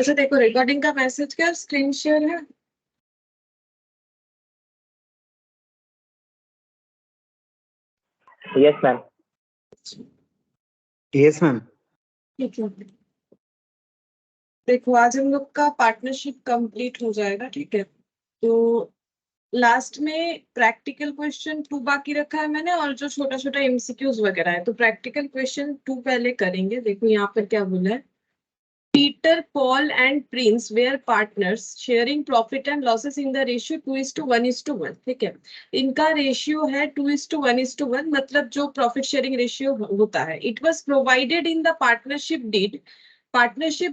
अच्छा देखो, रिकॉर्डिंग का मैसेज क्या स्क्रीन शेयर है? Yes ma'am. Yes ma'am. ठीक है, देखो आज हम लोग का पार्टनरशिप कंप्लीट हो जाएगा। ठीक है, तो लास्ट में प्रैक्टिकल क्वेश्चन 2 बाकी रखा है मैंने, और जो छोटा छोटा एमसीक्यूज वगैरह है। तो प्रैक्टिकल क्वेश्चन 2 पहले करेंगे। देखो यहाँ पर क्या बोला है, Peter, Paul and Prince were partners sharing profit and losses in the ratio 2:1:1। ठीक है, इनका रेशियो है 2:1:1, मतलब जो प्रॉफिट शेयरिंग रेशियो होता है। It was provided in the partnership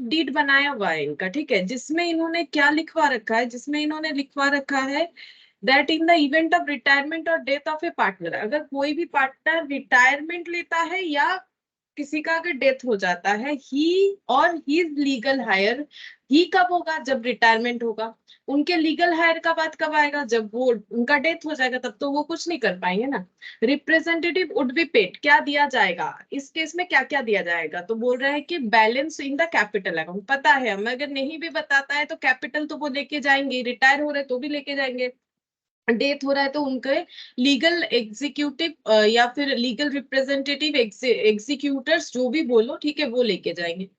deed बनाया हुआ है इनका। ठीक है, जिसमें इन्होंने क्या लिखवा रखा है, जिसमें इन्होंने लिखवा रखा है that in the event of retirement और डेथ ऑफ ए पार्टनर, अगर कोई भी पार्टनर रिटायरमेंट लेता है या किसी का अगर डेथ हो जाता है, ही और हिज लीगल हायर, ही कब होगा, जब रिटायरमेंट होगा। उनके लीगल हायर का बात कब आएगा, जब वो उनका डेथ हो जाएगा, तब तो वो कुछ नहीं कर पाएंगे ना। रिप्रेजेंटेटिव वुड बी पेड, क्या दिया जाएगा इस केस में, क्या क्या दिया जाएगा, तो बोल रहा है कि balance in the capital account. पता है हमें, अगर नहीं भी बताता है तो कैपिटल तो वो लेके जाएंगे, रिटायर हो रहे तो भी लेके जाएंगे, डेथ हो रहा है तो उनके लीगल एग्जीक्यूटिव या फिर लीगल रिप्रेजेंटेटिव एग्जीक्यूटर्स जो भी बोलो, ठीक है, वो लेके जाएंगे।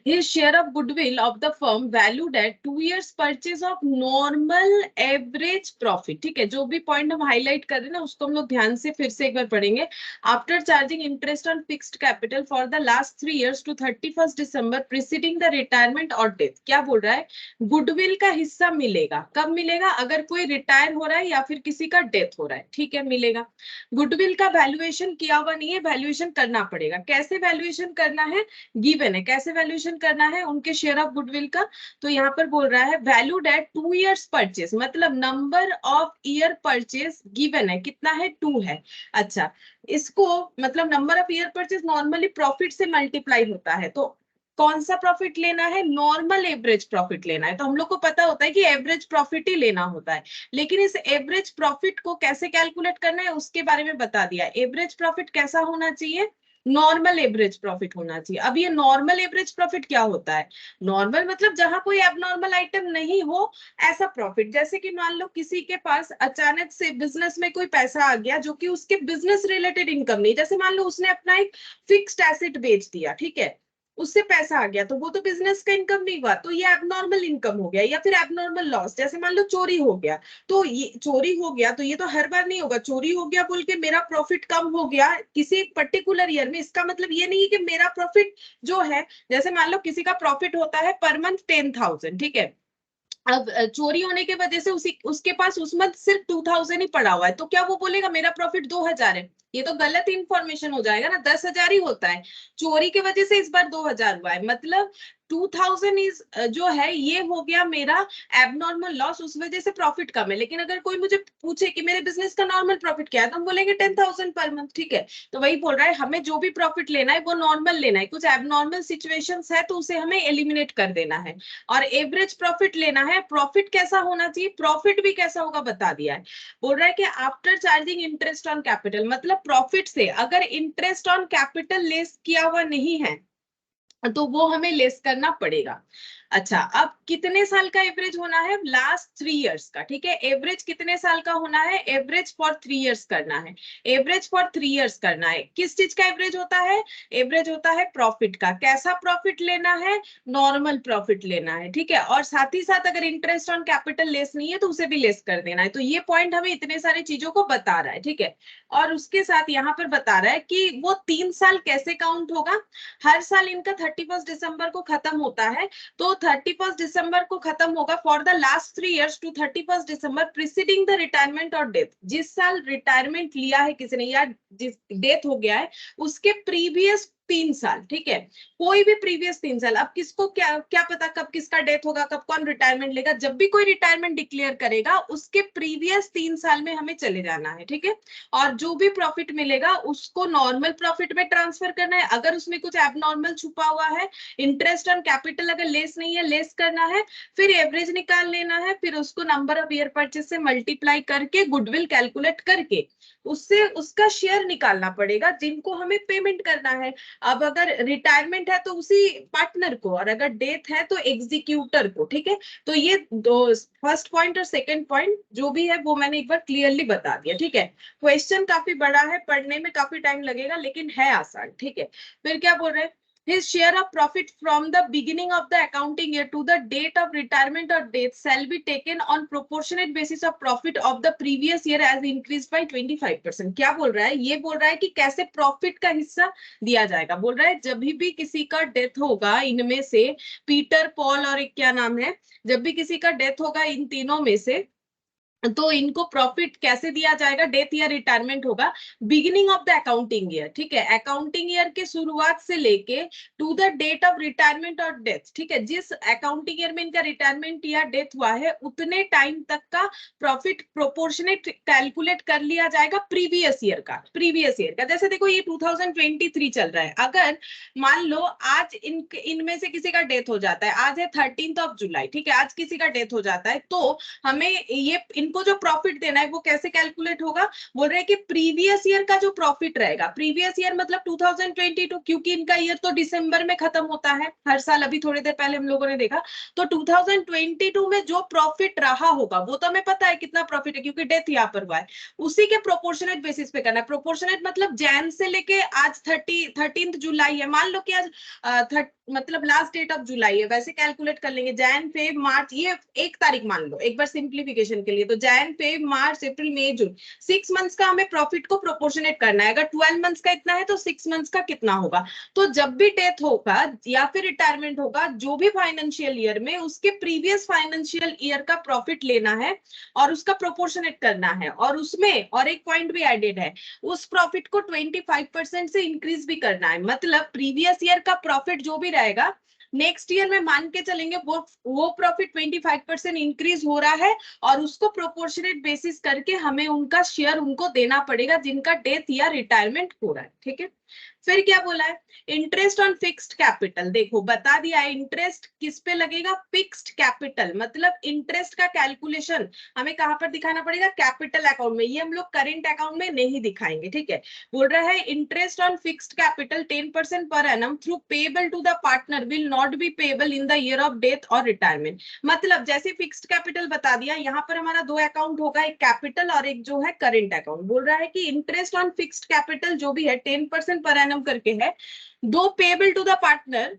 His share of goodwill of the firm valued at 2 years purchase of normal average profit। ठीक है, जो भी पॉइंट हम हाईलाइट कर रहे हैं ना, उसको हम लोग ध्यान से फिर से एक बार पढ़ेंगे। After charging interest on fixed capital for the last 3 years to 31st December preceding the retirement और डेथ। क्या बोल रहा है, गुडविल का हिस्सा मिलेगा। कब मिलेगा, अगर कोई रिटायर हो रहा है या फिर किसी का डेथ हो रहा है, ठीक है, मिलेगा। गुडविल का वैल्यूएशन किया हुआ नहीं है, वैल्यूएशन करना पड़ेगा। कैसे वैल्यूएशन करना है, गिवन है, कैसे वैल्यूएशन करना है उनके शेयर ऑफ गुडविल का। तो यहाँ पर बोल रहा है वैल्यूड एट 2 years परचेज, मतलब number of year purchase given है, कितना है, 2 है। अच्छा, इसको मतलब number of year purchase normally profit से मल्टीप्लाई होता है, तो कौन सा प्रॉफिट लेना है, नॉर्मल एवरेज प्रॉफिट लेना है। तो हम लोग को पता होता है कि एवरेज प्रॉफिट ही लेना होता है, लेकिन इस एवरेज प्रॉफिट को कैसे कैलकुलेट करना है उसके बारे में बता दिया। एवरेज प्रॉफिट कैसा होना चाहिए, नॉर्मल एवरेज प्रॉफिट होना चाहिए। अब ये नॉर्मल एवरेज प्रॉफिट क्या होता है, नॉर्मल मतलब जहां कोई एबनॉर्मल आइटम नहीं हो ऐसा प्रॉफिट। जैसे कि मान लो किसी के पास अचानक से बिजनेस में कोई पैसा आ गया जो कि उसके बिजनेस रिलेटेड इनकम नहीं, जैसे मान लो उसने अपना एक फिक्स्ड एसेट बेच दिया, ठीक है, उससे पैसा आ गया, तो वो तो बिजनेस का इनकम नहीं हुआ, तो ये एबनॉर्मल इनकम हो गया। या फिर एबनॉर्मल लॉस, जैसे मान लो चोरी हो गया, तो ये चोरी हो गया, तो ये तो हर बार नहीं होगा। चोरी हो गया बोल के मेरा प्रॉफिट कम हो गया किसी एक पर्टिकुलर ईयर में, इसका मतलब ये नहीं है कि मेरा प्रॉफिट जो है, जैसे मान लो किसी का प्रॉफिट होता है पर मंथ 10,000, ठीक है, अब चोरी होने की वजह से उसके पास उस मंथ सिर्फ 2,000 ही पड़ा हुआ है, तो क्या वो बोलेगा मेरा प्रॉफिट 2,000 है? ये तो गलत इंफॉर्मेशन हो जाएगा ना, 10,000 ही होता है, चोरी की वजह से इस बार 2,000 हुआ है, मतलब 2,000 इज जो है ये हो गया मेरा एबनॉर्मल लॉस, उस वजह से प्रॉफिट कम है। लेकिन अगर कोई मुझे पूछे कि मेरे बिजनेस का नॉर्मल प्रॉफिट क्या है, तो हम बोलेंगे 10,000 पर मंथ, ठीक है। तो वही बोल रहा है, हमें जो भी प्रॉफिट लेना है वो नॉर्मल लेना है, कुछ एबनॉर्मल सिचुएशंस है तो उसे हमें एलिमिनेट कर देना है, और एवरेज प्रॉफिट लेना है। प्रॉफिट कैसा होना चाहिए, प्रॉफिट भी कैसा होगा बता दिया है। बोल रहा है कि after charging interest on capital, मतलब प्रॉफिट से अगर इंटरेस्ट ऑन कैपिटल लेस किया हुआ नहीं है तो वो हमें लेस करना पड़ेगा। अच्छा, अब कितने साल का एवरेज होना है, लास्ट 3 years का, ठीक है। एवरेज कितने साल का होना है, एवरेज फॉर 3 years करना है, एवरेज फॉर 3 years करना है। किस चीज का एवरेज होता है, एवरेज होता है प्रॉफिट का। कैसा प्रॉफिट लेना है, नॉर्मल प्रॉफिट लेना है, ठीक है। और साथ ही साथ अगर इंटरेस्ट ऑन कैपिटल लेस नहीं है तो उसे भी लेस कर देना है। तो ये पॉइंट हमें इतने सारी चीजों को बता रहा है, ठीक है। और उसके साथ यहाँ पर बता रहा है कि वो 3 साल कैसे काउंट होगा। हर साल इनका 31 दिसंबर को खत्म होता है, तो 31 दिसंबर को खत्म होगा for the last 3 years to 31 December preceding the retirement और डेथ। जिस साल रिटायरमेंट लिया है किसी ने या जिस डेथ हो गया है उसके प्रीवियस 3 साल, ठीक है, कोई भी प्रीवियस 3 साल। अब किसको क्या क्या पता कब किसका डेथ होगा, कब कौन रिटायरमेंट लेगा, जब भी कोई रिटायरमेंट डिक्लेयर करेगा उसके प्रीवियस 3 साल में हमें चले जाना है, ठीक है। और जो भी प्रॉफिट मिलेगा उसको नॉर्मल प्रॉफिट में ट्रांसफर करना है। अगर उसमें कुछ एबनॉर्मल छुपा हुआ है, इंटरेस्ट ऑन कैपिटल अगर लेस नहीं है, लेस करना है, फिर एवरेज निकाल लेना है, फिर उसको नंबर ऑफ ईयर परचेज से मल्टीप्लाई करके गुडविल कैलकुलेट करके उससे उसका शेयर निकालना पड़ेगा जिनको हमें पेमेंट करना है। अब अगर रिटायरमेंट है तो उसी पार्टनर को, और अगर डेथ है तो एग्जीक्यूटर को, ठीक है। तो ये दो फर्स्ट पॉइंट और सेकंड पॉइंट जो भी है वो मैंने एक बार क्लियरली बता दिया, ठीक है। क्वेश्चन काफी बड़ा है, पढ़ने में काफी टाइम लगेगा, लेकिन है आसान, ठीक है। फिर क्या बोल रहे हैं, his share of profit from the beginning of the accounting year to the date of retirement or death shall be taken on proportionate basis of profit of the previous year as increased by 25%। क्या बोल रहा है, ये बोल रहा है कि कैसे प्रॉफिट का हिस्सा दिया जाएगा। बोल रहा है जब भी किसी का डेथ होगा इनमें से, पीटर, पॉल और एक क्या नाम है, जब भी किसी का डेथ होगा इन तीनों में से, तो इनको प्रॉफिट कैसे दिया जाएगा, डेथ या रिटायरमेंट होगा, beginning of the accounting year, ठीक है। अकाउंटिंग ईयर के शुरुआत से लेके to the date of retirement और डेथ, ठीक है। जिस अकाउंटिंग ईयर में इनका रिटायरमेंट या डेथ हुआ है उतने टाइम तक का प्रॉफिट प्रोपोर्शनेट कैलकुलेट कर लिया जाएगा प्रीवियस ईयर का। प्रीवियस ईयर का जैसे देखो ये 2023 चल रहा है, अगर मान लो आज इनमें से किसी का डेथ हो जाता है, आज है 13 जुलाई, ठीक है, आज किसी का डेथ हो जाता है, तो हमें ये इनको जो प्रॉफिट देना है वो कैसे कैलकुलेट होगा। बोल रहे हैं कि प्रीवियस ईयर का जो प्रॉफिट रहेगा, प्रीवियस ईयर मतलब 2022, क्योंकि इनका ईयर तो दिसंबर में खत्म होता है हर साल, अभी थोड़ी देर पहले हम लोगों ने देखा। तो 2022 में जो प्रॉफिट रहा होगा वो तो हमें पता है कितना प्रॉफिट है, क्योंकि डेथ यहाँ पर हुआ है, उसी के प्रोपोर्शनेट बेसिस पे करना है। प्रोपोर्शनेट मतलब जैन से लेके आज 13 जुलाई है, मान लो कि आज मतलब लास्ट डेट ऑफ जुलाई है, वैसे कैलकुलेट कर लेंगे। जैन, फेब, मार्च, ये 1 तारीख मान लो एक बार सिंप्लीफिकेशन के लिए, तो जैन, फेब, मार्च, अप्रैल, मई, जून, 6 मंथ्स का हमें प्रॉफिट को प्रोपोर्शनेट करना है। अगर 12 मंथ्स का इतना है तो 6 मंथ्स का कितना होगा। तो जब भी डेथ होगा या फिर रिटायरमेंट होगा जो भी फाइनेंशियल ईयर में, उसके प्रीवियस फाइनेंशियल ईयर का प्रॉफिट लेना है और उसका प्रोपोर्शनेट करना है, और उसमें और एक पॉइंट भी एडेड है, उस प्रॉफिट को 25% से इंक्रीज भी करना है। मतलब प्रीवियस ईयर का प्रॉफिट जो भी रहेगा नेक्स्ट ईयर में मान के चलेंगे वो प्रॉफिट 25% इंक्रीज हो रहा है, और उसको प्रोपोर्शनेट बेसिस करके हमें उनका शेयर उनको देना पड़ेगा जिनका डेथ या रिटायरमेंट हो रहा है, ठीक है। फिर क्या बोला है, इंटरेस्ट ऑन फिक्स्ड कैपिटल, देखो बता दिया है इंटरेस्ट किस पे लगेगा, फिक्स्ड कैपिटल। मतलब इंटरेस्ट का कैलकुलेशन हमें कहां पर दिखाना पड़ेगा, कैपिटल अकाउंट में। ये हम लोग करेंट अकाउंट में नहीं दिखाएंगे, ठीक है। बोल रहा है इंटरेस्ट ऑन फिक्स्ड कैपिटल 10% पर annum through payable to the partner will not be payable in the year of death और रिटायरमेंट। मतलब जैसे फिक्स्ड कैपिटल बता दिया, यहाँ पर हमारा 2 अकाउंट होगा, एक कैपिटल और एक जो है करेंट अकाउंट। बोल रहा है कि इंटरेस्ट ऑन फिक्स्ड कैपिटल जो भी है 10% पर एनम करके है, दो payable to the partner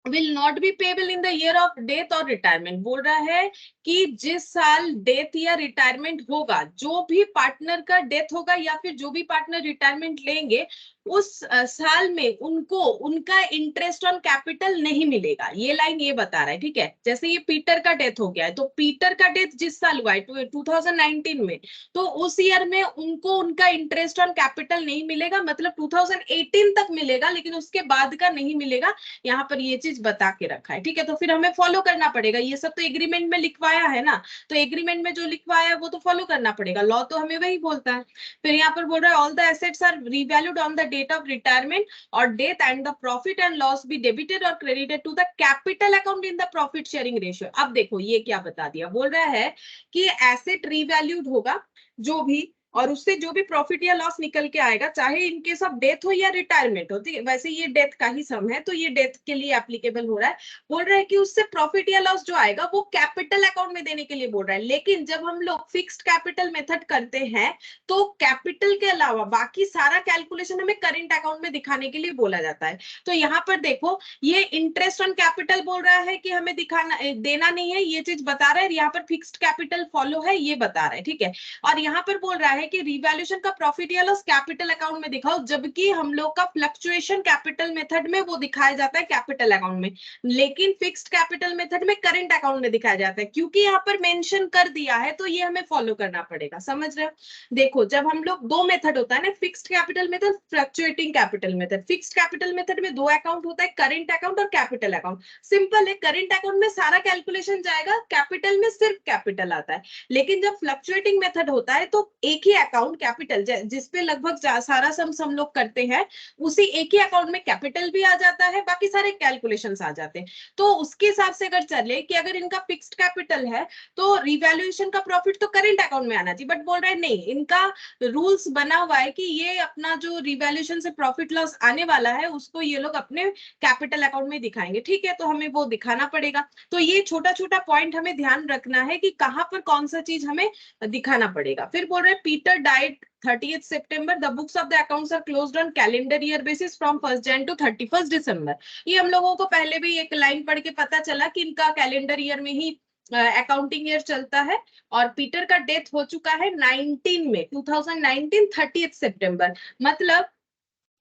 will not be payable in the year of death और रिटायरमेंट। बोल रहा है कि जिस साल डेथ या रिटायरमेंट होगा, जो भी पार्टनर का डेथ होगा या फिर जो भी पार्टनर रिटायरमेंट लेंगे, उस साल में उनको उनका इंटरेस्ट ऑन कैपिटल नहीं मिलेगा। ये लाइन ये बता रहा है, ठीक है। जैसे ये पीटर का डेथ हो गया है, तो पीटर का डेथ जिस साल हुआ है 2019 में, तो उस ईयर में उनको उनका इंटरेस्ट ऑन कैपिटल नहीं मिलेगा, मतलब 2018 तक मिलेगा, लेकिन उसके बाद का नहीं मिलेगा। यहाँ पर ये चीज बता के रखा है, ठीक है। तो फिर हमें फॉलो करना पड़ेगा, ये सब तो एग्रीमेंट में लिखवाया है ना, तो एग्रीमेंट में जो लिखवाया है वो तो फॉलो करना पड़ेगा, लॉ तो हमें वही बोलता है। फिर यहाँ पर बोल रहा है all the assets are revalued on the date of retirement और death and the profit and loss be debited और credited to the capital account in the profit sharing ratio. अब देखो ये क्या बता दिया, बोल रहा है कि एसेट रीवैल्यूड होगा जो भी, और उससे जो भी प्रॉफिट या लॉस निकल के आएगा, चाहे इनके सब डेथ हो या रिटायरमेंट हो, ठीक है। वैसे ये डेथ का ही सम है तो ये डेथ के लिए एप्लीकेबल हो रहा है। बोल रहा है कि उससे प्रॉफिट या लॉस जो आएगा वो कैपिटल अकाउंट में देने के लिए बोल रहा है। लेकिन जब हम लोग फिक्स्ड कैपिटल मेथड करते हैं तो कैपिटल के अलावा बाकी सारा कैलकुलेशन हमें करेंट अकाउंट में दिखाने के लिए बोला जाता है। तो यहाँ पर देखो ये इंटरेस्ट ऑन कैपिटल बोल रहा है कि हमें दिखाना देना नहीं है, ये चीज बता रहा है। यहाँ पर फिक्स्ड कैपिटल फॉलो है, ये बता रहा है, ठीक है। और यहाँ पर बोल रहा है कि रिवैल्यूएशन का प्रॉफिट या लॉस कैपिटल अकाउंट में दिखाओ, जबकि हम लोग का फ्लक्चुएशन कैपिटल मेथड में वो दिखाया जाता है कैपिटल अकाउंट में, लेकिन फिक्स्ड कैपिटल मेथड में करंट अकाउंट में दिखाया जाता है। क्योंकि यहाँ पर मेंशन कर दिया है तो ये हमें फॉलो करना पड़ेगा, समझ रहे हो। देखो जब हम लोग दो मेथड होता है ना, fixed capital method, fluctuating capital method. Fixed capital method में 2 अकाउंट होता है, करंट अकाउंट और कैपिटल अकाउंट। सिंपल है, करंट अकाउंट में सारा कैलकुलेशन जाएगा, कैपिटल में सिर्फ कैपिटल आता है। लेकिन जब फ्लक्चुएटिंग मेथड होता है तो एक ही ही अकाउंट कैपिटल जिसपे लगभग सारा सम हम लोग करते हैं, उसी एक ही अकाउंट में कैपिटल भी आ जाता है, बाकी सारे कैलकुलेशंस आ जाते हैं। तो उसके हिसाब से अगर चले कि अगर इनका फिक्स्ड कैपिटल है तो रिवैल्यूएशन का प्रॉफिट तो करंट अकाउंट में आना चाहिए, बट बोल रहे हैं नहीं, इनका रूल्स बना हुआ है कि ये अपना जो रिवैल्यूएशन से प्रॉफिट लॉस आने वाला है उसको ये लोग अपने कैपिटल अकाउंट में दिखाएंगे। ठीक है, तो हमें वो दिखाना पड़ेगा। तो ये छोटा छोटा पॉइंट हमें ध्यान रखना है कि कहां पर कौन सा चीज हमें दिखाना पड़ेगा। फिर बोल रहे हैं Peter died 30th September, the books of the accounts are closed on calendar year basis from 1st Jan to 31st December। ये हम लोगों को पहले भी एक लाइन पढ़ के पता चला कि इनका कैलेंडर ईयर में ही अकाउंटिंग ईयर चलता है। और पीटर का डेथ हो चुका है 19 में 2019 30th September, मतलब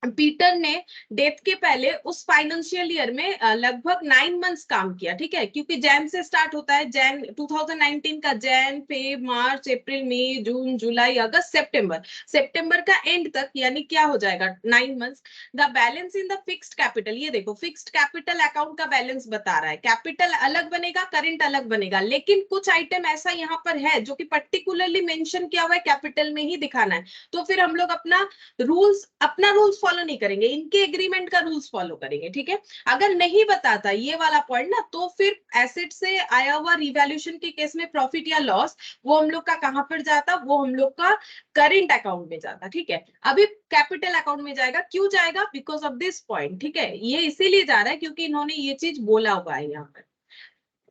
पीटर ने डेथ के पहले उस फाइनेंशियल ईयर में लगभग 9 मंथ्स काम किया। ठीक है, क्योंकि जैन से स्टार्ट होता है, जैन 2019 का जैन, फेब, मार्च, अप्रैल, मई, जून, जुलाई, अगस्त, सितंबर, सितंबर का एंड तक, यानी क्या हो जाएगा 9 months. The balance in the fixed capital, ये देखो फिक्स्ड कैपिटल अकाउंट का बैलेंस बता रहा है, कैपिटल अलग बनेगा, करंट अलग बनेगा, लेकिन कुछ आइटम ऐसा यहाँ पर है जो कि पर्टिकुलरली मेंशन किया हुआ है कैपिटल में ही दिखाना है। तो फिर हम लोग अपना रूल्स फॉलो नहीं करेंगे, इनके एग्रीमेंट का रूल्स फॉलो करेंगे। ठीक है, अगर नहीं बताता ये वाला पॉइंट ना, तो फिर एसेट से आया हुआ रिवैल्यूएशन के केस में प्रॉफिट या लॉस वो हम लोग का कहां पर जाता, वो हम लोग का करंट अकाउंट में जाता। ठीक है, अभी कैपिटल अकाउंट में जाएगा, क्यों जाएगा, बिकॉज ऑफ दिस पॉइंट। ठीक है, ये इसीलिए जा रहा है क्योंकि इन्होंने ये चीज बोला हुआ है यहाँ पर।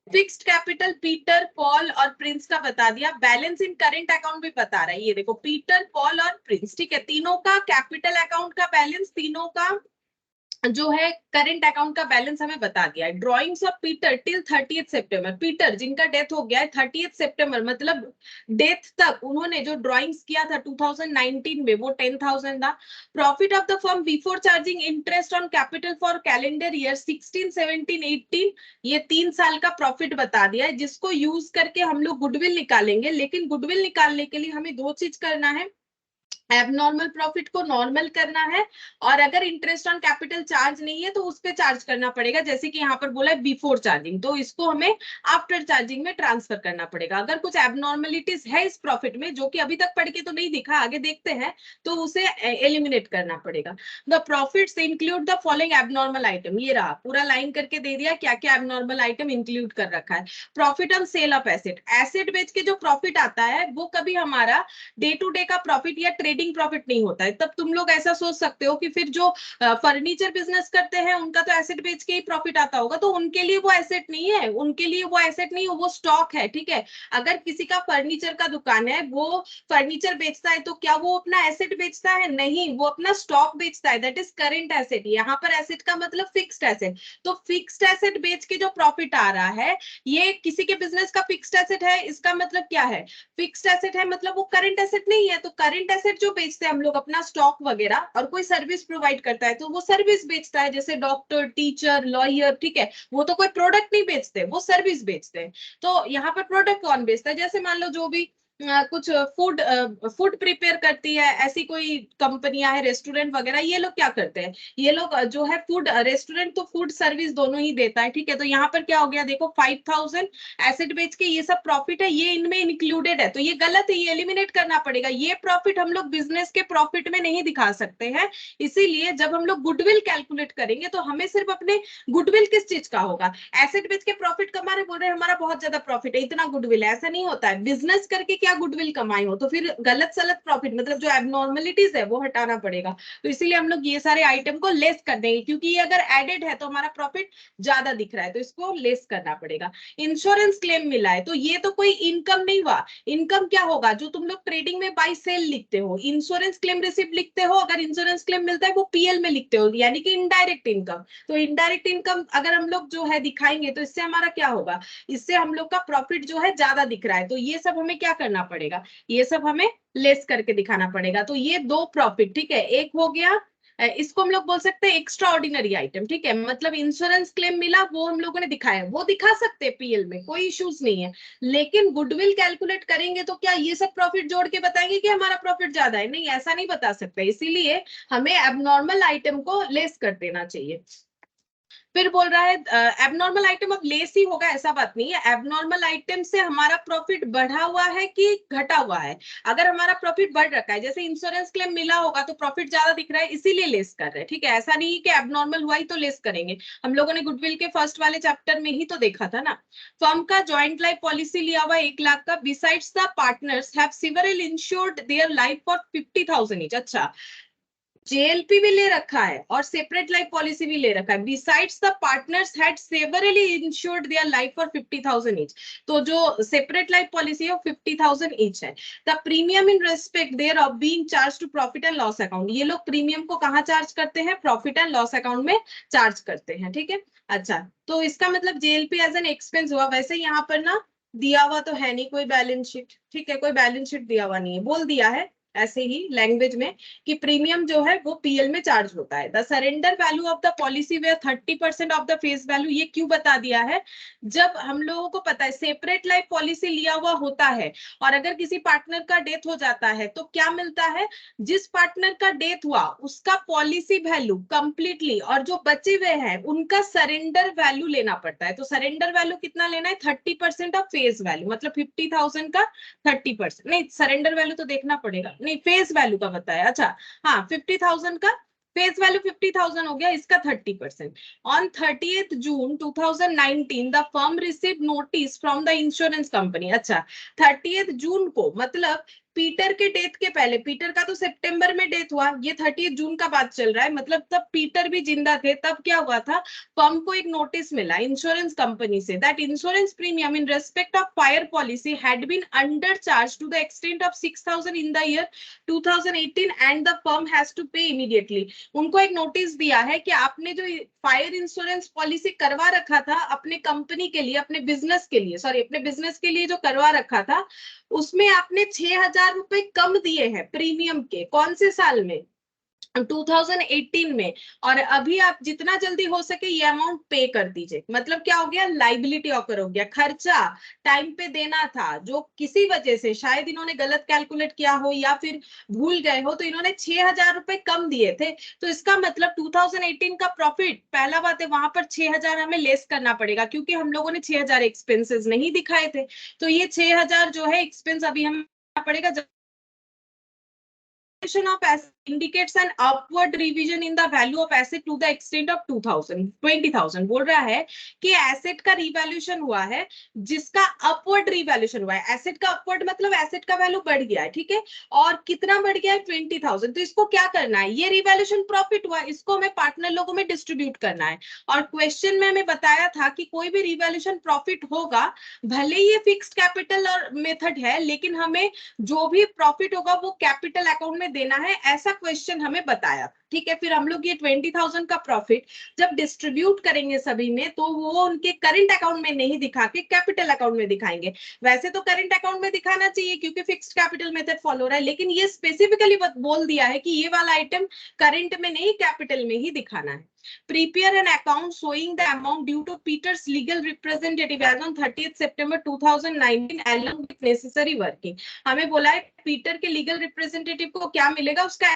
फिक्स्ड कैपिटल पीटर, पॉल और प्रिंस का बता दिया, बैलेंस इन करंट अकाउंट भी बता रहा है। ये देखो पीटर, पॉल और प्रिंस, ठीक है, तीनों का कैपिटल अकाउंट का बैलेंस, तीनों का जो है करंट अकाउंट का बैलेंस हमें बता दिया है। Drawings of Peter till 30th September, Peter जिनका डेथ हो गया है 30th September, मतलब डेथ तक उन्होंने जो ड्रॉइंग्स किया था 2019 में वो 10,000 था। Profit of the firm before charging interest on capital for calendar year 16, 17, 18, ये 3 साल का प्रॉफिट बता दिया है, जिसको यूज करके हम लोग गुडविल निकालेंगे। लेकिन गुडविल निकालने के लिए हमें 2 चीज करना है, एबनॉर्मल प्रॉफिट को नॉर्मल करना है, और अगर इंटरेस्ट ऑन कैपिटल चार्ज नहीं है तो उस पे चार्ज करना पड़ेगा, जैसे कि यहाँ पर बोला है बिफोर चार्जिंग, तो इसको हमें आफ्टर चार्जिंग में ट्रांसफर करना पड़ेगा। अगर कुछ एबनॉर्मलिटीज है इस प्रॉफिट में जो कि अभी तक पढ़ के तो नहीं दिखा, आगे देखते हैं, तो उसे एलिमिनेट करना पड़ेगा। The profits include the following abnormal item, ये रहा पूरा लाइन करके दे दिया क्या क्या एबनॉर्मल आइटम इंक्लूड कर रखा है। Profit on sale of asset, asset बेच के जो प्रॉफिट आता है वो कभी हमारा डे टू डे का प्रॉफिट या ट्रेडिंग प्रॉफिट नहीं होता है। तब तुम लोग ऐसा सोच सकते हो कि फिर जो फर्नीचर बिजनेस करते हैं उनका तो एसेट बेच के ही प्रॉफिट आता होगा, तो उनके लिए वो एसेट नहीं है, उनके लिए वो एसेट नहीं है, वो स्टॉक है। ठीक है, अगर किसी का फर्नीचर का दुकान है, वो फर्नीचर बेचता है, तो क्या वो अपना एसेट बेचता है? नहीं, वो अपना स्टॉक बेचता है, दैट इज करेंट एसेट। यहाँ पर एसेट का मतलब फिक्स्ड एसेट, तो फिक्स्ड एसेट बेच के जो प्रॉफिट आ रहा है ये किसी के बिजनेस का फिक्स्ड एसेट है। इसका मतलब क्या है, फिक्स्ड एसेट है मतलब वो करंट एसेट नहीं है। तो करंट एसेट जो बेचते हैं हम लोग अपना स्टॉक वगैरह, और कोई सर्विस प्रोवाइड करता है तो वो सर्विस बेचता है, जैसे डॉक्टर, टीचर, लॉयर। ठीक है, वो तो कोई प्रोडक्ट नहीं बेचते, वो सर्विस बेचते हैं। तो यहाँ पर प्रोडक्ट कौन बेचता है, जैसे मान लो जो भी कुछ फूड प्रिपेयर करती है, ऐसी कोई कंपनियां है, रेस्टोरेंट वगैरह, ये लोग क्या करते हैं, ये लोग जो है फूड रेस्टोरेंट तो फूड सर्विस दोनों ही देता है। ठीक है, तो यहाँ पर क्या हो गया देखो 5,000 एसेट बेच के ये सब प्रॉफिट है, ये इनमें इंक्लूडेड है, तो ये गलत है, ये एलिमिनेट करना पड़ेगा। ये प्रॉफिट हम लोग बिजनेस के प्रॉफिट में नहीं दिखा सकते हैं। इसीलिए जब हम लोग गुडविल कैलकुलेट करेंगे तो हमें सिर्फ अपने गुडविल किस चीज का होगा, एसेट बेच के प्रॉफिट कमा रहे, बोल रहे हमारा बहुत ज्यादा प्रॉफिट है, इतना गुडविल है, ऐसा नहीं होता है। बिजनेस करके क्या गुडविल कमाई हो, तो फिर गलत सलत प्रॉफिट मतलब जो एबनॉर्मलिटीज है वो हटाना पड़ेगा। तो इसीलिए हम लोग ये सारे आइटम को लेस कर देंगे, क्योंकि ये अगर एडेड है तो हमारा प्रॉफिट ज्यादा दिख रहा है, तो इसको लेस करना पड़ेगा। इंश्योरेंस क्लेम मिला है, तो ये तो कोई इनकम नहीं हुआ। इनकम क्या होगा, जो तुम लोग ट्रेडिंग में बाय सेल लिखते हो, इंश्योरेंस क्लेम रिसिप्ट लिखते हो, अगर इंश्योरेंस क्लेम मिलता है वो पीएल में लिखते हो, यानी कि इनडायरेक्ट इनकम। तो इनडायरेक्ट इनकम अगर हम लोग जो है दिखाएंगे तो इससे हमारा क्या होगा, इससे हम लोग का प्रॉफिट जो है ज्यादा दिख रहा है, तो ये सब हमें क्या करना पड़ेगा, ये सब हमें लेस करके दिखाना पड़ेगा। तो ये 2 प्रॉफिट, ठीक है, एक हो गया, इसको हम लोग बोल सकते हैं एक्स्ट्रा ऑर्डिनरी आइटम। ठीक है, मतलब इंश्योरेंस क्लेम मिला वो हम लोगों ने दिखाया, वो दिखा सकते हैं पीएल में, कोई इश्यूज नहीं है। लेकिन गुडविल कैलकुलेट करेंगे तो क्या ये सब प्रॉफिट जोड़ के बताएंगे कि हमारा प्रॉफिट ज्यादा है? नहीं, ऐसा नहीं बता सकते, इसीलिए हमें एबनॉर्मल आइटम को लेस कर देना चाहिए। फिर बोल रहा है एबनॉर्मल आइटम, अब लेस ही होगा ऐसा बात नहीं है, एबनॉर्मल आइटम से हमारा प्रॉफिट बढ़ा हुआ है कि घटा हुआ है। अगर हमारा प्रॉफिट बढ़ रखा है, जैसे इंश्योरेंस क्लेम मिला होगा तो प्रॉफिट ज्यादा दिख रहा है इसीलिए लेस कर रहे हैं, ठीक है, ऐसा नहीं कि एबनॉर्मल हुआ ही तो लेस करेंगे। हम लोगों ने गुडविल के फर्स्ट वाले चैप्टर में ही तो देखा था ना। फर्म का ज्वाइंट लाइफ पॉलिसी लिया हुआ 1 लाख का, besides the partners have several insured their life for 50,000 each. अच्छा, जेएलपी भी ले रखा है और सेपरेट लाइफ पॉलिसी भी ले रखा है। Besides the partners had severally insured their life for 50,000 each. तो जो सेपरेट लाइफ पॉलिसी है वो 50,000 ईच है। The premium in respect thereof being charge to profit and loss account, ये लोग प्रीमियम को कहाँ चार्ज करते हैं, प्रॉफिट एंड लॉस अकाउंट में चार्ज करते हैं, ठीक है। अच्छा, तो इसका मतलब जेएलपी एज एन एक्सपेंस हुआ। वैसे यहाँ पर ना दिया हुआ तो है नहीं कोई बैलेंस शीट, ठीक है, कोई बैलेंस शीट दिया हुआ नहीं है, बोल दिया है ऐसे ही लैंग्वेज में कि प्रीमियम जो है वो पीएल में चार्ज होता है। The surrender value of the policy were 30% of the face value, ये क्यों बता दिया है, जब हम लोगों को पता है सेपरेट लाइफ पॉलिसी लिया हुआ होता है और अगर किसी पार्टनर का डेथ हो जाता है तो क्या मिलता है, जिस पार्टनर का डेथ हुआ उसका पॉलिसी वैल्यू कंप्लीटली और जो बचे हुए हैं उनका सरेंडर वैल्यू लेना पड़ता है। तो सरेंडर वैल्यू कितना लेना है, 30% ऑफ फेस वैल्यू, मतलब 50,000 का 30%, नहीं सरेंडर वैल्यू तो देखना पड़ेगा, नहीं फेस वैल्यू का बताया। अच्छा हाँ, 50,000 का फेस वैल्यू 50,000 हो गया, इसका 30%। On 30th June 2019 the firm receive notice from the insurance company. अच्छा, 30th जून को मतलब पीटर के डेथ के पहले, पीटर का तो सितंबर में डेथ हुआ, ये 30th जून का बात चल रहा है, मतलब तब पीटर भी जिंदा थे। तब क्या हुआ था, फर्म को एक नोटिस मिला इंश्योरेंस कंपनी से that insurance premium in respect of fire policy had been under charge to the extent of 6,000 in the year 2018 and the firm has to pay immediately. उनको एक नोटिस दिया है कि आपने जो फायर इंश्योरेंस पॉलिसी करवा रखा था अपने कंपनी के लिए, अपने बिजनेस के लिए, सॉरी अपने बिजनेस के लिए जो करवा रखा था, उसमें आपने 6,000 रुपए कम दिए हैं प्रीमियम के। कौन से साल में, 2018 में। और अभी आप जितना जल्दी हो सके ये अमाउंट पे कर दीजिए। मतलब क्या हो गया, लाइबिलिटी ऑकर हो गया, खर्चा टाइम पे देना था, जो किसी वजह से शायद इन्होंने गलत कैलकुलेट किया हो या फिर भूल गए हो, तो इन्होंने 6,000 रुपए कम दिए थे। तो इसका मतलब 2018 का प्रॉफिट, पहला बात है वहां पर 6,000 हमें लेस करना पड़ेगा क्योंकि हम लोगों ने 6,000 एक्सपेंसेस नहीं दिखाए थे। तो ये 6,000 जो है एक्सपेंस अभी हमें पड़ेगा। of asset indicates an upward revision in the value of asset to the extent of 20,000 बोल रहा है कि एसेट का रिवैल्यूएशन हुआ है जिसका अपवर्ड रिवैल्यूएशन हुआ है। एसेट का अपवर्ड मतलब एसेट का वैल्यू बढ़ गया है, ठीक है, और कितना बढ़ गया है, 20,000। तो इसको क्या करना है, ये रिवैल्यूएशन प्रॉफिट हुआ, इसको हमें पार्टनर लोगों में डिस्ट्रीब्यूट करना है। और क्वेश्चन में हमें बताया था कि कोई भी रिवैल्यूएशन प्रॉफिट होगा, भले ही ये फिक्स्ड कैपिटल और मेथड है, लेकिन हमें जो भी प्रॉफिट होगा वो कैपिटल अकाउंट में देना है, ऐसा क्वेश्चन हमें बताया, ठीक है। फिर हम लोग ये 20,000 का प्रॉफिट जब डिस्ट्रीब्यूट करेंगे सभी में तो वो उनके करंट अकाउंट में नहीं दिखा के कैपिटल अकाउंट में दिखाएंगे। वैसे तो करंट अकाउंट में दिखाना चाहिए क्योंकि फिक्स्ड कैपिटल मेथड फॉलो हो रहा है, लेकिन ये स्पेसिफिकली बोल दिया है कि ये वाला आइटम करंट में नहीं कैपिटल में ही दिखाना है। Prepare an account showing the amount due to Peter's legal representative as on 30th September 2019 along with necessary working। हमें बोला है पीटर के लीगल रिप्रेजेंटेटिव को क्या मिलेगा, उसका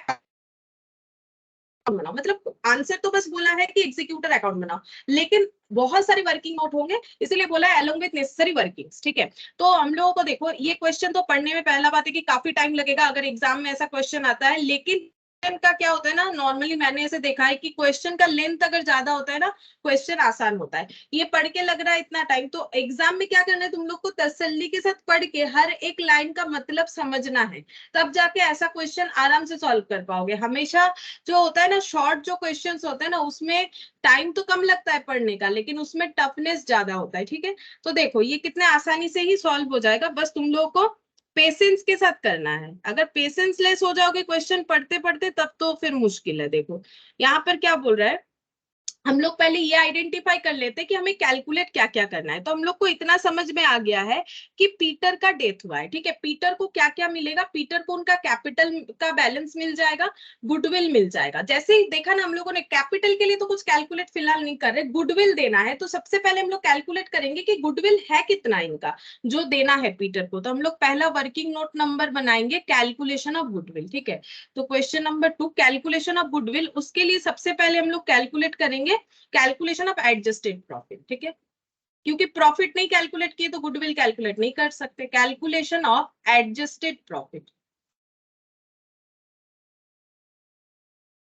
बनाओ। मतलब आंसर तो बस बोला है कि एग्जीक्यूटर अकाउंट बनाओ, लेकिन बहुत सारे वर्किंग नोट होंगे इसलिए बोला है अलोंग विद नेसेसरी वर्किंग्स, ठीक है। तो हम लोगों को देखो ये क्वेश्चन तो पढ़ने में पहला बात है कि काफी टाइम लगेगा अगर एग्जाम में ऐसा क्वेश्चन आता है, लेकिन का क्या होता है ना, नॉर्मली मैंने ऐसे देखा है कि क्वेश्चन का लेंथ अगर ज्यादा होता है ना, क्वेश्चन आसान होता है। ये पढ़ के लग रहा है इतना टाइम, तो एग्जाम में क्या करना है, तुम लोग को तसल्ली के साथ पढ़ के हर एक लाइन का मतलब समझना है, तब जाके ऐसा क्वेश्चन आराम से सॉल्व कर पाओगे। हमेशा जो होता है ना शॉर्ट जो क्वेश्चंस होते हैं ना, उसमें टाइम तो कम लगता है पढ़ने का, लेकिन उसमें टफनेस ज्यादा होता है, ठीक है। तो देखो ये कितने आसानी से ही सॉल्व हो जाएगा, बस तुम लोगों को पेशेंस के साथ करना है। अगर पेशेंस लेस हो जाओगे क्वेश्चन पढ़ते पढ़ते तब तो फिर मुश्किल है। देखो यहाँ पर क्या बोल रहा है, हम लोग पहले ये आइडेंटिफाई कर लेते हैं कि हमें कैलकुलेट क्या क्या करना है। तो हम लोग को इतना समझ में आ गया है कि पीटर का डेथ हुआ है, ठीक है, पीटर को क्या क्या मिलेगा, पीटर को उनका कैपिटल का बैलेंस मिल जाएगा, गुडविल मिल जाएगा। जैसे ही देखा ना हम लोगों ने, कैपिटल के लिए तो कुछ कैलकुलेट फिलहाल नहीं कर रहे, गुडविल देना है, तो सबसे पहले हम लोग कैलकुलेट करेंगे कि गुडविल है कितना इनका जो देना है पीटर को। तो हम लोग पहला वर्किंग नोट नंबर बनाएंगे कैलकुलेशन ऑफ गुडविल, ठीक है। तो question number 2 calculation of goodwill, उसके लिए सबसे पहले हम लोग कैलकुलेट करेंगे करेंगे कैलकुलेशन ऑफ एडजस्टेड प्रॉफिट, ठीक है, क्योंकि प्रॉफिट नहीं कैलकुलेट किए तो गुडविल कैलकुलेट नहीं कर सकते। कैलकुलेशन ऑफ एडजस्टेड प्रॉफिट,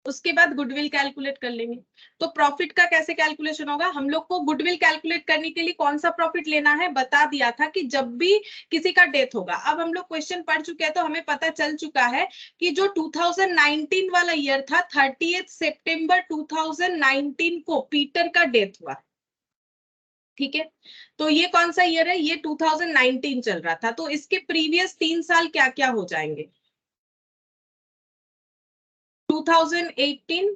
उसके बाद गुडविल कैलकुलेट कर लेंगे। तो प्रॉफिट का कैसे कैलकुलेशन होगा, हम लोग को गुडविल कैलकुलेट करने के लिए कौन सा प्रॉफिट लेना है बता दिया था कि जब भी किसी का डेथ होगा। अब हम लोग क्वेश्चन पढ़ चुके हैं तो हमें पता चल चुका है कि जो 2019 वाला ईयर था, 30 सितंबर 2019 को पीटर का डेथ हुआ, ठीक है। तो ये कौन सा ईयर है, ये 2019 चल रहा था, तो इसके प्रीवियस 3 साल क्या क्या हो जाएंगे, 2018,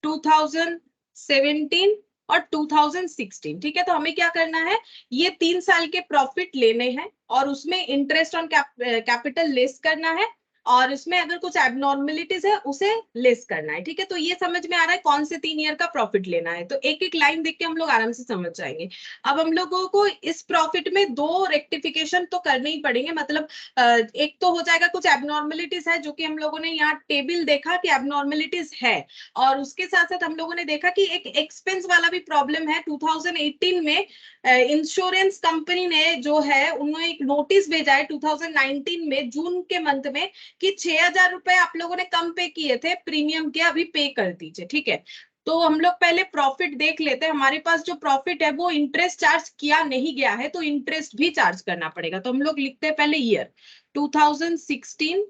2017 और 2016, ठीक है। तो हमें क्या करना है, ये 3 साल के प्रॉफिट लेने हैं और उसमें इंटरेस्ट ऑन कैपिटल लेस करना है, और इसमें अगर कुछ एबनॉर्मलिटीज है उसे लेस करना है, ठीक है। तो ये समझ में आ रहा है कौन से 3 ईयर का प्रॉफिट लेना है, तो एक एक लाइन देख के हम लोग आराम से समझ जाएंगे। अब हम लोगों को इस प्रॉफिट में 2 रेक्टिफिकेशन तो करने ही पड़ेंगे, मतलब एक तो हो जाएगा कुछ एबनॉर्मलिटीज है जो कि हम लोगों ने यहाँ टेबल देखा कि एबनॉर्मलिटीज है, और उसके साथ साथ हम लोगों ने देखा कि एक एक्सपेंस वाला भी प्रॉब्लम है। 2018 में इंश्योरेंस कंपनी ने जो है उन्होंने एक नोटिस भेजा है 2019 में जून के मंथ में कि 6,000 रुपए आप लोगों ने कम पे किए थे प्रीमियम के, अभी पे कर दीजिए, ठीक है। तो हम लोग पहले प्रॉफिट देख लेते हैं, हमारे पास जो प्रॉफिट है वो इंटरेस्ट चार्ज किया नहीं गया है तो इंटरेस्ट भी चार्ज करना पड़ेगा। तो हम लोग लिखते हैं पहले ईयर 2016,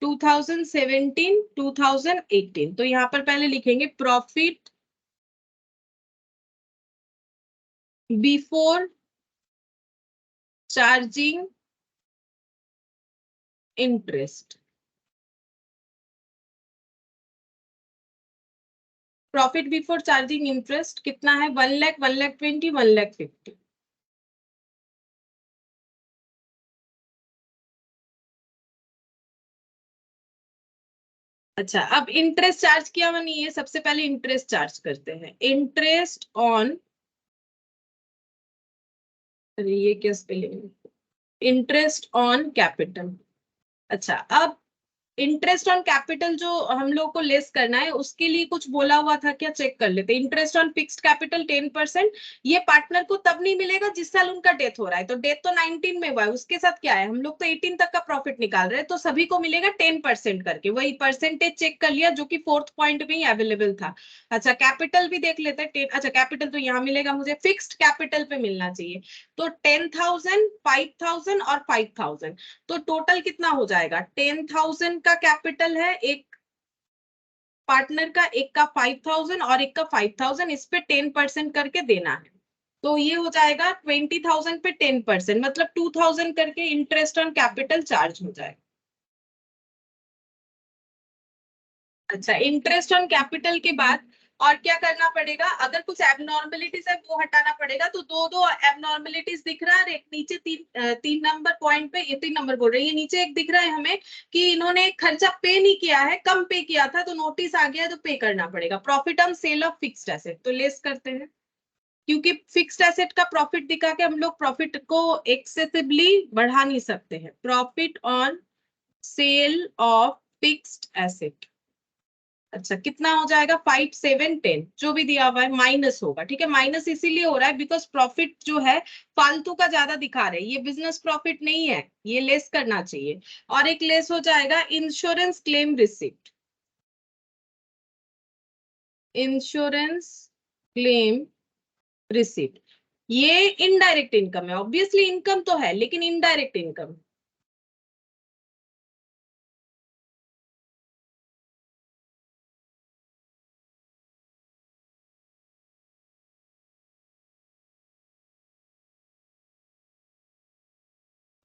2017, 2018। तो यहाँ पर पहले लिखेंगे profit before charging interest. Profit before charging interest कितना है, 1 लाख, 1 लाख 20, 1 लाख 50। अच्छा, अब इंटरेस्ट चार्ज किया हुआ नहीं है, सबसे पहले इंटरेस्ट चार्ज करते हैं। इंटरेस्ट ऑन, अरे ये क्या स्पेलिंग, इंटरेस्ट ऑन कैपिटल। अच्छा, अब इंटरेस्ट ऑन कैपिटल जो हम लोग को लेस करना है उसके लिए कुछ बोला हुआ था क्या, चेक कर लेते। इंटरेस्ट ऑन फिक्स्ड कैपिटल 10%, ये पार्टनर को तब नहीं मिलेगा जिस साल उनका डेथ हो रहा है। तो डेथ तो 19 में हुआ है, उसके साथ क्या है, हम लोग तो 18 तक का प्रॉफिट निकाल रहे हैं, तो सभी को मिलेगा 10% करके। वही परसेंटेज चेक कर लिया जो कि 4th पॉइंट में ही अवेलेबल था। अच्छा, कैपिटल भी देख लेते हैं। अच्छा, कैपिटल तो यहाँ मिलेगा, मुझे फिक्स्ड कैपिटल पे मिलना चाहिए। तो 10,000, 5,000 और 5,000, तो टोटल कितना हो जाएगा, 10,000 का कैपिटल है एक पार्टनर का, एक का 5,000 और एक का 5,000, इस पे 10% करके देना है। तो ये हो जाएगा 20,000 पे 10%, मतलब 2,000 करके इंटरेस्ट ऑन कैपिटल चार्ज हो जाएगा। अच्छा, इंटरेस्ट ऑन कैपिटल के बाद और क्या करना पड़ेगा, अगर कुछ एबनॉर्मलिटीज है वो हटाना पड़ेगा। तो दो दो एबनॉर्मलिटीज दिख रहा है, एक नीचे 3 नंबर पॉइंट पे, ये 3 नंबर बोल रही है, नीचे एक दिख रहा है हमें कि इन्होंने खर्चा पे नहीं किया है, कम पे किया था, तो नोटिस आ गया तो पे करना पड़ेगा। Profit on sale of fixed asset, तो लेस करते हैं, क्योंकि फिक्स्ड एसेट का प्रॉफिट दिखा के हम लोग प्रॉफिट को एक्सेसिवली बढ़ा नहीं सकते हैं। Profit on sale of fixed asset, अच्छा कितना हो जाएगा, 5, 7, 10 जो भी दिया हुआ है माइनस होगा, ठीक है। माइनस इसीलिए हो रहा है बिकॉज प्रॉफिट जो है फालतू का ज्यादा दिखा रहे हैं, ये बिजनेस प्रॉफिट नहीं है, ये लेस करना चाहिए। और एक लेस हो जाएगा insurance claim receipt, insurance claim receipt, ये इनडायरेक्ट इनकम है, ऑब्वियसली इनकम तो है लेकिन इनडायरेक्ट इनकम।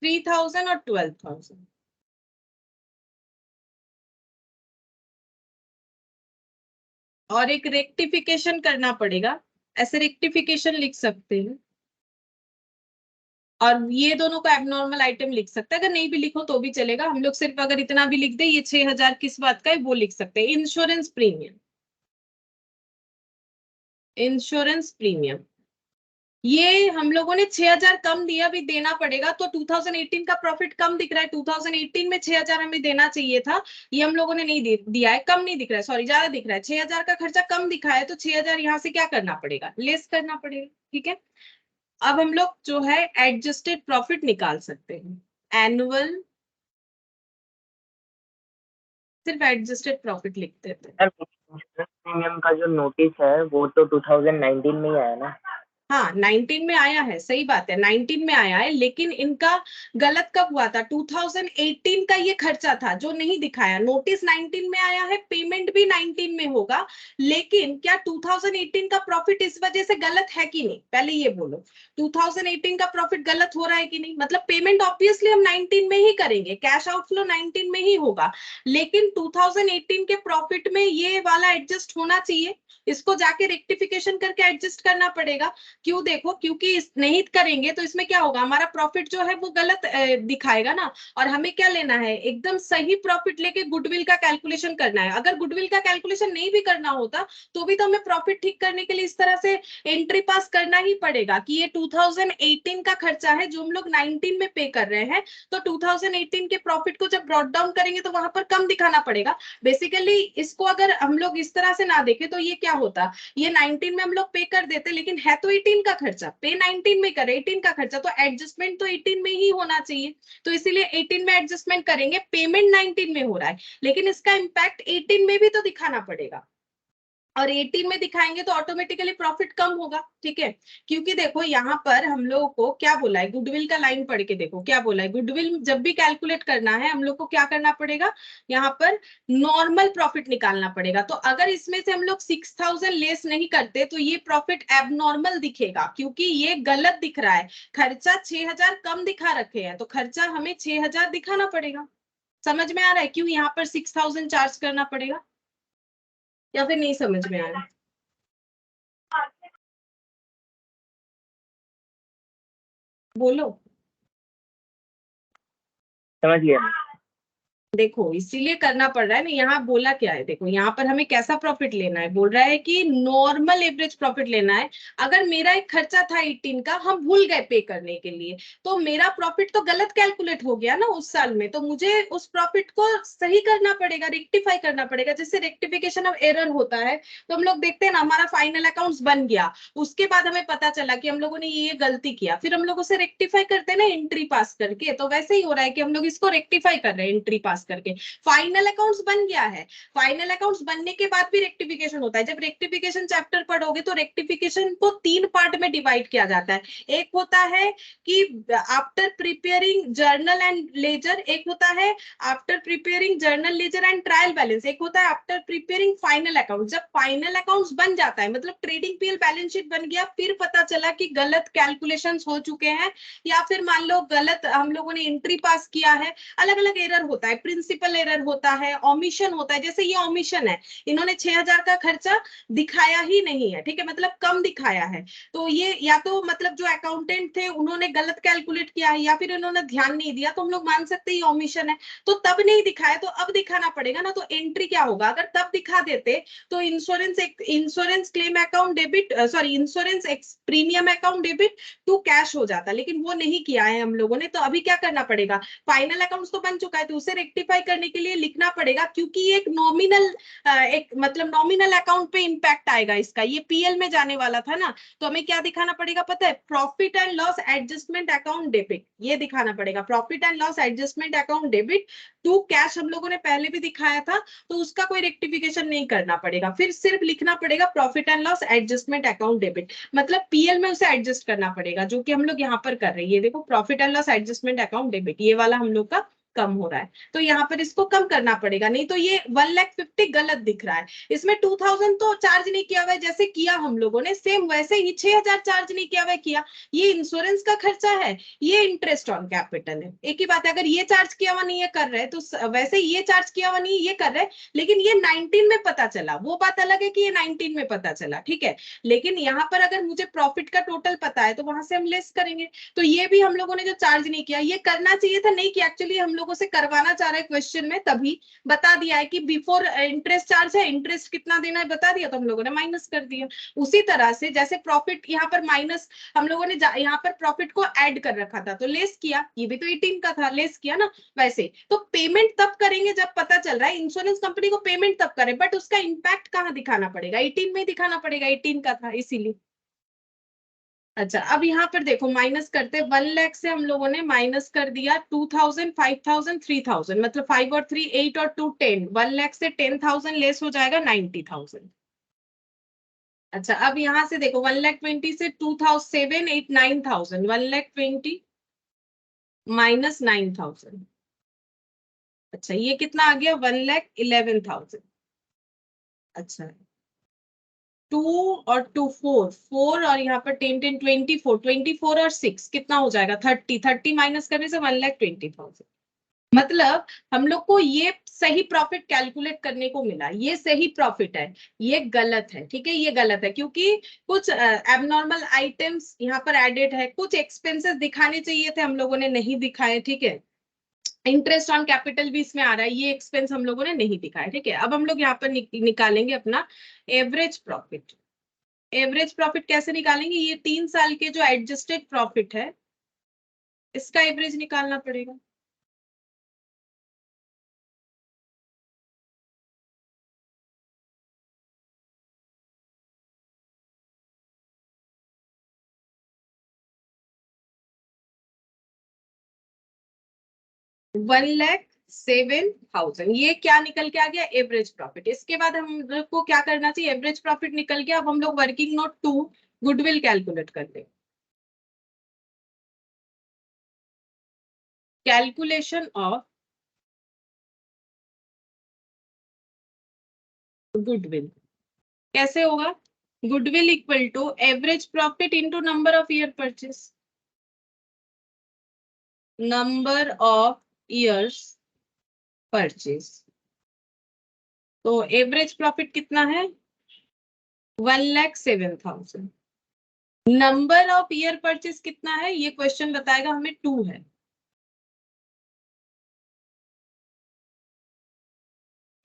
3,000 और 12,000, और एक रेक्टिफिकेशन करना पड़ेगा, ऐसे रेक्टिफिकेशन लिख सकते हैं, और ये दोनों को एबनॉर्मल आइटम लिख सकते हैं, अगर नहीं भी लिखो तो भी चलेगा। हम लोग सिर्फ अगर इतना भी लिख दे ये 6,000 किस बात का है वो लिख सकते हैं, इंश्योरेंस प्रीमियम, इंश्योरेंस प्रीमियम। ये हम लोगों ने 6,000 कम दिया, भी देना पड़ेगा, तो 2018 का प्रॉफिट कम दिख रहा है। 2018 में 6,000 हमें देना चाहिए था, ये हम लोगों ने नहीं दिया है, कम नहीं दिख रहा है, सॉरी ज्यादा दिख रहा है। 6,000 का खर्चा कम दिखा है, तो 6,000 यहाँ से क्या करना पड़ेगा, लेस करना पड़ेगा। ठीक है, अब हम लोग जो है एडजस्टेड प्रॉफिट निकाल सकते हैं। एनुअल, सिर्फ एडजस्टेड प्रॉफिट लिख देते हैं। सर प्रीमियम का जो नोटिस है वो तो 2019 में ही आया ना। हाँ 19 में आया है, सही बात है, 19 में आया है, लेकिन इनका गलत कब हुआ था, 2018 का ये खर्चा था जो नहीं दिखाया। नोटिस 19 में आया है, पेमेंट भी 19 में होगा, लेकिन क्या 2018 का प्रॉफिट इस वजह से गलत है कि नहीं, पहले ये बोलो। 2018 का प्रॉफिट गलत हो रहा है कि नहीं, मतलब पेमेंट ऑब्वियसली हम 19 में ही करेंगे, कैश आउटफ्लो 19 में ही होगा, लेकिन 2018 के प्रॉफिट में ये वाला एडजस्ट होना चाहिए, इसको जाके रेक्टिफिकेशन करके एडजस्ट करना पड़ेगा। क्यों, देखो, क्योंकि नहीं करेंगे तो इसमें क्या होगा, हमारा प्रॉफिट जो है वो गलत दिखाएगा ना। और हमें क्या लेना है, एकदम सही प्रॉफिट लेके गुडविल का कैलकुलेशन करना है। अगर गुडविल का कैलकुलेशन नहीं भी करना होता तो भी तो हमें प्रॉफिट ठीक करने के लिए इस तरह से एंट्री पास करना ही पड़ेगा कि ये 2018 का खर्चा है जो हम लोग 19 में पे कर रहे हैं, तो 2018 के प्रॉफिट को जब ब्रॉट डाउन करेंगे तो वहां पर कम दिखाना पड़ेगा। बेसिकली इसको अगर हम लोग इस तरह से ना देखें तो ये क्या होता, ये 19 में हम लोग पे कर देते, लेकिन है तो 18 का खर्चा, पे 19 में करे 18 का खर्चा, तो एडजस्टमेंट तो 18 में ही होना चाहिए। तो इसीलिए 18 में एडजस्टमेंट करेंगे, पेमेंट 19 में हो रहा है, लेकिन इसका इंपैक्ट 18 में भी तो दिखाना पड़ेगा, और 18 में दिखाएंगे तो ऑटोमेटिकली प्रॉफिट कम होगा। ठीक है, क्योंकि देखो यहाँ पर हम लोगों को क्या बोला है, गुडविल का लाइन पढ़ के देखो क्या बोला है। गुडविल जब भी कैलकुलेट करना है हम लोग को क्या करना पड़ेगा, यहाँ पर नॉर्मल प्रॉफिट निकालना पड़ेगा। तो अगर इसमें से हम लोग 6,000 लेस नहीं करते तो ये प्रॉफिट एबनॉर्मल दिखेगा, क्योंकि ये गलत दिख रहा है। खर्चा 6,000 कम दिखा रखे हैं, तो खर्चा हमें 6,000 दिखाना पड़ेगा। समझ में आ रहा है क्यों यहाँ पर 6,000 चार्ज करना पड़ेगा, या फिर नहीं समझ में आ रहा है? बोलो। समझ लिया मैं। देखो इसीलिए करना पड़ रहा है ना, यहाँ बोला क्या है, देखो यहाँ पर हमें कैसा प्रॉफिट लेना है, बोल रहा है कि नॉर्मल एवरेज प्रॉफिट लेना है। अगर मेरा एक खर्चा था 18 का, हम भूल गए पे करने के लिए, तो मेरा प्रॉफिट तो गलत कैलकुलेट हो गया ना उस साल में, तो मुझे उस प्रॉफिट को सही करना पड़ेगा, रेक्टिफाई करना पड़ेगा। जैसे रेक्टिफिकेशन ऑफ एरर होता है, तो हम लोग देखते हैं ना, हमारा फाइनल अकाउंट्स बन गया, उसके बाद हमें पता चला कि हम लोगों ने ये गलती किया, फिर हम लोग उसे रेक्टिफाई करते हैं ना एंट्री पास करके, तो वैसे ही हो रहा है कि हम लोग इसको रेक्टिफाई कर रहे हैं एंट्री पास करके। फाइनल अकाउंट्स बन गया है, फाइनल अकाउंट्स बनने के बाद भी रेक्टिफिकेशन होता है। जब रेक्टिफिकेशन चैप्टर पढ़ोगे तो रेक्टिफिकेशन को 3 पार्ट में डिवाइड किया जाता है। एक होता है कि after preparing journal and ledger, एक होता है after preparing journal ledger and trial balance, एक होता है आफ्टर प्रिपेयरिंग फाइनल अकाउंट। जब फाइनल अकाउंट्स बन जाता है, मतलब ट्रेडिंग पीएल बैलेंस शीट बन गया, फिर पता चला कि गलत कैलकुलेशंस हो चुके हैं, या फिर मान लो गलत हम लोगों ने एंट्री पास किया है, अलग अलग एरर होता है, प्रिंसिपल एरर होता है, ओमिशन होता है। जैसे ये ओमिशन है, इन्होंने 6,000 का खर्चा दिखाया ही नहीं है, ठीक है, मतलब कम दिखाया है, तो ये या तो मतलब जो अकाउंटेंट थे उन्होंने गलत कैलकुलेट किया है, या फिर उन्होंने ध्यान नहीं दिया, तो हम लोग मान सकते हैं ओमिशन है। तो तब नहीं दिखाया तो अब दिखाना पड़ेगा ना, तो एंट्री क्या होगा, अगर तब दिखा देते तो insurance claim account debit, sorry insurance premium account debit to cash हो जाता, लेकिन वो नहीं किया है हम लोगों ने। तो अभी क्या करना पड़ेगा, फाइनल अकाउंट्स तो बन चुका है, तो उसे रेक्टिफाई करने के लिए लिखना पड़ेगा, क्योंकि ये एक नॉमिनल एक मतलब नॉमिनल अकाउंट पे इंपैक्ट आएगा इसका, ये पीएल में जाने वाला था ना। तो हमें क्या दिखाना पड़ेगा पता है, profit and loss adjustment account debit, ये दिखाना पड़ेगा, profit and loss adjustment account debit to cash. हम लोगों ने पहले भी दिखाया था, तो उसका कोई रेक्टिफिकेशन नहीं करना पड़ेगा, फिर सिर्फ लिखना पड़ेगा profit and loss adjustment account debit, मतलब पीएल में उसे एडजस्ट करना पड़ेगा, जो कि हम लोग यहाँ पर कर रहे हैं। ये देखो profit and loss adjustment account debit, ये वाला हम लोग का कम हो रहा है, तो यहाँ पर इसको कम करना पड़ेगा, नहीं तो ये 1,50,000 गलत दिख रहा है। इसमें 2,000 तो चार्ज नहीं किया हुआ है, जैसे किया हम लोगों ने सेम वैसे ही 6,000 चार्ज नहीं किया हुआ है, किया, ये इंश्योरेंस का खर्चा है, ये इंटरेस्ट ऑन कैपिटल है, एक ही बात है। अगर ये चार्ज किया हुआ नहीं है कर रहे तो वैसे ये चार्ज किया हुआ नहीं ये कर रहे, लेकिन ये 19 में पता चला, वो बात अलग है कि ये 19 में पता चला, ठीक है। लेकिन यहाँ पर अगर मुझे प्रॉफिट का टोटल पता है तो वहां से हम लेस करेंगे। तो ये भी हम लोगों ने जो चार्ज नहीं किया, ये करना चाहिए था नहीं किया, एक्चुअली हम लोग लोगों से करवाना चाह रहा है क्वेश्चन में, तभी बता दिया है कि बिफोर इंटरेस्ट चार्ज है, इंटरेस्ट कितना देना है बता दिया, तो हम लोगों ने माइनस कर दिया। उसी तरह से जैसे प्रॉफिट यहाँ पर माइनस, हम लोगों ने यहाँ पर प्रॉफिट को ऐड कर रखा था तो लेस किया, ये भी तो 18 का था, लेस किया ना। वैसे तो पेमेंट तब करेंगे जब पता चल रहा है इंश्योरेंस कंपनी को पेमेंट तब करे, बट उसका इंपैक्ट कहाँ दिखाना पड़ेगा, 18 में ही दिखाना पड़ेगा, 18 का था इसीलिए। अच्छा अब यहाँ पर देखो माइनस करते, 1 लाख से हम लोगों ने माइनस कर दिया 2000, 5000, 3000, मतलब 5 और 3 8 और 2 10, 1 लाख से 10,000 लेस हो जाएगा 90,000। अच्छा अब यहाँ से देखो 1,20,000 से 2,000 7 8 9,000, 1,20,000 माइनस 9,000। अच्छा ये कितना आ गया 1,11,000। अच्छा 2 और 2 4 4 और यहाँ पर 10 10 24 24 और 6 कितना हो जाएगा 30 30 माइनस करने से 1,20,000। मतलब हम लोग को ये सही प्रॉफिट कैलकुलेट करने को मिला, ये सही प्रॉफिट है, ये गलत है, ठीक है, ये गलत है क्योंकि कुछ एबनॉर्मल आइटम्स यहाँ पर एडेड है, कुछ एक्सपेंसेस दिखाने चाहिए थे हम लोगों ने नहीं दिखाए, ठीक है। इंटरेस्ट ऑन कैपिटल भी इसमें आ रहा है, ये एक्सपेंस हम लोगों ने नहीं दिखाया, ठीक है। अब हम लोग यहाँ पर निकालेंगे अपना एवरेज प्रॉफिट। एवरेज प्रॉफिट कैसे निकालेंगे, ये 3 साल के जो एडजस्टेड प्रॉफिट है इसका एवरेज निकालना पड़ेगा। वन लैख 7,000 ये क्या निकल के आ गया एवरेज प्रॉफिट। इसके बाद हम लोग को क्या करना चाहिए, एवरेज प्रॉफिट निकल गया, अब हम लोग वर्किंग नोट 2 गुडविल कैलकुलेट कर ले। कैलकुलेशन ऑफ गुडविल कैसे होगा, goodwill equal to average profit into number of year purchase, number of years purchase. तो एवरेज प्रॉफिट कितना है 1,07,000। नंबर ऑफ ईयर परचेस कितना है ये क्वेश्चन बताएगा हमें, 2 है।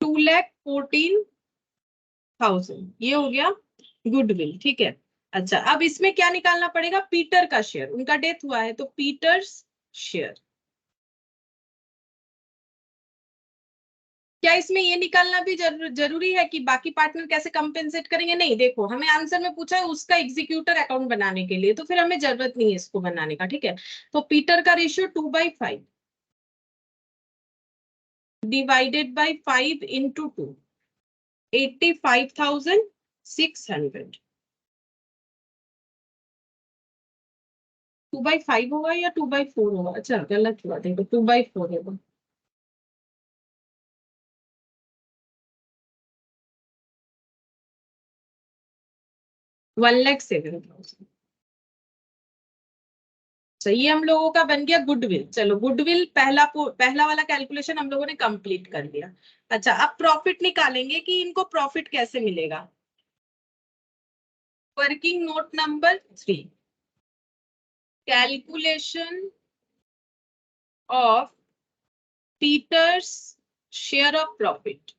2,14,000 ये हो गया गुडविल, ठीक है। अच्छा अब इसमें क्या निकालना पड़ेगा, पीटर का शेयर, उनका डेथ हुआ है तो पीटर्स शेयर। क्या इसमें ये निकालना भी जरूरी है कि बाकी पार्टनर कैसे कंपेंसेट करेंगे, नहीं, देखो हमें आंसर में पूछा है उसका एग्जीक्यूटर अकाउंट बनाने के लिए, तो फिर हमें जरूरत नहीं है इसको बनाने का, ठीक है। तो पीटर का रेशियो 2/5 डिवाइडेड बाई 5 इंटू 2, 85,600। 2/5 होगा या 2/4 होगा, अच्छा गलत हुआ, देखो 2/4 होगा। 1,07,000। ये हम लोगों का बन गया गुडविल। चलो गुडविल पहला वाला कैलकुलेशन हम लोगों ने कंप्लीट कर लिया। अच्छा अब प्रॉफिट निकालेंगे कि इनको प्रॉफिट कैसे मिलेगा। Working note number 3, calculation of Peter's share of profit.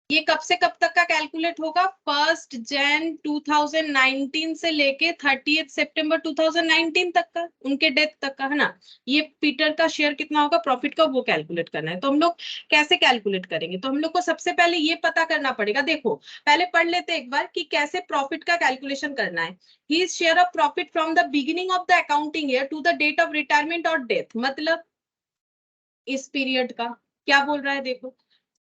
ये कब से कब तक का कैलकुलेट होगा, 1 जनवरी 2019 से लेके 30 सितंबर 2019 तक का, उनके डेथ तक का, है ना। ये पीटर का शेयर कितना होगा प्रॉफिट का, वो कैलकुलेट करना है। तो हम लोग कैसे कैलकुलेट करेंगे, तो हम लोग को सबसे पहले ये पता करना पड़ेगा, देखो पहले पढ़ लेते एक बार कि कैसे प्रॉफिट का कैलकुलेशन करना है। He share of profit from the beginning of the accounting year to the date of retirement और डेथ, मतलब इस पीरियड का क्या बोल रहा है, देखो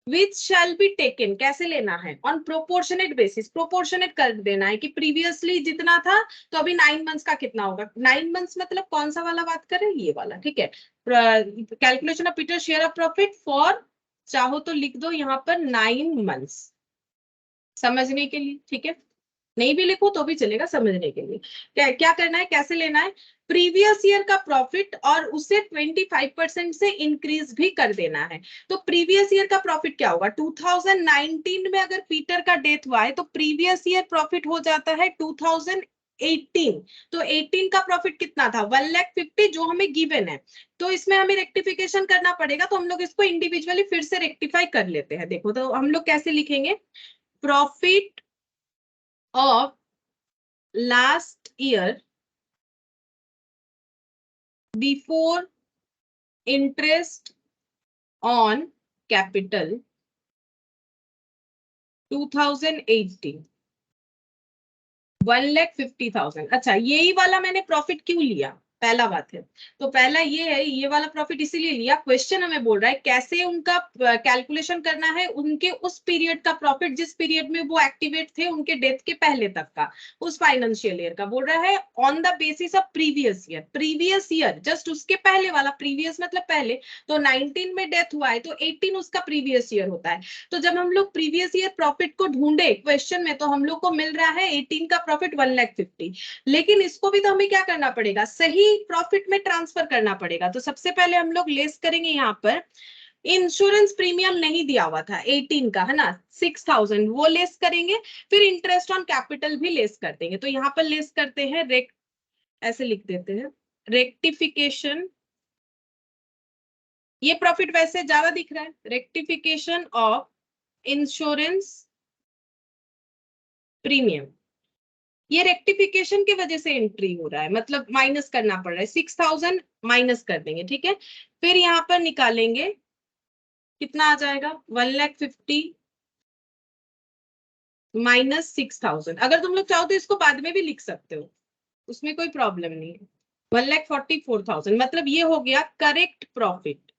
which shall be taken कैसे लेना है, ऑन प्रोपोर्शनेट बेसिस, प्रोपोर्शनेट कर देना है कि प्रीवियसली जितना था तो अभी 9 मंथ्स का कितना होगा। 9 मंथ्स मतलब कौन सा वाला बात करें, ये वाला, ठीक है। Calculation of Peter share of profit for, चाहो तो लिख दो यहाँ पर 9 मंथ्स समझने के लिए, ठीक है। नहीं भी लिखो तो भी चलेगा समझने के लिए। क्या करना है, कैसे लेना है, प्रीवियस ईयर का प्रॉफिट और उसे 25% से इंक्रीज भी कर देना है। तो प्रीवियस ईयर का प्रॉफिट क्या होगा, 2019 में अगर पीटर का डेथ हुआ है तो प्रीवियस ईयर प्रॉफिट हो जाता है 2018 18, तो 18 का प्रॉफिट कितना था 1,50,000 जो हमें गिवन है। तो इसमें हमें रेक्टिफिकेशन करना पड़ेगा, तो हम लोग इसको इंडिविजुअली फिर से रेक्टिफाई कर लेते हैं। देखो तो हम लोग कैसे लिखेंगे, profit of last year before interest on capital 2018 1,50,000। अच्छा, यही वाला मैंने प्रॉफिट क्यों लिया, पहला बात है। तो पहला ये है, ये वाला प्रॉफिट इसीलिए लिया, क्वेश्चन हमें बोल रहा है कैसे उनका कैलकुलेशन करना है, उनके उस पीरियड का प्रॉफिट जिस पीरियड में वो एक्टिवेट थे, उनके डेथ के पहले तक का, उस फाइनेंशियल ईयर का बोल रहा है on the basis of previous year. Previous year just उसके पहले वाला, प्रीवियस मतलब पहले, तो 19 में डेथ हुआ है तो 18 उसका प्रीवियस ईयर होता है। तो जब हम लोग प्रीवियस ईयर प्रॉफिट को ढूंढे क्वेश्चन में, तो हम लोग को मिल रहा है 18 का प्रॉफिट 1,50,000, लेकिन इसको भी तो हमें क्या करना पड़ेगा, सही प्रॉफिट में ट्रांसफर करना पड़ेगा। तो सबसे पहले हम लोग लेस करेंगे यहाँ पर, इंश्योरेंस प्रीमियम नहीं दिया हुआ था 18 का, है ना, 6,000 वो लेस करेंगे, फिर इंटरेस्ट ऑन कैपिटल भी लेस कर देंगे। तो यहाँ पर लेस करते हैं, ऐसे लिख देते हैं, रेक्टिफिकेशन, ये प्रॉफिट वैसे ज्यादा दिख रहा है, रेक्टिफिकेशन ऑफ इंश्योरेंस प्रीमियम, ये रेक्टिफिकेशन की वजह से एंट्री हो रहा है, मतलब माइनस करना पड़ रहा है, 6,000 माइनस कर देंगे, ठीक है। फिर यहाँ पर निकालेंगे, कितना आ जाएगा 1,50,000 माइनस 6,000। अगर तुम लोग चाहो तो इसको बाद में भी लिख सकते हो, उसमें कोई प्रॉब्लम नहीं है। 1,44,000 मतलब ये हो गया correct profit,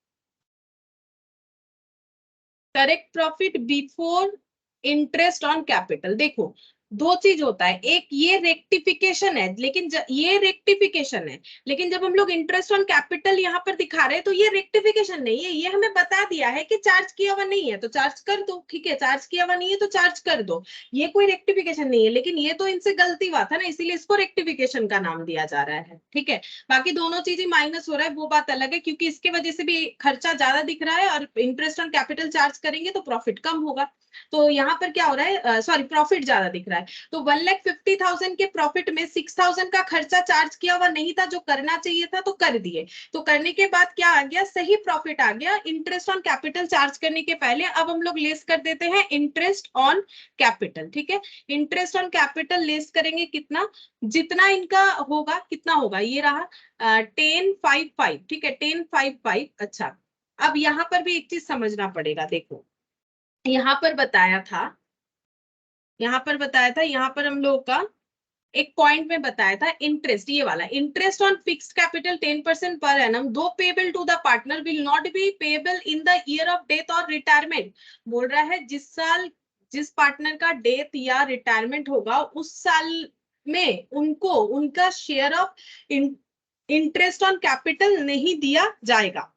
correct profit before interest on capital. देखो दो चीज होता है, एक ये रेक्टिफिकेशन है, लेकिन ये रेक्टिफिकेशन है, लेकिन जब हम लोग इंटरेस्ट ऑन कैपिटल यहाँ पर दिखा रहे हैं तो ये रेक्टिफिकेशन नहीं है, ये हमें बता दिया है कि चार्ज किया हुआ नहीं है तो चार्ज कर दो, ठीक है, चार्ज किया हुआ नहीं है तो चार्ज कर दो, ये कोई रेक्टिफिकेशन नहीं है। लेकिन ये तो इनसे गलती हुआ था ना, इसीलिए इसको रेक्टिफिकेशन का नाम दिया जा रहा है, ठीक है। बाकी दोनों चीजें माइनस हो रहा है वो बात अलग है, क्योंकि इसके वजह से भी खर्चा ज्यादा दिख रहा है, और इंटरेस्ट ऑन कैपिटल चार्ज करेंगे तो प्रॉफिट कम होगा। तो यहाँ पर क्या हो रहा है, सॉरी, प्रॉफिट ज्यादा दिख रहा है। तो 1,50,000 के प्रॉफिट में 6,000 का खर्चा चार्ज किया हुआ नहीं था, जो करना चाहिए था तो कर दिए। तो करने के बाद क्या आ गया, सही प्रॉफिट आ गया इंटरेस्ट ऑन कैपिटल चार्ज करने के पहले। अब हम लोग लेस कर देते हैं इंटरेस्ट ऑन कैपिटल, ठीक है। इंटरेस्ट ऑन कैपिटल लेस करेंगे कितना, जितना इनका होगा, कितना होगा, ये रहा 10,55, ठीक है, 10,55। अच्छा, अब यहाँ पर भी एक चीज समझना पड़ेगा, देखो यहाँ पर बताया था, यहाँ पर बताया था, यहाँ पर हम लोग का एक पॉइंट में बताया था, इंटरेस्ट, ये वाला इंटरेस्ट ऑन फिक्स्ड कैपिटल 10% पर एनम, दो payable to the partner will not be payable in the year of death और रिटायरमेंट। बोल रहा है जिस साल जिस पार्टनर का डेथ या रिटायरमेंट होगा उस साल में उनको उनका share of interest on capital नहीं दिया जाएगा,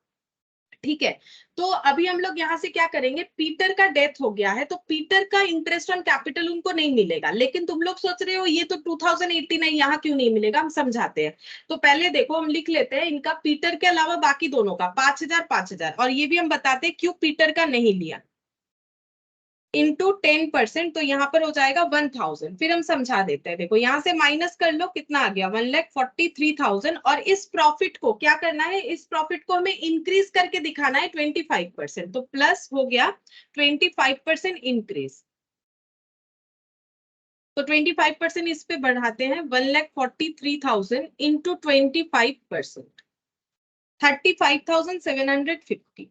ठीक है। तो अभी हम लोग यहाँ से क्या करेंगे, पीटर का डेथ हो गया है तो पीटर का इंटरेस्ट ऑन कैपिटल उनको नहीं मिलेगा। लेकिन तुम लोग सोच रहे हो ये तो 2018 है, यहाँ क्यों नहीं मिलेगा, हम समझाते हैं। तो पहले देखो हम लिख लेते हैं इनका, पीटर के अलावा बाकी दोनों का 5,000 5,000, और ये भी हम बताते हैं क्यों पीटर का नहीं लिया, इंटू 10%, तो यहाँ पर हो जाएगा 1,000। फिर हम समझा देते हैं, देखो यहाँ से माइनस कर लो, कितना आ गया 1,43,000। और इस प्रॉफिट को क्या करना है, इस प्रॉफिट को हमें इंक्रीज करके दिखाना है 25%, तो प्लस हो गया 25% इंक्रीज। तो 25% इस पे बढ़ाते हैं, 1,43,000 इंटू 25%, 35,750,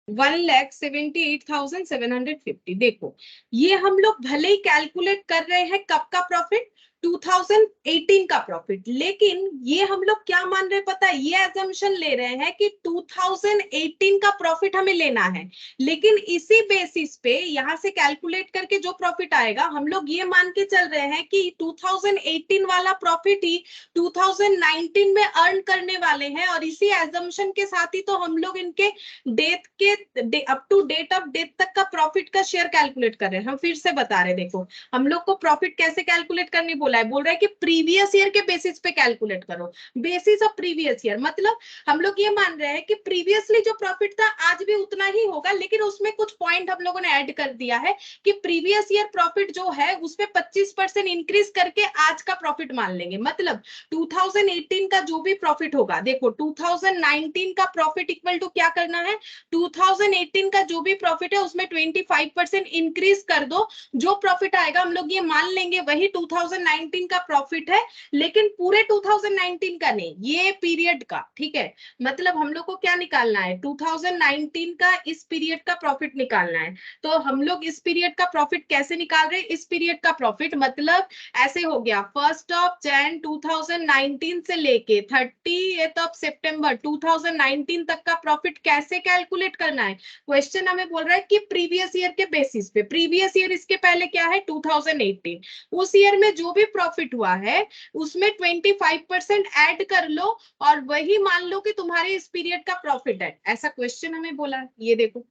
1,78,750। देखो ये हम लोग भले ही कैलकुलेट कर रहे हैं कब का प्रॉफिट, 2018 का प्रॉफिट, लेकिन ये हम लोग क्या मान रहे हैं पता है, ये एजम्पशन ले रहे हैं कि 2018 का प्रॉफिट हमें लेना है। लेकिन इसी बेसिस पे यहां से कैलकुलेट करके जो प्रॉफिट आएगा, हम लोग ये मान के चल रहे हैं कि 2018 वाला प्रॉफिट ही 2019 में अर्न करने वाले हैं, और इसी एजम्पशन के साथ ही तो हम लोग इनके डेथ के up to date of death तक का प्रॉफिट का शेयर कैलकुलेट कर रहे हैं। हम फिर से बता रहे हैं, देखो हम लोग को प्रॉफिट कैसे कैलकुलेट करनी बोला है, बोल रहा है कि प्रीवियस ईयर के बेसिस पे कैलकुलेट करो, बेसिस ऑफ प्रीवियस ईयर। मतलब हम लोग ये मान रहे हैं कि प्रीवियसली जो प्रॉफिट था आज भी उतना ही होगा, लेकिन उसमें कुछ पॉइंट हम लोगों ने ऐड कर दिया है कि प्रीवियस ईयर प्रॉफिट जो है उसमें 25% इंक्रीज करके आज का प्रॉफिट मान लेंगे। मतलब 2018 का जो भी प्रॉफिट होगा, देखो 2019 का प्रॉफिट इक्वल टू क्या करना है, 2018 का जो भी प्रॉफिट है उसमें 25% इंक्रीज कर दो, जो प्रॉफिट आएगा हम लोग ये मान लेंगे वही 2019 का प्रॉफिट है, लेकिन पूरे 2019 का नहीं, ये पीरियड का। ठीक है, मतलब हम लोग को क्या निकालना है, 2019 का इस पीरियड का प्रॉफिट निकालना है। तो हम लोग इस पीरियड का प्रॉफिट कैसे निकाल रहे हैं, इस पीरियड का प्रॉफिट मतलब ऐसे हो गया, 1 जनवरी 2019 से लेके 30 सितंबर 2019 तक का प्रॉफिट कैसे कैलकुलेट करना है। क्वेश्चन हमें बोल रहा है कि प्रीवियस ईयर के बेसिस पे, प्रीवियस ईयर इसके पहले क्या है 2018, उस ईयर में जो भी प्रॉफिट हुआ है उसमें 25% ऐड कर लो और वही मान लो कि तुम्हारे इस पीरियड का प्रॉफिट है, ऐसा क्वेश्चन हमें बोला है। ये देखो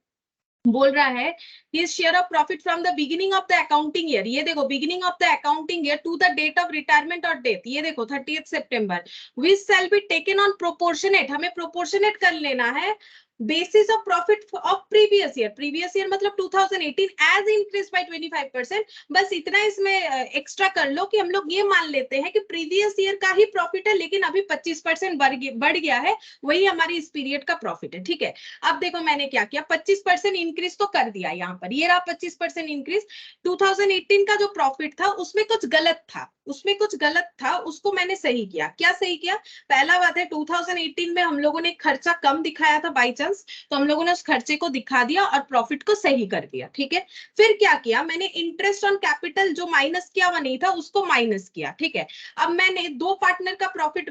बोल रहा है his share of profit from the beginning of the accounting year, ये देखो beginning of the accounting year to the date of retirement or death, ये देखो 30th September, which shall be taken on proportionate, हमें proportionate कर लेना है basis of profit of previous year, previous year मतलब 2018 as increased by 25%। बस इतना इसमें एक्स्ट्रा कर लो कि हम लोग ये मान लेते हैं कि प्रीवियस ईयर का ही प्रॉफिट है, लेकिन अभी 25% बढ़ गया है, वही हमारी इस पीरियड का प्रॉफिट है। ठीक है, अब देखो मैंने क्या किया, 25% इंक्रीज तो कर दिया यहाँ पर, ये रहा 25% इंक्रीज। 2018 का जो प्रॉफिट था उसमें कुछ गलत था, उसमें कुछ गलत था, उसको मैंने सही किया। क्या सही किया, पहला बात है 2018 में हम लोगों ने खर्चा कम दिखाया था बाई चांस, तो हम लोगों ने उस खर्चे को दिखा दिया और प्रॉफिट को सही कर दिया। ठीक है, फिर क्या किया, मैंने इंटरेस्ट ऑन कैपिटल जो माइनस किया हुआ नहीं था उसको माइनस किया। ठीक है, अब मैंने दो पार्टनर का प्रॉफिट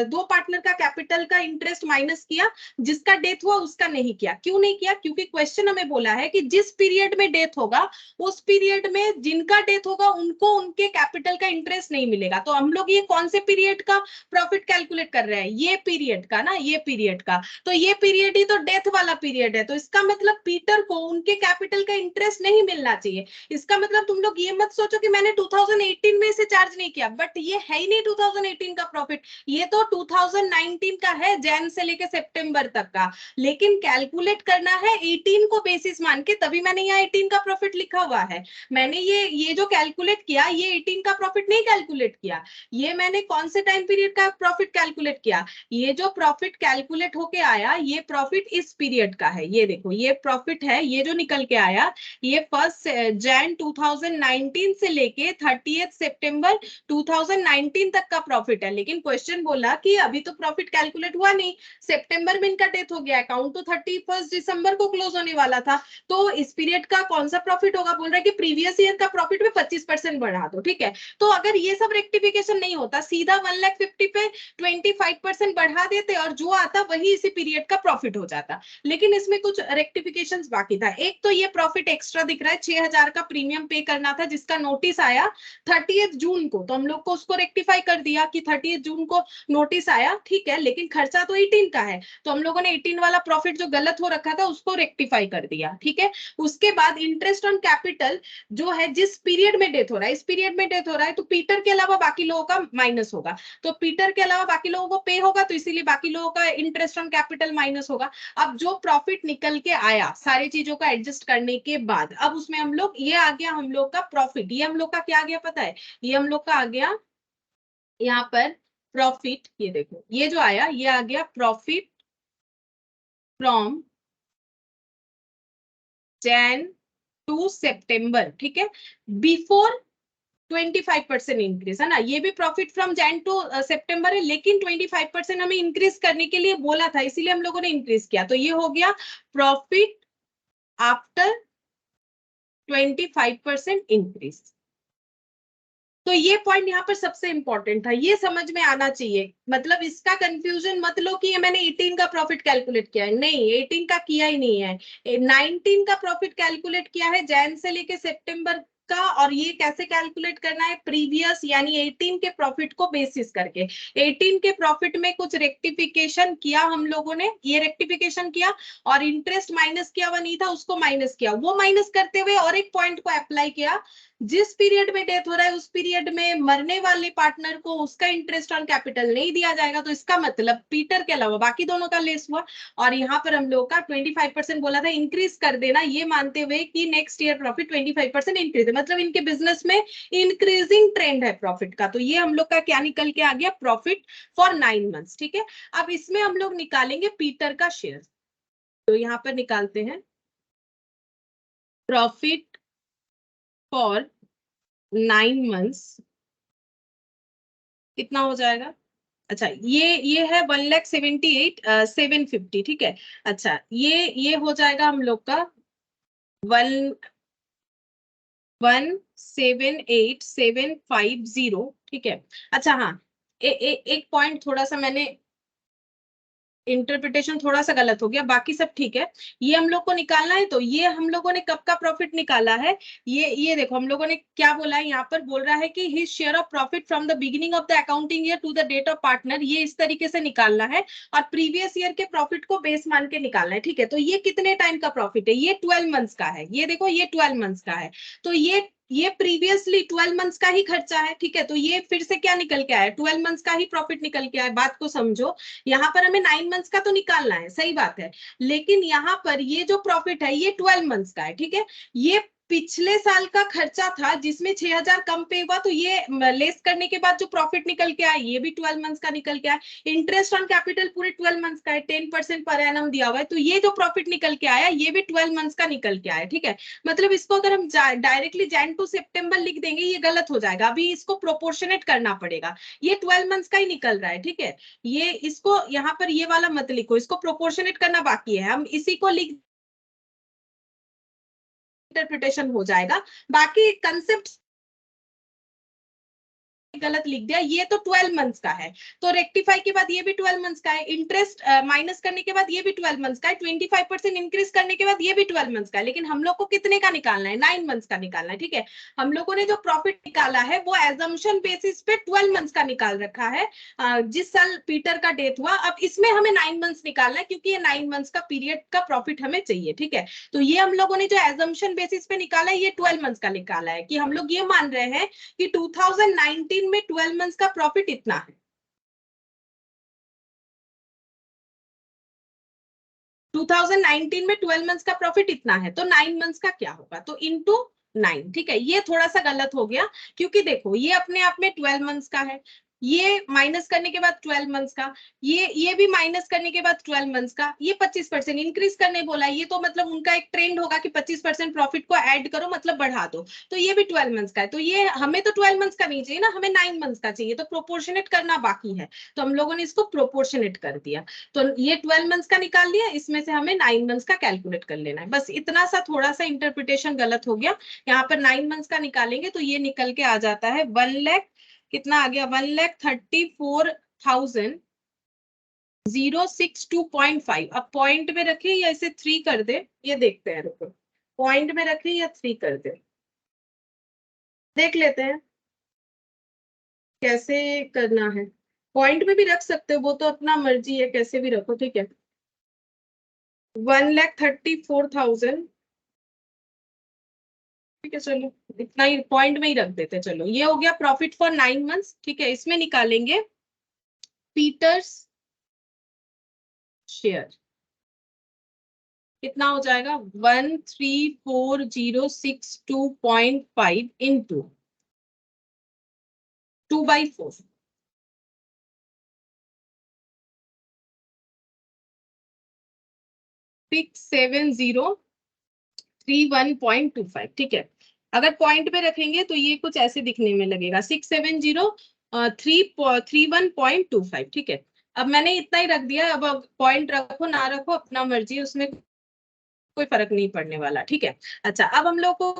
दो पार्टनर का कैपिटल का इंटरेस्ट माइनस किया, जिसका डेथ हुआ उसका नहीं किया। क्यों नहीं किया, क्योंकि क्वेश्चन हमें बोला है कि जिस पीरियड में डेथ होगा उस पीरियड में जिनका डेथ होगा उनको उनके कैपिटल का इंटरेस्ट नहीं मिलेगा। तो हम लोग ये कौन से पीरियड का प्रॉफिट कैलकुलेट कर रहे हैं, ये पीरियड का ना, ये पीरियड का। तो ये पीरियड ही तो डेथ वाला पीरियड है, तो इसका मतलब पीटर को उनके कैपिटल का इंटरेस्ट नहीं मिलना चाहिए। इसका मतलब तुम लोग ये मत सोचो कि मैंने 2018 में इसे चार्ज नहीं किया, बट ये है ही नहीं 2018 का प्रॉफिट, ये तो 2019 का है, जैन से लेके सितंबर तक का। लेकिन कैलकुलेट करना है 18 को बेसिस मान के, तभी मैंने यहाँ 18 का प्रॉफिट लिखा हुआ है। मैंने ये जो कैलकुलेट किया, ये 18 का प्रॉफिट नहीं कैलकुलेट किया, ये मैंने कौन से टाइम पीरियड का प्रॉफिट कैलकुलेट किया। ये जो प्रॉफिट कैलकुलेट होके आया, ये प्रॉफिट इस पीरियड का है। ये देखो ये प्रॉफिट है, ये जो निकल के आया, ये 1 जनवरी 2019 से लेके 30 सितंबर 2019 तक का प्रॉफिट है। लेकिन क्वेश्चन बोला कि अभी तो प्रॉफिट कैलकुलेट हुआ नहीं, सितंबर में इनका डेथ हो गया, अकाउंट तो 31 दिसंबर को क्लोज होने वाला था, तो इस पीरियड का कौन सा प्रॉफिट होगा। बोल रहा है कि प्रीवियस ईयर का प्रॉफिट में 25% बढ़ा दो। ठीक है, तो अगर ये सब रेक्टिफिकेशन नहीं होता, सीधा 1,50,000 पे 25% बढ़ा देते और जो आता वही इसी पीरियड का प्रॉफिट हो जाता। लेकिन इसमें कुछ रेक्टिफिकेशन बाकी था। एक तो ये प्रॉफिट एक्स्ट्रा दिख रहा है, 6,000 का प्रीमियम पे करना था, जिसका नोटिस आया 30 जून को, तो हम लोग को उसको रेक्टिफाई कर दिया कि 30 जून को नोटिस आया। ठीक है, लेकिन खर्चा तो 18 का है, तो हम लोगों ने 18 वाला प्रॉफिट जो गलत हो रखा था उसको रेक्टिफाई कर दिया। ठीक है, उसके बाद इंटरेस्ट ऑन कैपिटल जो है जिस पीरियड में डेथ हो रहा है, इस पीरियड में डेथ हो रहा है, तो पीटर के अलावा बाकी लोगों का माइनस होगा, तो पीटर के अलावा बाकी लोगों को पे होगा, तो इसीलिए बाकी लोगों का इंटरेस्ट ऑन कैपिटल माइनस होगा। अब जो प्रॉफिट निकल के आया सारी चीजों का एडजस्ट करने के बाद, अब उसमें हम लोग, ये आ गया हम लोग का प्रॉफिट, ये हम लोग का क्या आ गया पता है, ये हम लोग का आ गया यहाँ पर प्रॉफिट, ये देखो ये जो आया ये आ गया प्रॉफिट फ्रॉम जैन टू सितंबर। ठीक है, बिफोर 25% इंक्रीज है ना, ये भी प्रॉफिट फ्रॉम जैन टू सितंबर है, लेकिन 25% हमें इंक्रीज करने के लिए बोला था, इसीलिए हम लोगों ने इंक्रीज किया। तो ये हो गया प्रॉफिट आफ्टर 25% इंक्रीज। तो ये पॉइंट यहाँ पर सबसे इंपॉर्टेंट था, ये समझ में आना चाहिए। मतलब इसका कंफ्यूजन मत लो कि ये मैंने 18 का प्रॉफिट कैलकुलेट किया है, नहीं 18 का किया ही नहीं है, 19 का प्रॉफिट कैलकुलेट किया है, जैन से लेके सितंबर का, और ये कैसे कैलकुलेट करना है, प्रीवियस यानी 18 के प्रॉफिट को बेसिस करके। 18 के प्रॉफिट में कुछ रेक्टिफिकेशन किया हम लोगों ने, ये रेक्टिफिकेशन किया, और इंटरेस्ट माइनस किया हुआ नहीं था उसको माइनस किया, वो माइनस करते हुए और एक पॉइंट को अप्लाई किया, जिस पीरियड में डेथ हो रहा है उस पीरियड में मरने वाले पार्टनर को उसका इंटरेस्ट ऑन कैपिटल नहीं दिया जाएगा, तो इसका मतलब पीटर के अलावा बाकी दोनों का लेस हुआ। और यहाँ पर हम लोग का 25% बोला था इंक्रीज कर देना, ये मानते हुए कि नेक्स्ट ईयर प्रॉफिट 25% इंक्रीज है, मतलब इनके बिजनेस में इंक्रीजिंग ट्रेंड है प्रॉफिट का। तो ये हम लोग का क्या निकल के आ गया, प्रॉफिट फॉर 9 मंथ्स। ठीक है, अब इसमें हम लोग निकालेंगे पीटर का शेयर, तो यहाँ पर निकालते हैं प्रॉफिट फॉर 9 मंथ्स कितना हो जाएगा। अच्छा, ये है 1,78,750। ठीक है, अच्छा ये हो जाएगा हम लोग का 1,17,8,750। ठीक है, अच्छा हाँ, एक पॉइंट थोड़ा सा मैंने इंटरप्रिटेशन थोड़ा सा गलत हो गया, बाकी सब ठीक है। ये हम लोग को निकालना है, तो ये हम लोगों ने कब का प्रॉफिट निकाला है, ये देखो हम लोगों ने क्या बोला है, यहाँ पर बोल रहा है कि his share of profit from the beginning of the accounting year to the date of partner, ये इस तरीके से निकालना है, और प्रीवियस ईयर के प्रॉफिट को बेस मान के निकालना है। ठीक है, तो ये कितने टाइम का प्रॉफिट है, ये 12 मंथ्स का है, ये देखो ये 12 मंथ्स का है, तो ये प्रीवियसली 12 मंथ्स का ही खर्चा है। ठीक है, तो ये फिर से क्या निकल के आया, 12 मंथ्स का ही प्रॉफिट निकल के आया, बात को समझो। यहाँ पर हमें 9 मंथ्स का तो निकालना है, सही बात है, लेकिन यहाँ पर ये जो प्रॉफिट है ये 12 मंथ्स का है। ठीक है, ये पिछले साल का खर्चा था जिसमें 6,000 कम पे हुआ, तो ये लेस करने के बाद जो प्रॉफिट निकल के आया ये भी 12 मंथ्स का निकल के आया। इंटरेस्ट ऑन कैपिटल पूरे 12 मंथ्स का है, 10% पर एनम दिया हुआ है, तो ये जो प्रॉफिट निकल के आया ये भी 12 मंथ्स का निकल के आया। ठीक है, मतलब इसको अगर हम डायरेक्टली जैन टू सितंबर लिख देंगे ये गलत हो जाएगा, अभी इसको प्रोपोर्शनेट करना पड़ेगा, ये 12 मंथ्स का ही निकल रहा है। ठीक है, ये इसको यहाँ पर ये वाला मत लिखो, इसको प्रोपोर्शनेट करना बाकी है, हम इसी को लिख इंटरप्रिटेशन हो जाएगा, बाकी कंसेप्ट गलत लिख दिया, ये तो 12 मंथ्स का है, तो रेक्टिफाई के बाद ये भी 12 मंथ्स का है, इंटरेस्ट माइनस करने के बाद ये भी 12 मंथ्स का है, 25% इंक्रीज करने के बाद ये भी 12 मंथ्स का है, लेकिन हम लोग को कितने का निकालना है, 9 मंथ्स का निकालना है। ठीक है, हम लोगों ने जो प्रॉफिट निकाला है वो एजम्पशन बेसिस पे 12 मंथ्स का निकाल रखा है, जिस साल पीटर का डेथ हुआ, अब इसमें हमें 9 मंथ्स निकालना है क्योंकि ये 9 मंथ्स का पीरियड का प्रॉफिट हमें चाहिए। ठीक है, तो ये हम लोगों ने जो एजम्पशन बेसिस पे निकाला है ये 12 मंथ्स का निकाला है, कि हम लोग ये मान रहे हैं कि 2019 में 12 मंथ्स का प्रॉफिट इतना है, 2019 में 12 मंथ्स का प्रॉफिट इतना है, तो 9 मंथ्स का क्या होगा, तो इनटू 9। ठीक है, ये थोड़ा सा गलत हो गया क्योंकि देखो ये अपने आप में 12 मंथ्स का है, ये माइनस करने के बाद 12 मंथ्स का, ये भी माइनस करने के बाद 12 मंथ्स का, ये 25% इंक्रीज करने बोला, ये तो मतलब उनका एक ट्रेंड होगा कि 25% प्रॉफिट को ऐड करो मतलब बढ़ा दो, तो ये भी 12 मंथ्स का है, तो ये हमें तो 12 मंथ्स का नहीं चाहिए ना, हमें 9 मंथ्स का चाहिए, तो प्रोपोर्शनेट करना बाकी है, तो हम लोगों ने इसको प्रोपोर्शनेट कर दिया, तो ये 12 मंथ्स का निकाल लिया, इसमें से हमें 9 मंथ्स का कैलकुलेट कर लेना है, बस इतना सा थोड़ा सा इंटरप्रिटेशन गलत हो गया, यहाँ पर 9 मंथ्स का निकालेंगे तो ये निकल के आ जाता है 1 लाख, कितना आ गया 1,34,062.5। अब पॉइंट में रखे या इसे 3 कर दे, ये देखते हैं, रुको पॉइंट में रखे या 3 कर दे, देख लेते हैं कैसे करना है, पॉइंट में भी रख सकते हो, वो तो अपना मर्जी है, कैसे भी रखो। ठीक है, 1,34,000। ठीक है, चलो इतना ही पॉइंट में ही रख देते, चलो ये हो गया प्रॉफिट फॉर 9 मंथ्स। ठीक है, इसमें निकालेंगे पीटर्स शेयर, कितना हो जाएगा 1,34,062.5 इंटू 2/4, 67031.25। ठीक है, अगर पॉइंट पे रखेंगे तो ये कुछ ऐसे दिखने में लगेगा 670,331.25। ठीक है, अब मैंने इतना ही रख दिया, अब पॉइंट रखो ना रखो अपना मर्जी, उसमें कोई फर्क नहीं पड़ने वाला। ठीक है, अच्छा अब हम लोग को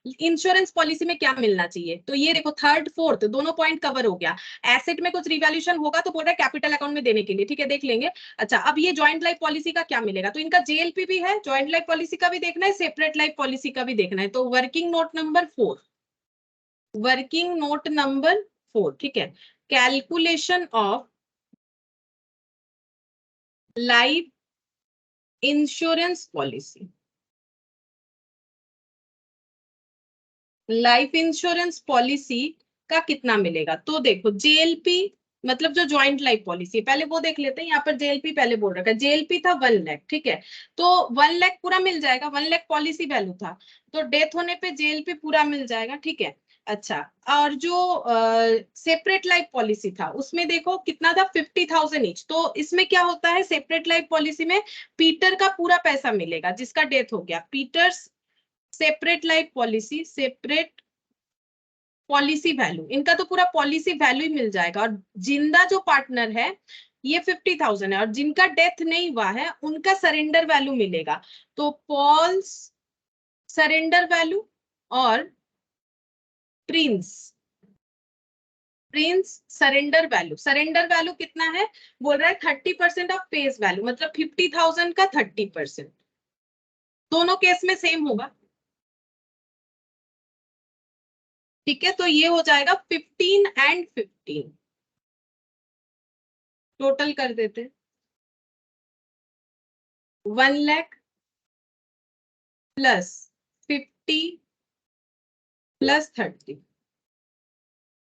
इंश्योरेंस पॉलिसी में क्या मिलना चाहिए, तो ये देखो थर्ड फोर्थ दोनों पॉइंट कवर हो गया। एसेट में कुछ रिवैल्यूएशन होगा तो बोल रहा है कैपिटल अकाउंट में देने के लिए, ठीक है देख लेंगे। अच्छा अब ये ज्वाइंट लाइफ पॉलिसी का क्या मिलेगा, तो इनका जेएलपी भी है, ज्वाइंट लाइफ पॉलिसी का भी देखना है, सेपरेट लाइफ पॉलिसी का भी देखना है। तो working note number 4, working note number 4, ठीक है, calculation of life insurance policy, life insurance policy का कितना मिलेगा। तो देखो जेएलपी मतलब जो ज्वाइंट लाइफ पॉलिसी है, पहले वो देख लेते हैं। यहाँ पर जेएलपी पहले बोल रखा है, जेएलपी था 1 लाख, ठीक है, तो 1 लाख पूरा मिल जाएगा, 1 लाख पॉलिसी वैल्यू था, तो डेथ होने पे जेएलपी पूरा मिल जाएगा, ठीक है। अच्छा और जो सेपरेट लाइफ पॉलिसी था उसमें देखो कितना था 50,000 ईच। तो इसमें क्या होता है सेपरेट लाइफ पॉलिसी में पीटर का पूरा पैसा मिलेगा जिसका डेथ हो गया, Peter's separate life policy, separate policy value, इनका तो पूरा पॉलिसी वैल्यू ही मिल जाएगा। और जिंदा जो पार्टनर है ये 50,000 है, और जिनका डेथ नहीं हुआ है उनका सरेंडर वैल्यू मिलेगा। तो पॉल्स सरेंडर वैल्यू और Prince, Prince surrender value, surrender value कितना है बोल रहा है 30% ऑफ फेस वैल्यू, मतलब 50,000 का 30%, दोनों केस में सेम होगा, ठीक है। तो ये हो जाएगा 15 एंड 15, टोटल कर देते 1 लाख प्लस 50 प्लस 30,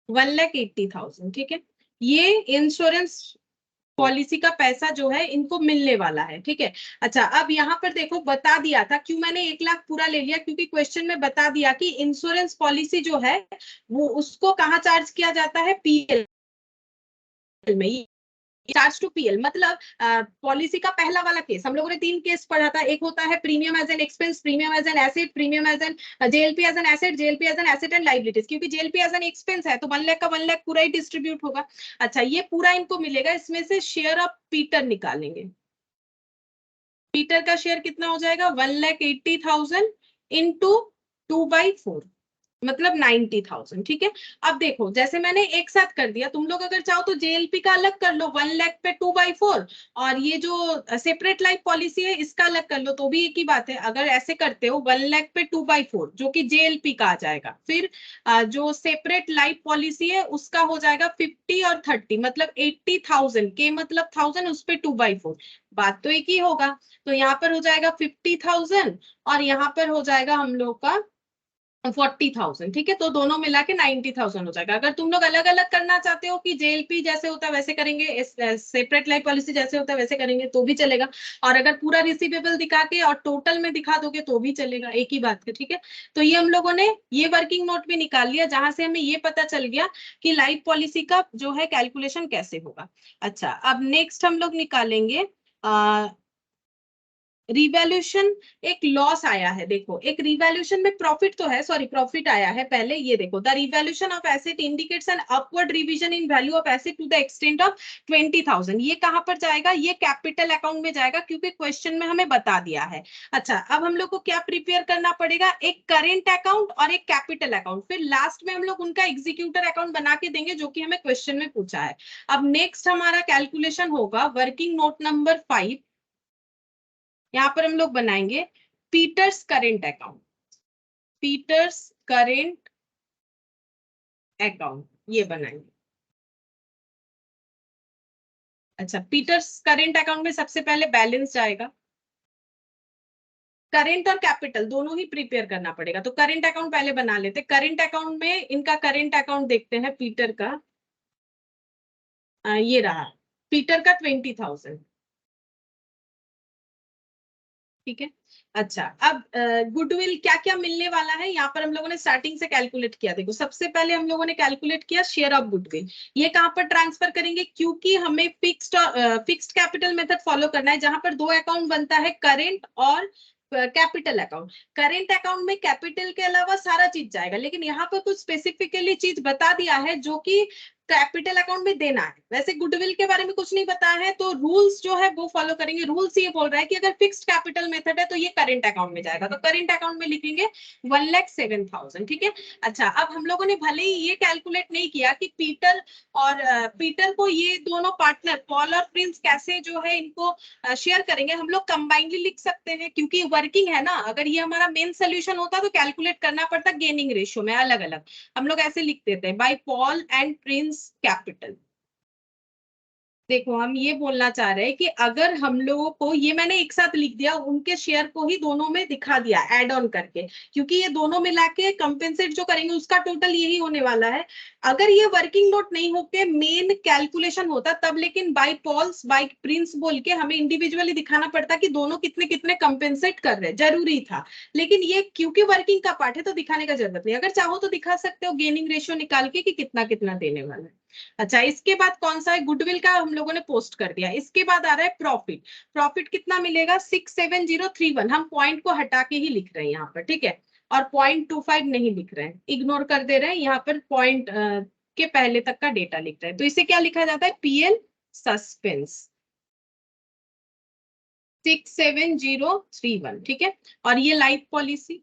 1,80,000, ठीक है। ये इंश्योरेंस पॉलिसी का पैसा जो है इनको मिलने वाला है, ठीक है। अच्छा अब यहाँ पर देखो बता दिया था, क्यों मैंने 1 लाख पूरा ले लिया, क्योंकि क्वेश्चन में बता दिया कि इंश्योरेंस पॉलिसी जो है वो उसको कहाँ चार्ज किया जाता है, पीएल में, चार्ज टू पीएल। मतलब पॉलिसी का पहला वाला केस हम लोगों ने 3 केस पढ़ा था, एक होता है premium as an expense, premium as an asset, premium as an JLP as an asset, JLP as an asset and liabilities. क्योंकि जेएलपी एज एन एक्सपेंस है तो 1 लाख का 1 लाख पूरा ही डिस्ट्रीब्यूट होगा। अच्छा ये पूरा इनको मिलेगा, इसमें से शेयर ऑफ पीटर निकालेंगे, पीटर का शेयर कितना हो जाएगा 1,80,000 इंटू 2/4, मतलब 90,000, ठीक है। अब देखो जैसे मैंने एक साथ कर दिया, तुम लोग अगर चाहो तो जेएलपी का अलग कर लो 1 लाख पे 2/4, और ये जो सेपरेट लाइफ पॉलिसी है इसका अलग कर लो, तो भी एक ही बात है। अगर ऐसे करते हो 1 लाख पे 2/4 जो कि जेएलपी का आ जाएगा, फिर जो सेपरेट लाइफ पॉलिसी है उसका हो जाएगा 50 और 30, मतलब 80,000 के मतलब 1000 उस पे 2/4, बात तो एक ही होगा। तो यहाँ पर हो जाएगा 50,000 और यहाँ पर हो जाएगा हम लोग का 40,000, ठीक है। तो दोनों मिला के 90,000 हो जाएगा। अगर तुम लोग अलग अलग करना चाहते हो कि जेएलपी जैसे होता है वैसे करेंगे, सेपरेट लाइफ पॉलिसी जैसे होता है वैसे करेंगे तो भी चलेगा, और अगर पूरा रिसीवेबल दिखा के और टोटल में दिखा दोगे तो भी चलेगा, एक ही बात है, ठीक है। तो ये हम लोगों ने ये वर्किंग नोट भी निकाल लिया जहां से हमें ये पता चल गया कि लाइफ पॉलिसी का जो है कैलकुलेशन कैसे होगा। अच्छा अब नेक्स्ट हम लोग निकालेंगे रिवैल्यूएशन, एक लॉस आया है, देखो एक रिवैल्यूएशन में प्रॉफिट तो है, सॉरी प्रॉफिट आया है पहले, ये देखो the revaluation of asset indicates an upward revision in value of asset to the extent of 20,000। ये कहां पर जाएगा, ये कैपिटल अकाउंट में जाएगा क्योंकि क्वेश्चन में हमें बता दिया है। अच्छा अब हम लोग को क्या प्रिपेयर करना पड़ेगा, एक करेंट अकाउंट और एक कैपिटल अकाउंट, फिर लास्ट में हम लोग उनका एग्जीक्यूटर अकाउंट बना के देंगे जो कि हमें क्वेश्चन में पूछा है। अब नेक्स्ट हमारा कैलकुलेशन होगा वर्किंग नोट नंबर 5, यहां पर हम लोग बनाएंगे Peter's current account, Peter's current account ये बनाएंगे। अच्छा पीटर्स करेंट अकाउंट में सबसे पहले बैलेंस जाएगा, करेंट और कैपिटल दोनों ही प्रिपेयर करना पड़ेगा। तो करेंट अकाउंट पहले बना लेते, करेंट अकाउंट में इनका करेंट अकाउंट देखते हैं पीटर का, ये रहा पीटर का 20,000, ठीक है। अच्छा अब गुडविल क्या क्या मिलने वाला है, यहाँ पर हम लोगों ने स्टार्टिंग से कैलकुलेट किया, देखो सबसे पहले हम लोगों ने कैलकुलेट किया शेयर ऑफ गुडविल, ये कहाँ पर ट्रांसफर करेंगे, क्योंकि हमें फिक्स्ड कैपिटल मेथड फॉलो करना है जहां पर 2 अकाउंट बनता है, करेंट और कैपिटल अकाउंट। करेंट अकाउंट में कैपिटल के अलावा सारा चीज जाएगा, लेकिन यहाँ पर कुछ स्पेसिफिकली चीज बता दिया है जो कि कैपिटल अकाउंट में देना है। वैसे गुडविल के बारे में कुछ नहीं पता है, तो रूल्स जो है वो फॉलो करेंगे। रूल्स ये बोल रहा है कि अगर फिक्स्ड कैपिटल मेथड है तो ये करेंट अकाउंट में जाएगा, तो करेंट अकाउंट में लिखेंगे 1,07,000। ठीक है। अच्छा, अब हम लोगों ने भले ही ये कैलकुलेट नहीं किया कि पीटर को ये दोनों पार्टनर पॉल और प्रिंस कैसे जो है इनको शेयर करेंगे, हम लोग कंबाइनली लिख सकते हैं क्योंकि वर्किंग है ना। अगर ये हमारा मेन सोल्यूशन होता तो कैलकुलेट करना पड़ता गेनिंग रेशियो में अलग अलग, हम लोग ऐसे लिख देते हैं by Paul and Prince capital. देखो हम ये बोलना चाह रहे हैं कि अगर हम लोगों को, ये मैंने एक साथ लिख दिया, उनके शेयर को ही दोनों में दिखा दिया ऐड ऑन करके, क्योंकि ये दोनों मिला के कंपेंसेट जो करेंगे उसका टोटल यही होने वाला है। अगर ये वर्किंग नोट नहीं होके मेन कैलकुलेशन होता तब लेकिन बाय पॉल्स बाय प्रिंस बोल के हमें इंडिविजुअली दिखाना पड़ता कि दोनों कितने कितने कंपेंसेट कर रहे हैं, जरूरी था। लेकिन ये क्योंकि वर्किंग का पार्ट है तो दिखाने का जरूरत नहीं, अगर चाहो तो दिखा सकते हो गेनिंग रेशियो निकाल के कि कितना कितना देने वाला है। अच्छा, इसके बाद कौन सा है, गुडविल का हम लोगों ने पोस्ट कर दिया। इसके बाद आ रहा है प्रॉफिट। प्रॉफिट कितना मिलेगा 67031, हम पॉइंट को हटा के ही लिख रहे हैं यहाँ पर, ठीक है। और 0.25 नहीं लिख रहे हैं, इग्नोर कर दे रहे हैं, यहाँ पर पॉइंट के पहले तक का डेटा लिख रहे हैं। तो इसे क्या लिखा जाता है, पीएल सस्पेंस 67031। ठीक है। और ये लाइफ पॉलिसी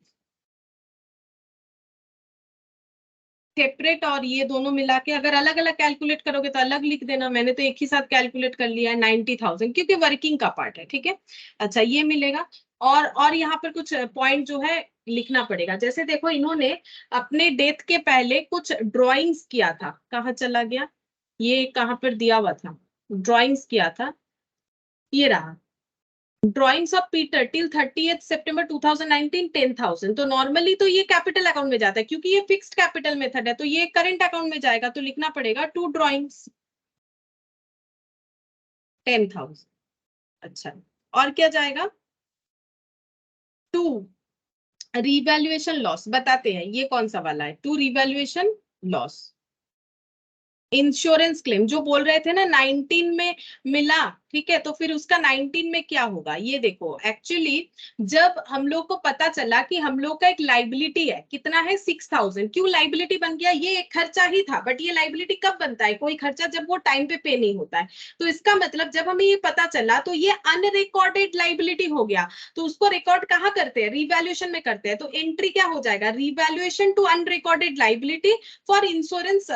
सेपरेट, और ये दोनों मिला के अगर अलग अलग कैलकुलेट करोगे तो अलग लिख देना, मैंने तो एक ही साथ कैलकुलेट कर लिया है 90,000 क्योंकि वर्किंग का पार्ट है। ठीक है। अच्छा, ये मिलेगा। और यहाँ पर कुछ पॉइंट जो है लिखना पड़ेगा। जैसे देखो इन्होंने अपने डेथ के पहले कुछ ड्रॉइंग्स किया था, कहाँ चला गया, ये कहाँ पर दिया हुआ था, ड्रॉइंग्स किया था, ये रहा, drawings of Peter till 30th सितंबर 2019 10,000। तो नॉर्मली तो ये कैपिटल अकाउंट में जाता है क्योंकि ये फिक्स्ड कैपिटल मेथड है, तो ये करंट अकाउंट में जाएगा, तो लिखना पड़ेगा टू ड्रॉइंग्स 10,000। अच्छा, और क्या जाएगा, टू रिवैल्यूएशन लॉस, बताते हैं ये कौन सा वाला है, to revaluation loss. Insurance claim जो बोल रहे थे ना 19 में मिला, ठीक है, तो फिर उसका 19 में क्या होगा, ये देखो एक्चुअली जब हम लोग को पता चला कि हम लोग का एक लाइबिलिटी है, कितना है 6,000, क्यों लाइबिलिटी बन गया, ये एक खर्चा ही था, बट ये लाइबिलिटी कब बनता है, कोई खर्चा जब वो टाइम पे नहीं होता है। तो इसका मतलब जब हमें ये पता चला तो ये अनरिकॉर्डेड लाइबिलिटी हो गया, तो उसको रिकॉर्ड कहाँ करते हैं, रिवैल्यूएशन में करते हैं। तो एंट्री क्या हो जाएगा, revaluation to unrecorded liability for insurance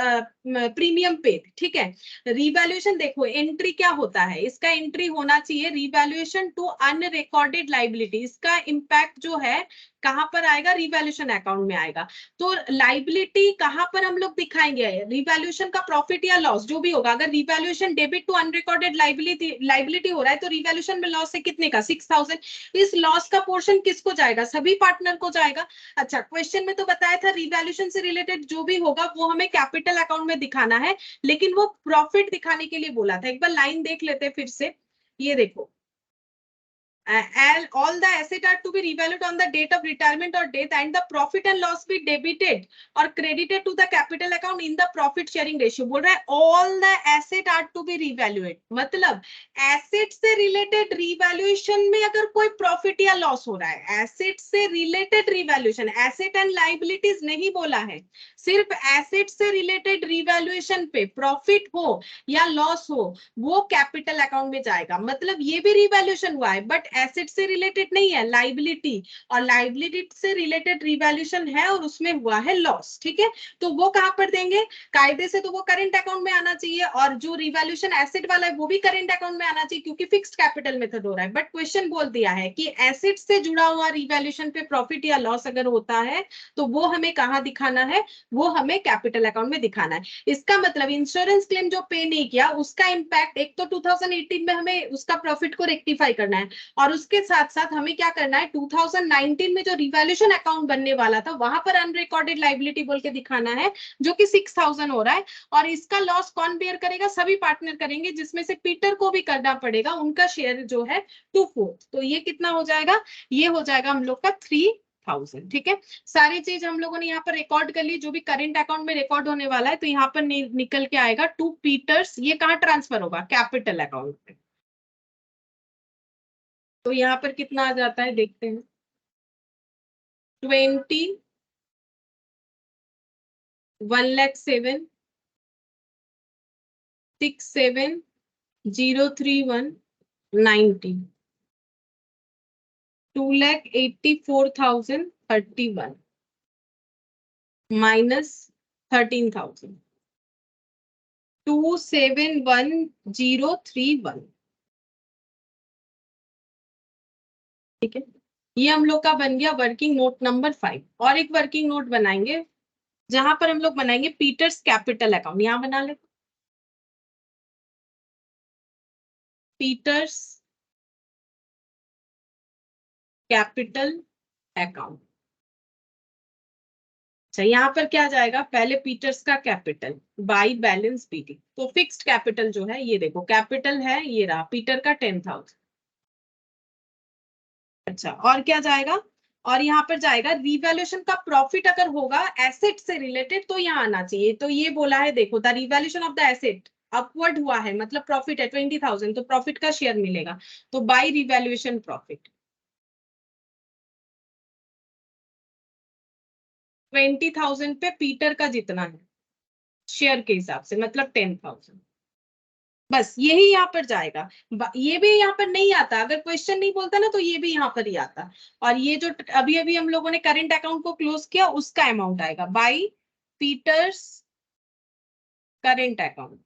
premium paid. ठीक है। रिवैल्यूएशन देखो एंट्री क्या होता है, इसका एंट्री होना चाहिए रिवैल्यूएशन टू अनरिकॉर्डेड लाइबिलिटी। इसका इंपैक्ट जो है कहां पर आएगा, रिवैल्यूएशन अकाउंट में आएगा। तो लाइबिलिटी कहां पर हम लोग दिखाएंगे, रिवैल्यूएशन का प्रॉफिट या लॉस जो भी होगा, अगर revaluation debit to unrecorded liability हो रहा है तो रिवैल्यूएशन में लॉस है कितने का 6,000। इस लॉस का पोर्शन किसको जाएगा, सभी पार्टनर को जाएगा। अच्छा, क्वेश्चन में तो बताया था रिवैल्यूएशन से रिलेटेड जो भी होगा वो हमें कैपिटल अकाउंट में दिखाना है, लेकिन वो प्रॉफिट दिखाने के लिए बोला था। एक बार लाइन देख लेते हैं फिर से, ये देखो, and all the asset are to be revalued on the date of retirement or death, and the profit and loss be debited or credited to the capital account in the profit sharing ratio। बोल रहा है all the asset are to be revalued, मतलब asset से related revaluation में अगर कोई profit या loss हो रहा है, एसेट से related revaluation, asset and liabilities नहीं बोला है, सिर्फ एसेट से रिलेटेड रिवैल्यूएशन पे प्रॉफिट हो या लॉस हो वो कैपिटल अकाउंट में जाएगा। मतलब ये भी रिवैल्यूएशन हुआ है बट एसेट से रिलेटेड नहीं है, लाइबिलिटी, और लाइबिलिटी से रिलेटेड रिवैल्यूएशन है और उसमें हुआ है लॉस। ठीक है। तो वो कहां पर देंगे, कायदे से तो वो करेंट अकाउंट में आना चाहिए, और जो रिवैल्यूएशन एसेट वाला है वो भी करेंट अकाउंट में आना चाहिए क्योंकि फिक्स्ड कैपिटल मेथड हो रहा है। बट क्वेश्चन बोल दिया है कि एसेट से जुड़ा हुआ रिवैल्यूएशन पे प्रॉफिट या लॉस अगर होता है तो वो हमें कहां दिखाना है, वो हमें कैपिटल अकाउंट में दिखाना है। इसका मतलब इंश्योरेंस क्लेम जो पे नहीं किया उसका इंपैक्ट एक तो 2018 में हमें उसका प्रॉफिट को रेक्टिफाई करना है, और उसके साथ साथ हमें क्या करना है 2019 में जो रिवैल्यूएशन अकाउंट बनने वाला था वहां पर अनरिकॉर्डेड लाइबिलिटी बोल के दिखाना है जो कि 6,000 हो रहा है। और इसका लॉस कौन बेयर करेगा, सभी पार्टनर करेंगे, जिसमें से पीटर को भी करना पड़ेगा, उनका शेयर जो है 2/4। तो ये कितना हो जाएगा, ये हो जाएगा हम लोग का 3,000। ठीक है। सारी चीज हम लोगों ने यहाँ पर रिकॉर्ड कर ली, जो भी करंट अकाउंट में रिकॉर्ड होने वाला है, तो यहाँ पर निकल के आएगा टू पीटर्स, ये कहाँ ट्रांसफर होगा, कैपिटल अकाउंट में। तो यहाँ पर कितना आ जाता है देखते हैं, 20 1,07,000 67,031,90, 2,84,031 minus 13,000, 271,031। ठीक है, ये हम लोग का बन गया वर्किंग नोट नंबर 5। और एक वर्किंग नोट बनाएंगे जहां पर हम लोग बनाएंगे पीटर्स कैपिटल अकाउंट। यहां बना ले, पीटर्स कैपिटल अकाउंट। अच्छा, यहाँ पर क्या जाएगा, पहले पीटर्स का कैपिटल बाई बैलेंस बीटी। तो फिक्स्ड कैपिटल जो है ये देखो, कैपिटल है ये रहा पीटर का 10,000। अच्छा, और क्या जाएगा, और यहाँ पर जाएगा रिवैल्यूएशन का प्रॉफिट अगर होगा एसेट से रिलेटेड तो यहाँ आना चाहिए। तो ये बोला है देखो, the revaluation of the asset upward हुआ है, मतलब प्रॉफिट है 20,000, तो प्रॉफिट का शेयर मिलेगा। तो बाई रिवैल्यूएशन प्रॉफिट 20,000 पे पीटर का जितना है शेयर के हिसाब से, मतलब 10,000। बस यही यहाँ पर जाएगा। ये भी यहाँ पर नहीं आता, अगर क्वेश्चन नहीं बोलता ना तो ये भी यहाँ पर ही आता। और ये जो अभी अभी हम लोगों ने करंट अकाउंट को क्लोज किया उसका अमाउंट आएगा बाई पीटर्स करंट अकाउंट।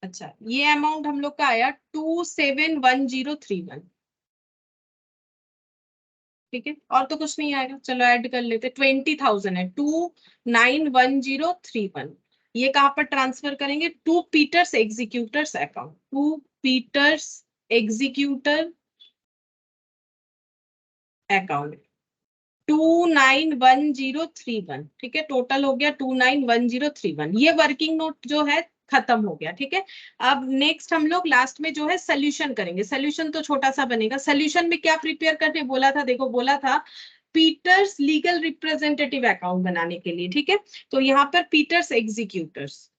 अच्छा, ये अमाउंट हम लोग का आया 271031। ठीक है, और तो कुछ नहीं आएगा। चलो ऐड कर लेते, 20,000 है, 291031। ये कहां पर ट्रांसफर करेंगे, to Peter's executors account, to Peter's executor account 291031। ठीक है, टोटल हो गया 291031। ये वर्किंग नोट जो है खत्म हो गया। ठीक है, अब नेक्स्ट हम लोग लास्ट में जो है सोल्यूशन करेंगे। सोल्यूशन तो छोटा सा बनेगा। सोल्यूशन में क्या प्रिपेयर करने बोला था, देखो बोला था पीटर्स लीगल रिप्रेजेंटेटिव अकाउंट बनाने के लिए। ठीक है, तो यहाँ पर पीटर्स एग्जीक्यूटर्स,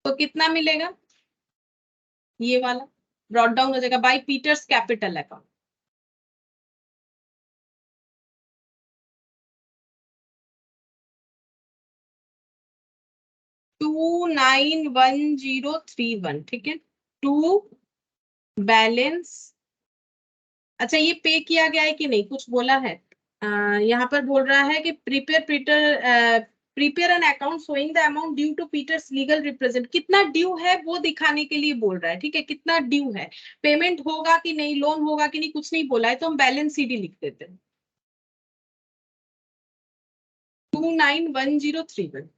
तो कितना मिलेगा, ये वाला ब्रॉट डाउन हो जाएगा by Peter's capital account. To 291031। ठीक है, टू बैलेंस। अच्छा, ये पे किया गया है कि नहीं, कुछ बोला है। यहाँ पर बोल रहा है कि prepare an account showing the amount due to Peter's legal represent. कितना ड्यू है वो दिखाने के लिए बोल रहा है। ठीक है, कितना ड्यू है, पेमेंट होगा कि नहीं, लोन होगा कि नहीं, कुछ नहीं बोला है, तो हम बैलेंस सीडी लिख देते हैं 291031।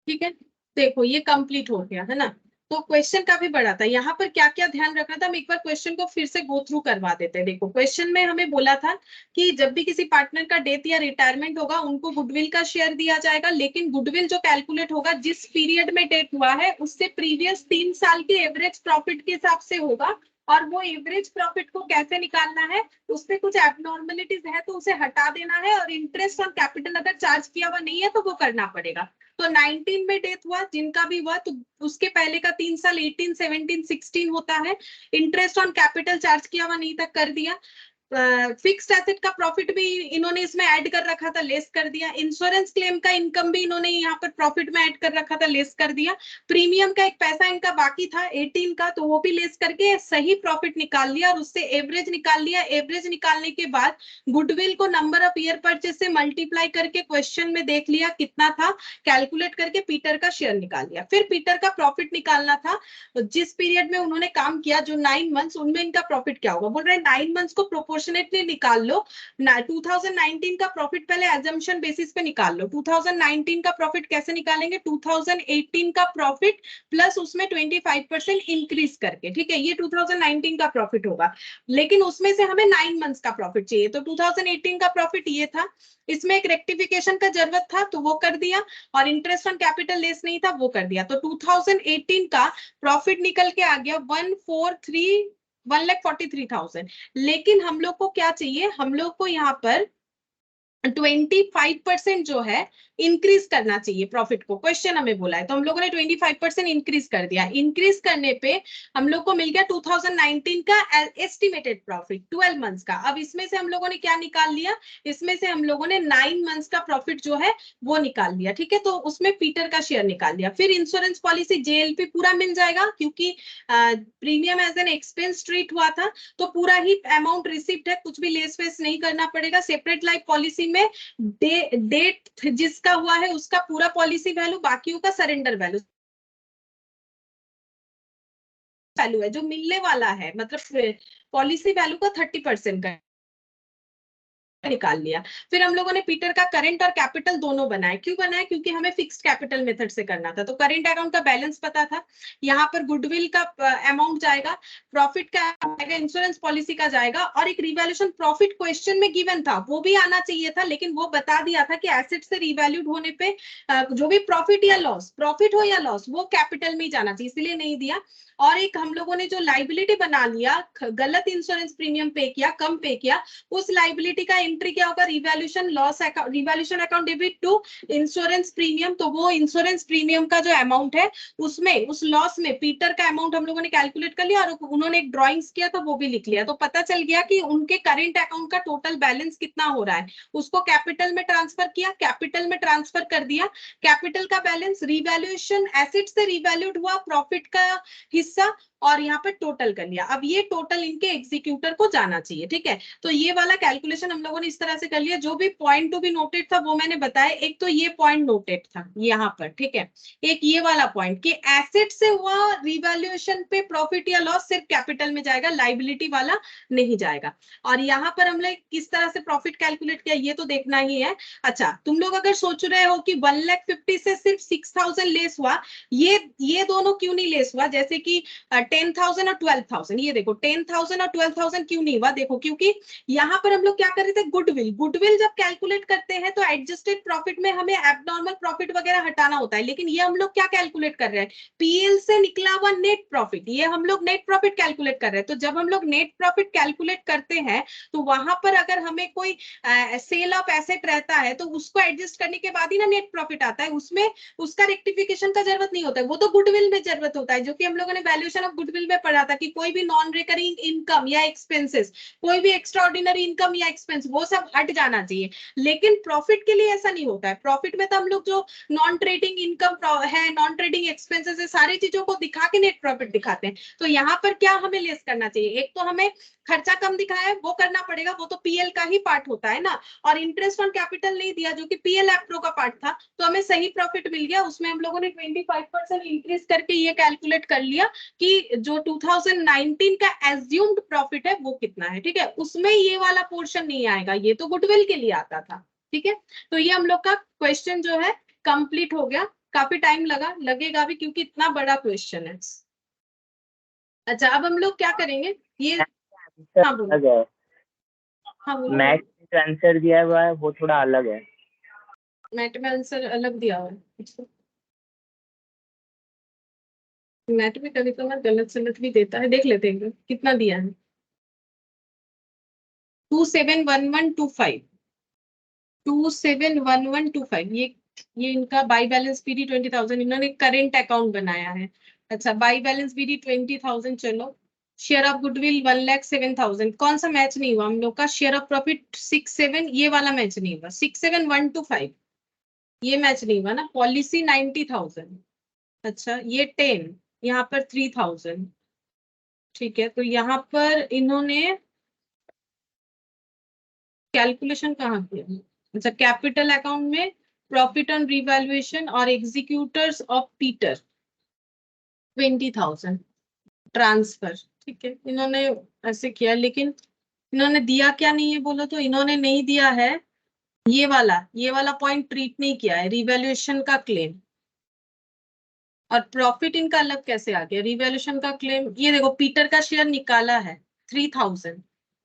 ठीक है, देखो ये कंप्लीट हो गया है ना। तो क्वेश्चन काफी बड़ा था, यहाँ पर क्या क्या ध्यान रखना था, हम एक बार क्वेश्चन को फिर से गो थ्रू करवा देते हैं। देखो क्वेश्चन में हमें बोला था कि जब भी किसी पार्टनर का डेथ या रिटायरमेंट होगा उनको गुडविल का शेयर दिया जाएगा, लेकिन गुडविल जो कैलकुलेट होगा जिस पीरियड में डेथ हुआ है उससे प्रीवियस 3 साल के एवरेज प्रॉफिट के हिसाब से होगा। और वो एवरेज प्रॉफिट को कैसे निकालना है, उसमें कुछ एबनॉर्मलिटीज है तो उसे हटा देना है, और इंटरेस्ट ऑन कैपिटल अगर चार्ज किया हुआ नहीं है तो वो करना पड़ेगा। तो 19 में डेथ हुआ जिनका भी हुआ तो उसके पहले का 3 साल 18, 17, 16 होता है। इंटरेस्ट ऑन कैपिटल चार्ज किया हुआ नहीं था, कर दिया। फिक्स्ड एसेट का प्रॉफिट भी इन्होंने इसमें ऐड कर रखा था, लेस कर दिया। इंश्योरेंस क्लेम का इनकम भी इन्होंने यहाँ पर प्रॉफिट में ऐड कर रखा था, लेस कर दिया। प्रीमियम का एक पैसा इनका बाकी था 18 का, तो वो भी लेस करके सही प्रॉफिट निकाल लिया, और उससे एवरेज निकाल लिया। एवरेज निकालने के बाद गुडविल को नंबर ऑफ ईयर परचेज से मल्टीप्लाई करके क्वेश्चन में देख लिया कितना था, कैलकुलेट करके पीटर का शेयर निकाल लिया। फिर पीटर का प्रॉफिट निकालना था, जिस पीरियड में उन्होंने काम किया जो 9 मंथ्स, उनमें इनका प्रॉफिट क्या होगा। बोल रहे हैं 9 मंथ्स को प्रोपोर्शनेटली निकाल लो। 2019 का प्रॉफिट पहले एजम्पशन बेसिस पे निकाल लो। 2019 का प्रॉफिट कैसे निकालेंगे, 2018 का प्रॉफिट प्लस उसमें 25% इंक्रीज करके। ठीक है, ये 2019 का प्रॉफिट होगा, लेकिन उसमें से हमें 9 मंथ्स का प्रॉफिट चाहिए। तो 2018 का प्रॉफिट ये था, इसमें एक रेक्टिफिकेशन का जरूरत था तो वो कर दिया, और इंटरेस्ट ऑन कैपिटल लेस नहीं था वो कर दिया। तो 2018 का प्रॉफिट निकल के आ गया 1,43,000। लेकिन हम लोग को क्या चाहिए, हम लोग को यहाँ पर 25% जो है इंक्रीज करना चाहिए प्रॉफिट को, क्वेश्चन हमें बोला है, तो हम लोगों ने 25% इंक्रीज कर दिया। इंक्रीज करने पे हम लोग को मिल गया 2019 का एस्टिमेटेड प्रॉफिट 12 मंथ्स का। अब इसमें से हम लोगों ने क्या निकाल लिया, इसमें से हम लोगों ने 9 मंथ्स का प्रॉफिट जो है वो निकाल लिया, ठीक है। तो उसमें पीटर का शेयर निकाल लिया। फिर इंश्योरेंस पॉलिसी जेएलपी पूरा मिल जाएगा, क्योंकि premium as an expense treat हुआ था, तो पूरा ही अमाउंट रिसिप्ट है, कुछ भी लेस वेस नहीं करना पड़ेगा। सेपरेट लाइफ पॉलिसी में डेट जिसका हुआ है उसका पूरा पॉलिसी वैल्यू, बाकियों का सरेंडर वैल्यू वैल्यू है जो मिलने वाला है, मतलब पॉलिसी वैल्यू का 30% का निकाल लिया। फिर हम लोगों ने पीटर का करंट और कैपिटल दोनों बनाए। क्यों बनाए, क्योंकि हमें फिक्स्ड कैपिटल मेथड से करना था। तो करंट अकाउंट का बैलेंस पता था, यहाँ पर गुडविल का अमाउंट जाएगा, प्रॉफिट का आएगा, इंश्योरेंस पॉलिसी का जाएगा, और एक रिवैल्यूएशन प्रॉफिट क्वेश्चन में गिवन था वो भी आना चाहिए था, लेकिन वो बता दिया था कि एसेट से रिवैल्यूड होने पे जो भी प्रॉफिट या लॉस, प्रॉफिट हो या लॉस, वो कैपिटल में ही जाना चाहिए, इसलिए नहीं दिया। और एक हम लोगों ने जो लाइबिलिटी बना लिया, गलत इंश्योरेंस प्रीमियम पे किया, कम पे किया, उस लाइबिलिटी का एंट्री क्या होगा, revaluation loss account, revaluation account debit to insurance premium. तो वो इंश्योरेंस प्रीमियम का जो अमाउंट है उसमें, उस लॉस में पीटर का अमाउंट हम लोगों ने कैलकुलेट कर लिया, और उन्होंने एक ड्राइंग्स किया तो वो भी लिख लिया। तो पता चल गया कि उनके करेंट अकाउंट का टोटल बैलेंस कितना हो रहा है। उसको कैपिटल में ट्रांसफर किया, कैपिटल में ट्रांसफर कर दिया, कैपिटल का बैलेंस, रिवैल्यूएशन, एसेट से रिवैल्यूड हुआ प्रॉफिट का हिस्सा, और यहाँ पे टोटल कर लिया। अब ये टोटल इनके एग्जीक्यूटर को जाना चाहिए, ठीक है। तो ये वाला कैलकुलेशन हम लोगों ने इस तरह से कर लिया। जो भी पॉइंट टू बी नोटेड था वो मैंने बताया। एक तो ये पॉइंट नोटेड था यहाँ पर, ठीक है। एक ये वाला पॉइंट कि एसेट से हुआ रिवैल्यूएशन पे प्रॉफिट या लॉस सिर्फ कैपिटल में जाएगा, लाइबिलिटी वाला नहीं जाएगा। और यहाँ पर हमने किस तरह से प्रॉफिट कैलकुलेट किया ये तो देखना ही है। अच्छा, तुम लोग अगर सोच रहे हो कि 1,50,000 से सिर्फ 6,000 लेस हुआ, ये दोनों क्यों नहीं लेस हुआ, जैसे कि 10,000 और 12,000, ये देखो 10,000 और 12,000 क्यों नहीं हुआ, देखो क्योंकि यहाँ पर हम लोग क्या कर रहे थे, गुडविल, गुडविल जब कैलकुलेट करते हैं तो एडजस्टेड प्रॉफिट में हमें एबनॉर्मल प्रॉफिट वगैरह हटाना होता है, लेकिन ये हम लोग क्या कैलकुलेट कर रहे हैं, पीएल से निकला हुआ नेट प्रॉफिट, ये हम लोग नेट प्रॉफिट कैलकुलेट कर रहे हैं। तो जब हम लोग नेट प्रॉफिट कैलकुलेट करते हैं तो वहां पर अगर हमें कोई सेल ऑफ एसेट रहता है तो उसको एडजस्ट करने के बाद ही ना नेट प्रॉफिट आता है, उसमें उसका रेक्टिफिकेशन का जरूरत नहीं होता है, वो तो गुडविल में जरूरत होता है, जो कि हम लोगों ने वैल्यूएशन ऑफ गुडविल में पढ़ा था कि कोई भी नॉन रिकरिंग इनकम या एक्सपेंसेस, कोई भी एक्स्ट्रा ऑर्डिनरी इनकम या एक्सपेंस, वो सब हट जाना चाहिए। लेकिन प्रॉफिट के लिए ऐसा नहीं होता है। प्रॉफिट में तो हम लोग जो नॉन ट्रेडिंग इनकम है, नॉन ट्रेडिंग एक्सपेंसेस है, सारी चीजों को दिखा के नेट प्रॉफिट दिखाते हैं। तो यहाँ पर क्या हमें लेस करना चाहिए, एक तो हमें खर्चा कम दिखाया है वो करना पड़ेगा, वो तो पीएल का ही पार्ट होता है ना, और इंटरेस्ट ऑन कैपिटल नहीं दिया जो कि पीएल एप्रो का पार्ट था, तो हमें सही प्रॉफिट मिल गया। उसमें हम लोगों ने 25% इंक्रीज करके ये कैलकुलेट कर लिया कि जो 2019 का एज्यूम्ड प्रॉफिट है वो कितना है, ठीक है। उसमें ये वाला पोर्शन नहीं आएगा, ये तो गुडविल के लिए आता था, ठीक है। तो ये हम लोग का क्वेश्चन जो है कंप्लीट हो गया। काफी टाइम लगेगा भी, क्योंकि इतना बड़ा क्वेश्चन है। अच्छा, अब हम लोग क्या करेंगे, ये, हाँ बोलो, अलग है, हाँ बोलो बोलो। मैथ में जो आंसर दिया हुआ है वो थोड़ा अलग है। मैथ में आंसर अलग दिया हुआ है, मैथ में कभी कभार गलत सलत भी देता है, देख लेते हैं कितना दिया है। 271125, 271125, ये इनका बाई बैलेंस पीडी 20,000, इन्होंने करेंट अकाउंट बनाया है। अच्छा, बाई बैलेंस पीडी 20,000, चलो। शेयर ऑफ गुडविल 1,07,000, कौन सा मैच नहीं हुआ हम लोग का, शेयर ऑफ प्रॉफिट 67, ये वाला मैच नहीं हुआ, 67,125, ये मैच नहीं हुआ ना। पॉलिसी 90,000, अच्छा ये 10, यहाँ पर 3,000, ठीक है। तो यहाँ पर इन्होंने कैलकुलेशन कहाँ किया, अच्छा कैपिटल अकाउंट में प्रॉफिट ऑन रिवैल्यूएशन और एग्जीक्यूटर्स ऑफ पीटर 20,000 ट्रांसफर, ठीक है। इन्होंने ऐसे किया, लेकिन इन्होंने दिया क्या नहीं है बोलो तो, इन्होंने नहीं दिया है ये वाला पॉइंट ट्रीट नहीं किया है, रिवैल्यूएशन का क्लेम। और प्रॉफिट इनका अलग कैसे आ गया, रिवैल्यूएशन का क्लेम, ये देखो पीटर का शेयर निकाला है 3,000,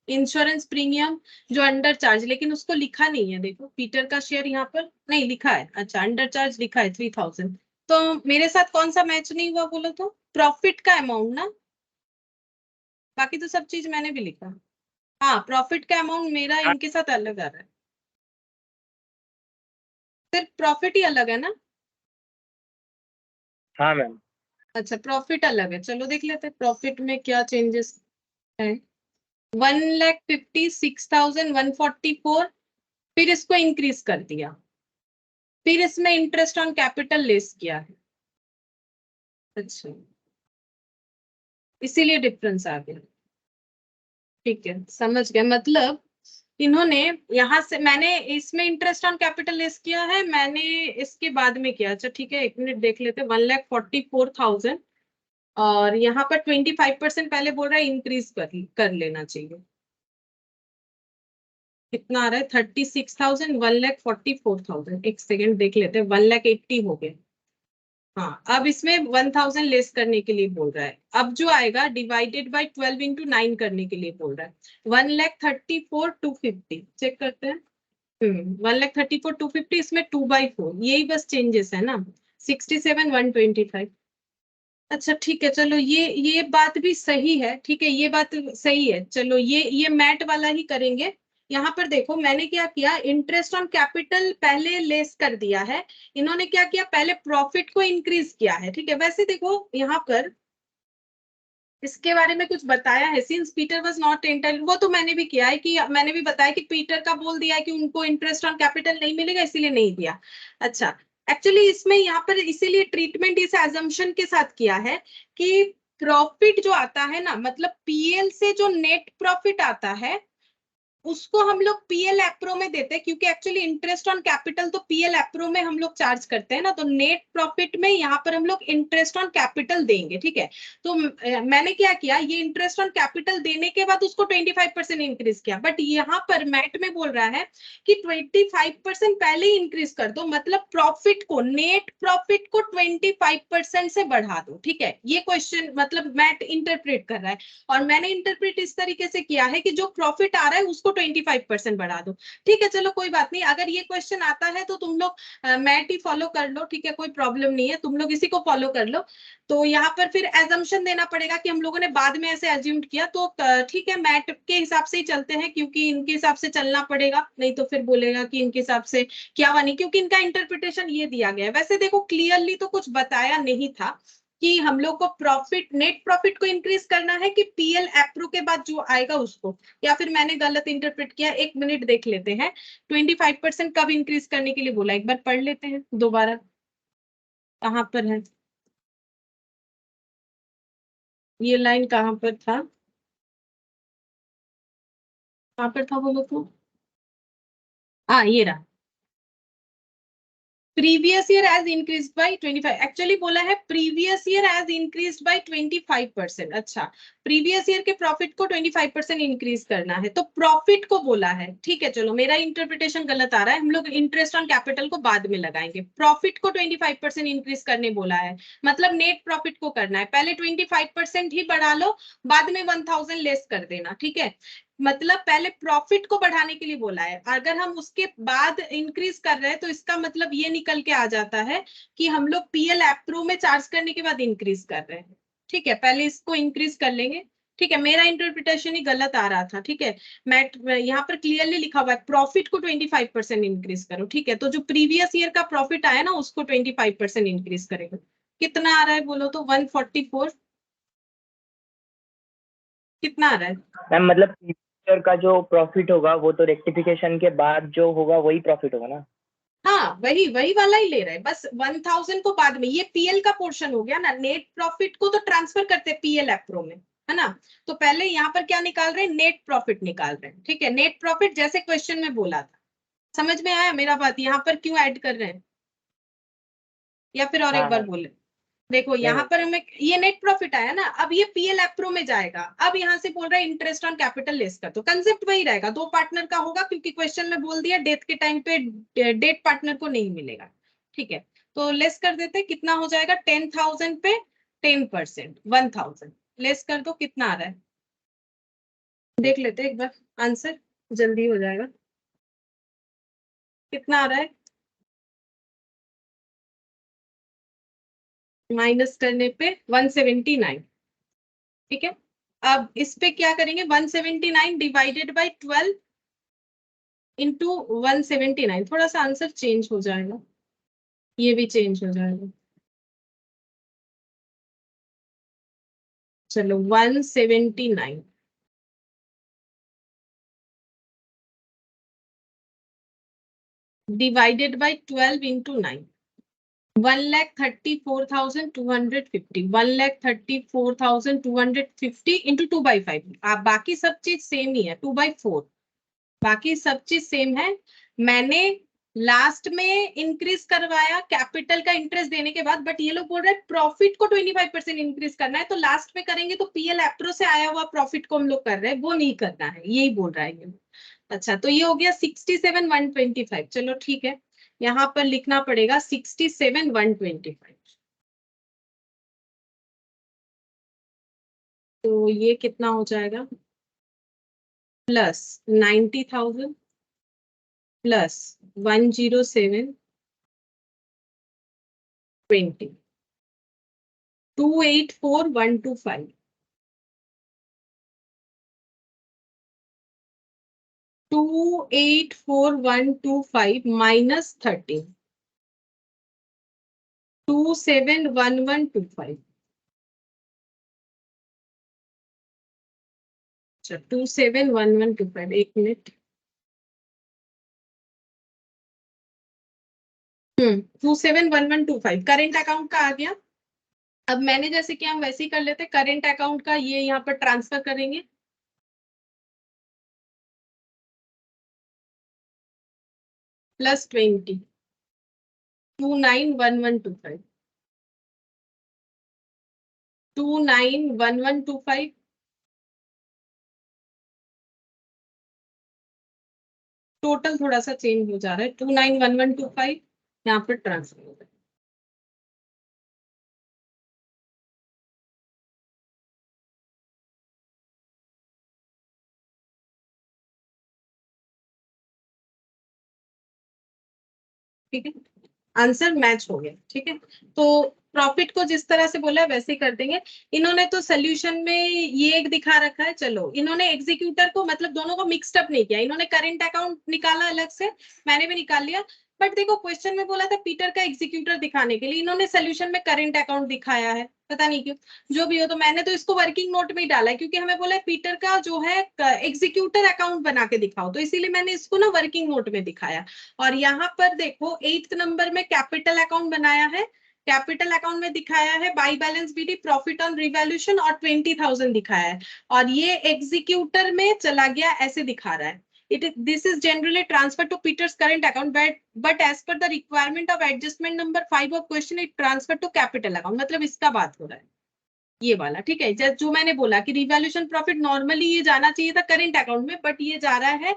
इंश्योरेंस प्रीमियम जो अंडर चार्ज, लेकिन उसको लिखा नहीं है, देखो पीटर का शेयर यहाँ पर नहीं लिखा है, अच्छा अंडर चार्ज लिखा है 3,000। तो मेरे साथ कौन सा मैच नहीं हुआ बोलो तो, प्रॉफिट का अमाउंट ना, बाकी तो सब चीज मैंने भी लिखा। हाँ, प्रॉफिट का अमाउंट मेरा इनके साथ अलग आ रहा है। सिर्फ प्रॉफिट ही अलग है ना? हाँ मैम। अच्छा, प्रॉफिट अलग है, चलो देख लेते हैं प्रॉफिट में क्या चेंजेस है। 1,56,144, फिर इसको इंक्रीज कर दिया, फिर इसमें इंटरेस्ट ऑन कैपिटल लेस किया है। अच्छा, इसीलिए डिफरेंस आ गया। ठीक है, समझ गए। मतलब इन्होंने यहाँ से, मैंने इसमें इंटरेस्ट ऑन कैपिटल लेस किया है, मैंने इसके बाद में किया। अच्छा ठीक है, 1 मिनट देख लेते हैं। 1,44,000 और यहाँ पर 25% पहले बोल रहा है इंक्रीज कर लेना चाहिए। कितना आ रहा है? 36,000, 1,44,000। एक सेकेंड देख लेते हैं, 1,80,000 हो गए। हाँ, अब इसमें 1,000 लेस करने के लिए बोल रहा है। अब जो आएगा डिवाइडेड बाय 12 इंटू 9 करने के लिए बोल रहा है। 1,34,250 चेक करते हैं। 1,34,250, इसमें 2/4, यही बस चेंजेस है ना। 67,125। अच्छा ठीक है, चलो ये बात भी सही है। ठीक है, ये बात सही है। चलो ये मैट वाला ही करेंगे। यहाँ पर देखो मैंने क्या किया, इंटरेस्ट ऑन कैपिटल पहले लेस कर दिया है। इन्होंने क्या किया, पहले प्रॉफिट को इंक्रीज किया है। ठीक है, वैसे देखो यहाँ पर इसके बारे में कुछ बताया है, since Peter was not enter, वो तो मैंने भी किया है कि मैंने भी बताया कि पीटर का बोल दिया है कि उनको इंटरेस्ट ऑन कैपिटल नहीं मिलेगा, इसीलिए नहीं दिया। अच्छा, एक्चुअली इसमें यहाँ पर इसीलिए ट्रीटमेंट इस एजम्पशन के साथ किया है कि प्रॉफिट जो आता है ना, मतलब पीएल से जो नेट प्रॉफिट आता है उसको हम लोग पीएल एप्रो में देते हैं, क्योंकि एक्चुअली इंटरेस्ट ऑन कैपिटल तो पीएल एप्रो में हम लोग चार्ज करते हैं ना, तो नेट प्रॉफिट में यहाँ पर हम लोग इंटरेस्ट ऑन कैपिटल देंगे। ठीक है, तो मैंने क्या किया, ये इंटरेस्ट ऑन कैपिटल देने के बाद उसको 25% इंक्रीज किया। बट यहाँ पर मैट में बोल रहा है कि 25% पहले ही इंक्रीज कर दो, मतलब प्रॉफिट को, नेट प्रॉफिट को 25% से बढ़ा दो। ठीक है, ये क्वेश्चन मतलब मैट इंटरप्रेट कर रहा है, और मैंने इंटरप्रेट इस तरीके से किया है कि जो प्रॉफिट आ रहा है उसको 25% बढ़ा दो। ठीक है, चलो कोई बात नहीं, अगर ये क्वेश्चन आता है तो तुम लोग मैट ही फॉलो कर लो। ठीक है, कोई प्रॉब्लम नहीं है, तुम लोग इसी को फॉलो कर लो। तो यहाँ पर फिर एजम्पशन देना पड़ेगा कि हम लोगों ने बाद में ऐसे एज्यूम्ड किया, तो ठीक है मैट के हिसाब से ही चलते हैं, क्योंकि इनके हिसाब से चलना पड़ेगा, नहीं तो फिर बोलेगा कि इनके हिसाब से क्या हुआ नहीं, क्योंकि इनका इंटरप्रिटेशन ये दिया गया है। वैसे देखो क्लियरली तो कुछ बताया नहीं था कि हम लोग को प्रॉफिट, नेट प्रॉफिट को इंक्रीज करना है कि पीएल एप्रो के बाद जो आएगा उसको, या फिर मैंने गलत इंटरप्रेट किया। 1 मिनट देख लेते हैं, 25% कब इंक्रीज करने के लिए बोला, एक बार पढ़ लेते हैं दोबारा, कहाँ पर है ये लाइन, कहाँ पर था, कहाँ पर था बोलो तो। हाँ ये रहा, previous year as increase by 25, actually बोला है previous year as increase by 25%। अच्छा, प्रीवियस ईयर के प्रॉफिट को 25% इंक्रीज करना है, तो प्रॉफिट को बोला है। ठीक है, चलो मेरा इंटरप्रिटेशन गलत आ रहा है, हम लोग इंटरेस्ट ऑन कैपिटल को बाद में लगाएंगे। प्रॉफिट को 25% इंक्रीज करने बोला है, मतलब नेट प्रॉफिट को करना है। पहले 25% ही बढ़ा लो, बाद में 1,000 लेस कर देना। ठीक है, मतलब पहले प्रॉफिट को बढ़ाने के लिए बोला है, अगर हम उसके बाद इंक्रीज कर रहे हैं तो इसका मतलब ये निकल के आ जाता है कि हम लोग पीएल एप्रो में चार्ज करने के बाद इंक्रीज कर रहे हैं। ठीक है, पहले इसको इंक्रीज कर लेंगे। ठीक है, मेरा इंटरप्रिटेशन ही गलत आ रहा था। ठीक है, मैं यहाँ पर क्लियरली लिखा हुआ है प्रॉफिट को 25% इंक्रीज करो। ठीक है, तो जो प्रीवियस ईयर का प्रॉफिट आया ना उसको 25% इंक्रीज करेगा। कितना आ रहा है बोलो तो? 144, कितना आ रहा है? मैम मतलब फ्यूचर का जो प्रॉफिट होगा वो तो रेक्टिफिकेशन के बाद जो होगा वही प्रॉफिट होगा ना। हाँ, वही वही वाला ही ले रहे हैं, बस 1,000 को बाद में, ये पीएल का पोर्शन हो गया ना, नेट प्रॉफिट को तो ट्रांसफर करते हैं पीएल एप्रो में, है ना। तो पहले यहाँ पर क्या निकाल रहे हैं, नेट प्रॉफिट निकाल रहे हैं। ठीक है, नेट प्रॉफिट जैसे क्वेश्चन में बोला था। समझ में आया मेरा बात, यहाँ पर क्यों ऐड कर रहे हैं, या फिर और एक हाँ बार हाँ। बोले। देखो नहीं यहाँ नहीं। पर हमें ये नेट प्रॉफिट आया ना, अब ये पीएल एप्रो में जाएगा। अब यहाँ से बोल रहा है इंटरेस्ट ऑन कैपिटल लेस कर, तो कंसेप्ट वही रहेगा, दो पार्टनर का होगा, क्योंकि क्वेश्चन में बोल दिया डेथ के टाइम पे डेट पार्टनर को नहीं मिलेगा। ठीक है, तो लेस कर देते, कितना हो जाएगा, 10,000 पे 10%, 1,000 लेस कर दो, कितना आ रहा है देख लेते एक बार, आंसर जल्दी हो जाएगा। कितना आ रहा है माइनस करने पे 179। ठीक है, अब इस पे क्या करेंगे, 179 डिवाइडेड बाई 12, इंटू 179, थोड़ा सा आंसर चेंज हो जाएगा, ये भी चेंज हो जाएगा। चलो 179 डिवाइडेड बाय 12 इंटू 9, 1,34,250, 1,34,250 इंटू 2/5। आप बाकी सब चीज सेम ही है, 2/4, बाकी सब चीज सेम है। मैंने लास्ट में इंक्रीज करवाया कैपिटल का इंटरेस्ट देने के बाद, बट ये लोग बोल रहे हैं प्रॉफिट को 25% इंक्रीज करना है, तो लास्ट में करेंगे तो पीएल एप्रो से आया हुआ प्रॉफिट को हम लोग कर रहे हैं, वो नहीं करना है, यही बोल रहा है ये। अच्छा, तो ये हो गया 67,125। चलो ठीक है, यहाँ पर लिखना पड़ेगा 67,125। तो ये कितना हो जाएगा, प्लस 90,000 प्लस 10720, 284,125, 284,125 माइनस 13, 271125। अच्छा, 271125, एक मिनट। 271125 करेंट अकाउंट का आ गया। अब मैंने जैसे कि हम वैसे ही कर लेते, करेंट अकाउंट का ये यहाँ पर ट्रांसफर करेंगे, प्लस 20, 291125, 291125, टोटल थोड़ा सा चेंज हो जा रहा है, 291125 यहाँ पर ट्रांसफर हो रहा है। ठीक है, आंसर मैच हो गया। ठीक है, तो प्रॉफिट को जिस तरह से बोला है वैसे ही कर देंगे। इन्होंने तो सोल्यूशन में ये एक दिखा रखा है, चलो इन्होंने एग्जीक्यूटर को मतलब दोनों को मिक्सड अप नहीं किया, इन्होंने करंट अकाउंट निकाला अलग से, मैंने भी निकाल लिया, बट देखो क्वेश्चन में बोला था पीटर का एग्जीक्यूटर दिखाने के लिए, इन्होंने सोल्यूशन में करंट अकाउंट दिखाया है, पता नहीं क्यों। जो भी हो, तो मैंने तो इसको वर्किंग नोट में ही डाला है, क्योंकि हमें बोला है पीटर का जो है एग्जीक्यूटर अकाउंट बना के दिखाओ, तो इसीलिए मैंने इसको ना वर्किंग नोट में दिखाया। और यहाँ पर देखो 8th नंबर में कैपिटल अकाउंट बनाया है, कैपिटल अकाउंट में दिखाया है by balance BD, profit on revaluation और 20,000 दिखाया है, और ये एग्जीक्यूटर में चला गया ऐसे दिखा रहा है। This is generally transferred to Peter's current account, but as per the requirement of adjustment number 5 of question, it transferred to capital account। मतलब इसका बात हो रहा है ये वाला। ठीक है, जो मैंने बोला कि रिवैल्यूएशन प्रॉफिट नॉर्मली ये जाना चाहिए था करंट अकाउंट में, बट ये जा रहा है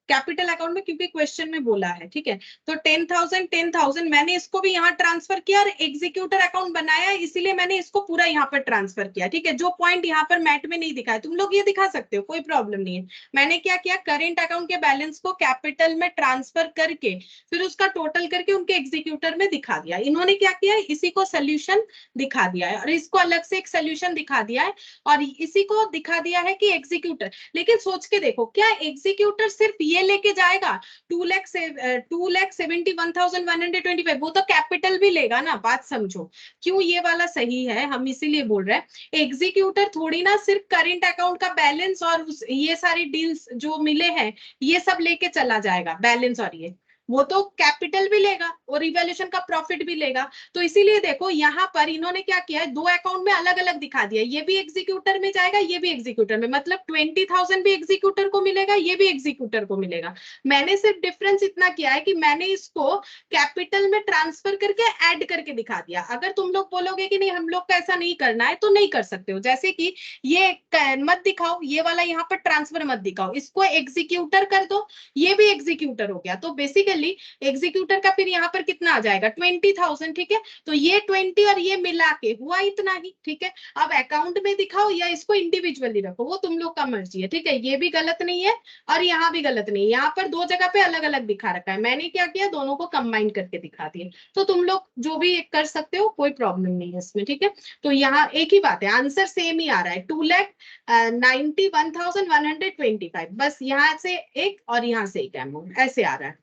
कैपिटल अकाउंट में, क्योंकि क्वेश्चन में बोला है। ठीक है, तो 10,000 मैंने इसको भी यहाँ ट्रांसफर किया, और एग्जीक्यूटर अकाउंट बनाया, इसीलिए मैंने इसको पूरा यहाँ पर ट्रांसफर किया। ठीक है, जो पॉइंट यहाँ पर मैट में नहीं दिखा है, तुम लोग ये दिखा सकते हो, कोई प्रॉब्लम नहीं है। मैंने क्या किया, करेंट अकाउंट के बैलेंस को कैपिटल में ट्रांसफर करके फिर उसका टोटल करके उनके एग्जीक्यूटर में दिखा दिया। इन्होंने क्या किया, इसी को सोल्यूशन दिखा दिया है, और इसको अलग से एक सोल्यूशन दिखा दिया है, और इसी को दिखा दिया है कि एग्जीक्यूटर। लेकिन सोच के देखो, क्या एग्जीक्यूटर सिर्फ ये लेके जाएगा 2,71,125, वो तो कैपिटल भी लेगा ना, बात समझो क्यों ये वाला सही है, हम इसीलिए बोल रहे हैं एग्जीक्यूटर थोड़ी ना सिर्फ करेंट अकाउंट का बैलेंस और ये सारी डील्स जो मिले हैं ये सब लेके चला जाएगा, बैलेंस और ये, वो तो कैपिटल भी लेगा और रिवैल्यूएशन का प्रॉफिट भी लेगा। तो इसीलिए देखो यहाँ पर इन्होंने क्या किया है, दो अकाउंट में अलग अलग दिखा दिया, ये भी एग्जीक्यूटर में जाएगा, ये भी एग्जीक्यूटर में, मतलब 20,000 भी एग्जीक्यूटर को मिलेगा, ये भी एग्जीक्यूटर को मिलेगा। मैंने सिर्फ डिफरेंस इतना किया है कि मैंने इसको कैपिटल में ट्रांसफर करके ऐड करके दिखा दिया। अगर तुम लोग बोलोगे कि नहीं हम लोग को ऐसा नहीं करना है, तो नहीं कर सकते हो। जैसे कि ये मत दिखाओ, ये वाला यहाँ पर ट्रांसफर मत दिखाओ, इसको एग्जीक्यूटर कर दो, ये भी एग्जीक्यूटर हो गया। तो बेसिकली एग्जीक्यूटर का फिर यहाँ पर कितना आ जाएगा 20,000, ठीक है। तो ये 20 और ये मिला के हुआ इतना ही, ठीक है। अब अकाउंट में दिखाओ या इसको इंडिविजुअली रखो, वो तुम लोग का मर्जी है, ठीक है। ये भी गलत नहीं है और यहाँ भी गलत नहीं है। यहाँ पर दो जगह पे अलग अलग दिखा रखा है, मैंने क्या किया, दोनों को कंबाइन करके दिखा दिया। तो तुम लोग जो भी कर सकते हो, कोई प्रॉब्लम नहीं है इसमें, ठीक है। तो यहाँ एक ही बात है, आंसर सेम ही आ रहा है, 2,91,125, बस यहाँ से एक और यहाँ से एक अमाउंट ऐसे आ रहा है।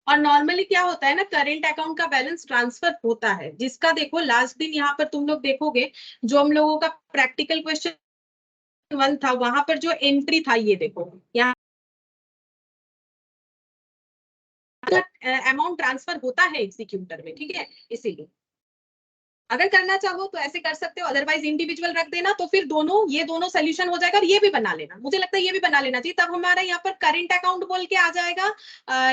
और नॉर्मली क्या होता है ना, करेंट अकाउंट का बैलेंस ट्रांसफर होता है, जिसका देखो लास्ट दिन यहाँ पर तुम लोग देखोगे, जो हम लोगों का प्रैक्टिकल क्वेश्चन 1 था, वहां पर जो एंट्री था, ये देखो यहाँ अमाउंट ट्रांसफर होता है एग्जीक्यूटर में, ठीक है। इसीलिए अगर करना चाहो तो ऐसे कर सकते हो, अदरवाइज इंडिविजुअल रख देना, तो फिर दोनों, ये दोनों सोल्यूशन हो जाएगा। और ये भी बना लेना, मुझे लगता है ये भी बना लेना चाहिए, तब हमारा यहाँ पर करंट अकाउंट बोल के आ जाएगा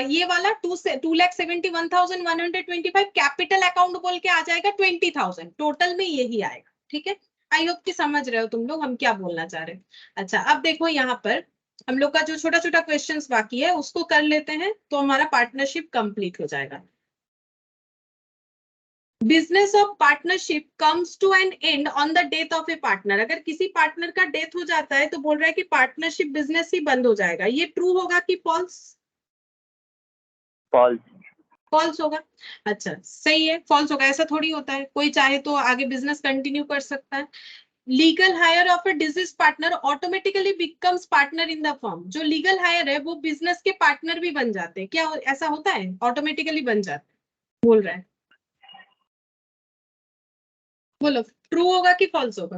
ये वाला 2,71,125, कैपिटल अकाउंट बोल के आ जाएगा 20,000, टोटल में यही आएगा, ठीक है। आई होप कि समझ रहे हो तुम लोग हम क्या बोलना चाह रहे हैं। अच्छा, अब देखो यहाँ पर हम लोग का जो छोटा छोटा क्वेश्चंस बाकी है उसको कर लेते हैं, तो हमारा पार्टनरशिप कंप्लीट हो जाएगा। Business of partnership comes to an end on the death of a partner. अगर किसी पार्टनर का डेथ हो जाता है तो बोल रहा है कि पार्टनरशिप बिजनेस ही बंद हो जाएगा। ये ट्रू होगा कि फॉल्स? फॉल्स। फॉल्स होगा। अच्छा सही है, फॉल्स होगा। ऐसा थोड़ी होता है, कोई चाहे तो आगे बिजनेस कंटिन्यू कर सकता है। Legal heir of a disease partner automatically becomes partner in the firm. जो लीगल हायर है वो बिजनेस के पार्टनर भी बन जाते हैं क्या? ऐसा होता है, ऑटोमेटिकली बन जाते हैं, बोल रहा है। बोलो ट्रू होगा कि फॉल्स होगा?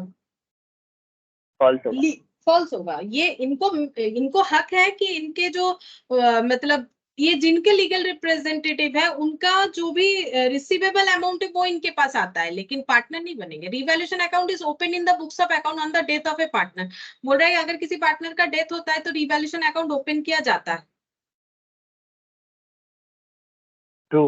फॉल्स होगा। फॉल्स होगा। ये इनको हक है कि इनके जो मतलब ये जिनके लीगल रिप्रेजेंटेटिव है उनका जो भी रिसीवेबल अमाउंट है वो इनके पास आता है, लेकिन पार्टनर नहीं बनेंगे। Revaluation account is open in the books of account on the death of a partner. बोल रहा है अगर किसी पार्टनर का डेथ होता है तो रिवैल्यूएशन अकाउंट ओपन किया जाता है। ट्रू।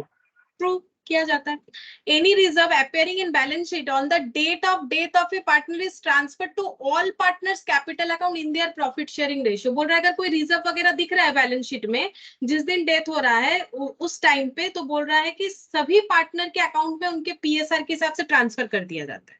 ट्रू किया जाता है। Any reserve appearing in balance sheet on the date of death of a partner is transferred to all partners capital account in their profit sharing ratio। बोल रहा है अगर कोई रिजर्व वगैरह दिख रहा है बैलेंस शीट में जिस दिन डेथ हो रहा है उस टाइम पे, तो बोल रहा है कि सभी पार्टनर के अकाउंट में उनके पीएसआर के हिसाब से ट्रांसफर कर दिया जाता है।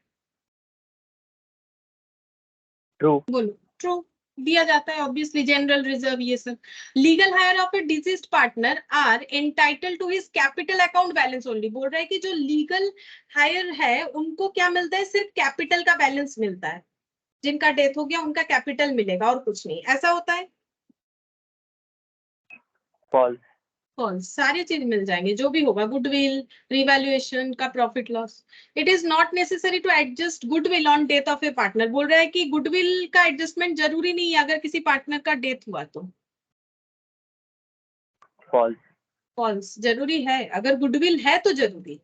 ट्रू। बोलो ट्रू दिया जाता है, ऑब्वियसली जनरल रिजर्व ये सब। Legal heir of a deceased partner are entitle to his capital account balance only. बोल रहा है कि जो लीगल हायर है उनको क्या मिलता है? सिर्फ कैपिटल का बैलेंस मिलता है। जिनका डेथ हो गया उनका कैपिटल मिलेगा और कुछ नहीं। ऐसा होता है? फॉल्स। फॉल्स। सारी चीज मिल जाएंगे जो भी होगा, गुडविल, रिवैल्यूएशन का profit loss. It is not necessary to adjust goodwill on death of a partner. बोल रहा है कि गुडविल का एडजस्टमेंट जरूरी नहीं है अगर किसी पार्टनर का डेथ हुआ तो। फॉल्स। फॉल्स। जरूरी है, अगर गुडविल है तो जरूरी।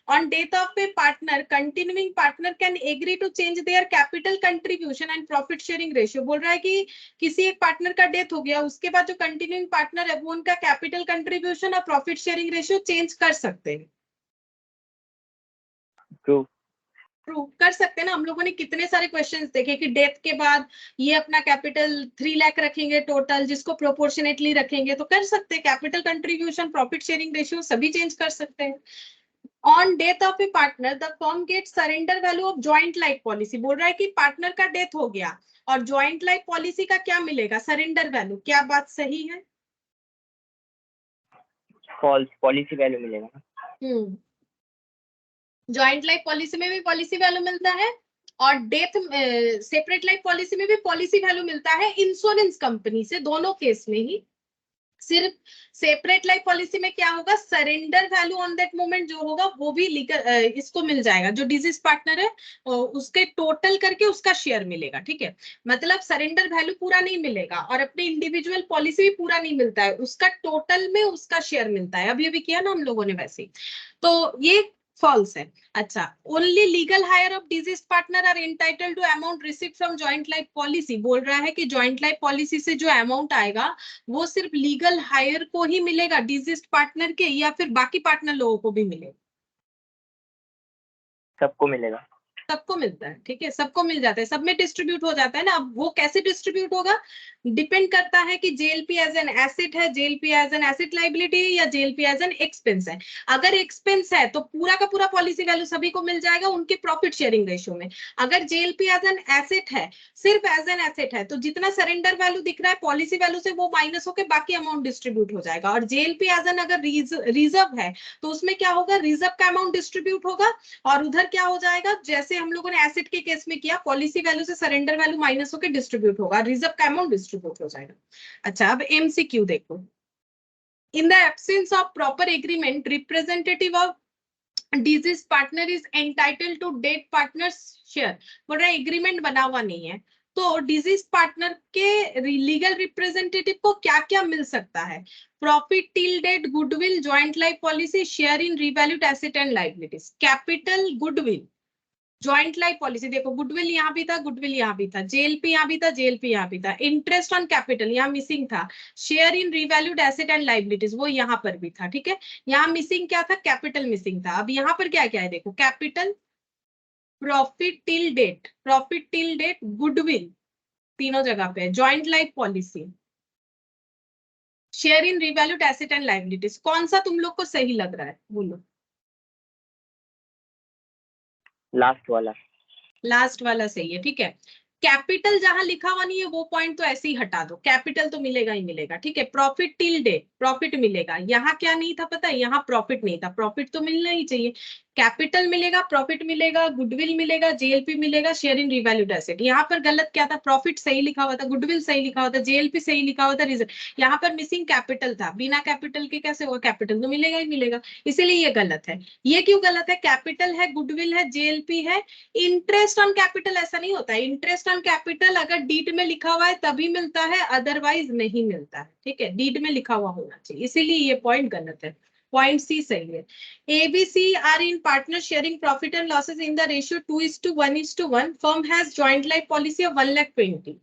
On death of a partner, continuing partner can agree to change their capital contribution and profit sharing ratio। बोल रहा है कि किसी एक पार्टनर का डेथ हो गया, उसके बाद जो कंटिन्यूइंग पार्टनर है वो उनका कैपिटल कंट्रीब्यूशन और प्रॉफिट शेयरिंग रेशियो चेंज कर सकते हैं। ट्रू। ट्रू कर सकते हैं ना। हम लोगों ने कितने सारे क्वेश्चंस देखे कि डेथ के बाद ये अपना कैपिटल 3 लाख रखेंगे टोटल, जिसको प्रोपोर्शनेटली रखेंगे, तो कर सकते हैं। Capital contribution, profit sharing ratio सभी चेंज कर सकते हैं। On death of a partner the firm get surrender value of joint life policy. बोल रहा है कि पार्टनर का डेथ हो गया और ज्वाइंट लाइफ पॉलिसी का क्या मिलेगा? Surrender value. क्या बात सही है? फॉल्स। पॉलिसी वैल्यू मिलेगा ना। ज्वाइंट लाइफ पॉलिसी में भी पॉलिसी वैल्यू मिलता है और डेथ सेपरेट लाइफ पॉलिसी में भी पॉलिसी वैल्यू मिलता है इंश्योरेंस कंपनी से, दोनों केस में ही। सिर्फ सेपरेट लाइफ पॉलिसी में क्या होगा, surrender value on that moment जो होगा वो भी इसको मिल जाएगा। जो डिजीज पार्टनर है उसके टोटल करके उसका शेयर मिलेगा, ठीक है। मतलब सरेंडर वैल्यू पूरा नहीं मिलेगा और अपने इंडिविजुअल पॉलिसी भी पूरा नहीं मिलता है, उसका टोटल में उसका शेयर मिलता है। अभी अभी किया ना हम लोगों ने वैसे ही। तो ये फॉल्स है। अच्छा, only legal heir of deceased partner are entitled to amount received from joint life policy. बोल रहा है कि जॉइंट लाइफ पॉलिसी से जो अमाउंट आएगा वो सिर्फ लीगल हायर को ही मिलेगा, डिजीज पार्टनर के, या फिर बाकी पार्टनर लोगों को भी मिलेगा? सबको मिलेगा। सबको मिलता है, ठीक है, सबको मिल जाता है, सब में डिस्ट्रीब्यूट हो जाता है ना। अब वो कैसे डिस्ट्रीब्यूट होगा, डिपेंड करता है कि जेएलपी एज एन एसेट है, JLP as an asset liability है, या जेएलपी एज एन एक्सपेंस है। अगर एक्सपेंस है तो पूरा का पूरा पॉलिसी वैल्यू सभी को मिल जाएगा उनके प्रॉफिट शेयरिंग रेशियो में। अगर जेएलपी एज एन एसेट है, सिर्फ एज एन एसेट है, तो जितना सरेंडर वैल्यू दिख रहा है पॉलिसी वैल्यू से वो माइनस होकर बाकी अमाउंट डिस्ट्रीब्यूट हो जाएगा। और जेएलपी एज एन अगर रिजर्व है तो उसमें क्या होगा, रिजर्व का अमाउंट डिस्ट्रीब्यूट होगा, और उधर क्या हो जाएगा, जैसे हम लोगों ने एसेट के केस में किया, पॉलिसी वैल्यू से सरेंडर वैल्यू माइनस होकर डिस्ट्रीब्यूट होगा, रिजर्व का अमाउंट डिस्ट्रीब्यूट हो जाएगा। अच्छा, अब एमसीक्यू देखो। In the absence of proper agreement, representative of deceased partner is entitled to date partner's share. बोल रहा है एग्रीमेंट बना हुआ नहीं है, तो डिजीज पार्टनर के लीगल रिप्रेजेंटेटिव को क्या क्या मिल सकता है, profit till date, goodwill, joint life policy, share in revalued asset and liabilities, capital, goodwill, joint life policy. देखो गुडविल यहाँ भी था, गुडविल यहाँ भी था, जेएलपी यहाँ भी था, जेएलपी यहाँ भी था, इंटरेस्ट ऑन कैपिटल यहाँ मिसिंग था, share in revalued asset and liabilities वो यहाँ पर भी था, ठीक है। यहाँ मिसिंग क्या था, कैपिटल मिसिंग था। अब यहाँ पर क्या क्या है देखो, capital, profit till date, goodwill, तीनों जगह पे, joint life policy, share in revalued asset and liabilities. कौन सा तुम लोग को सही लग रहा है, बोलो। लास्ट वाला। लास्ट वाला सही है, ठीक है। कैपिटल जहां लिखा हुआ नहीं है वो पॉइंट तो ऐसे ही हटा दो, कैपिटल तो मिलेगा ही मिलेगा, ठीक है। प्रॉफिट टिल डे, प्रॉफिट मिलेगा, यहाँ क्या नहीं था पता है, यहाँ प्रॉफिट नहीं था, प्रॉफिट तो मिलना ही चाहिए। कैपिटल मिलेगा, प्रॉफिट मिलेगा, गुडविल मिलेगा, जेएलपी मिलेगा, शेयर इन रिवैल्यूड एसेट। यहाँ पर गलत क्या था, प्रॉफिट सही लिखा हुआ था, गुडविल सही लिखा हुआ था, जेएलपी सही लिखा हुआ था, रिजर्व, यहाँ पर मिसिंग कैपिटल था। बिना कैपिटल के कैसे होगा, कैपिटल तो मिलेगा ही मिलेगा, इसीलिए ये गलत है। ये क्यों गलत है, कैपिटल है, गुडविल है, जेएलपी है, इंटरेस्ट ऑन कैपिटल ऐसा नहीं होता है। इंटरेस्ट ऑन कैपिटल अगर डीड में लिखा हुआ है तभी मिलता है, अदरवाइज नहीं मिलता है, ठीक है। डीड में लिखा हुआ होना चाहिए, इसीलिए ये पॉइंट गलत है, पॉइंट सी सही है। ABC are in partner sharing profit and losses in the ratio 2:1:1. Firm has joint life policy of 1,20,000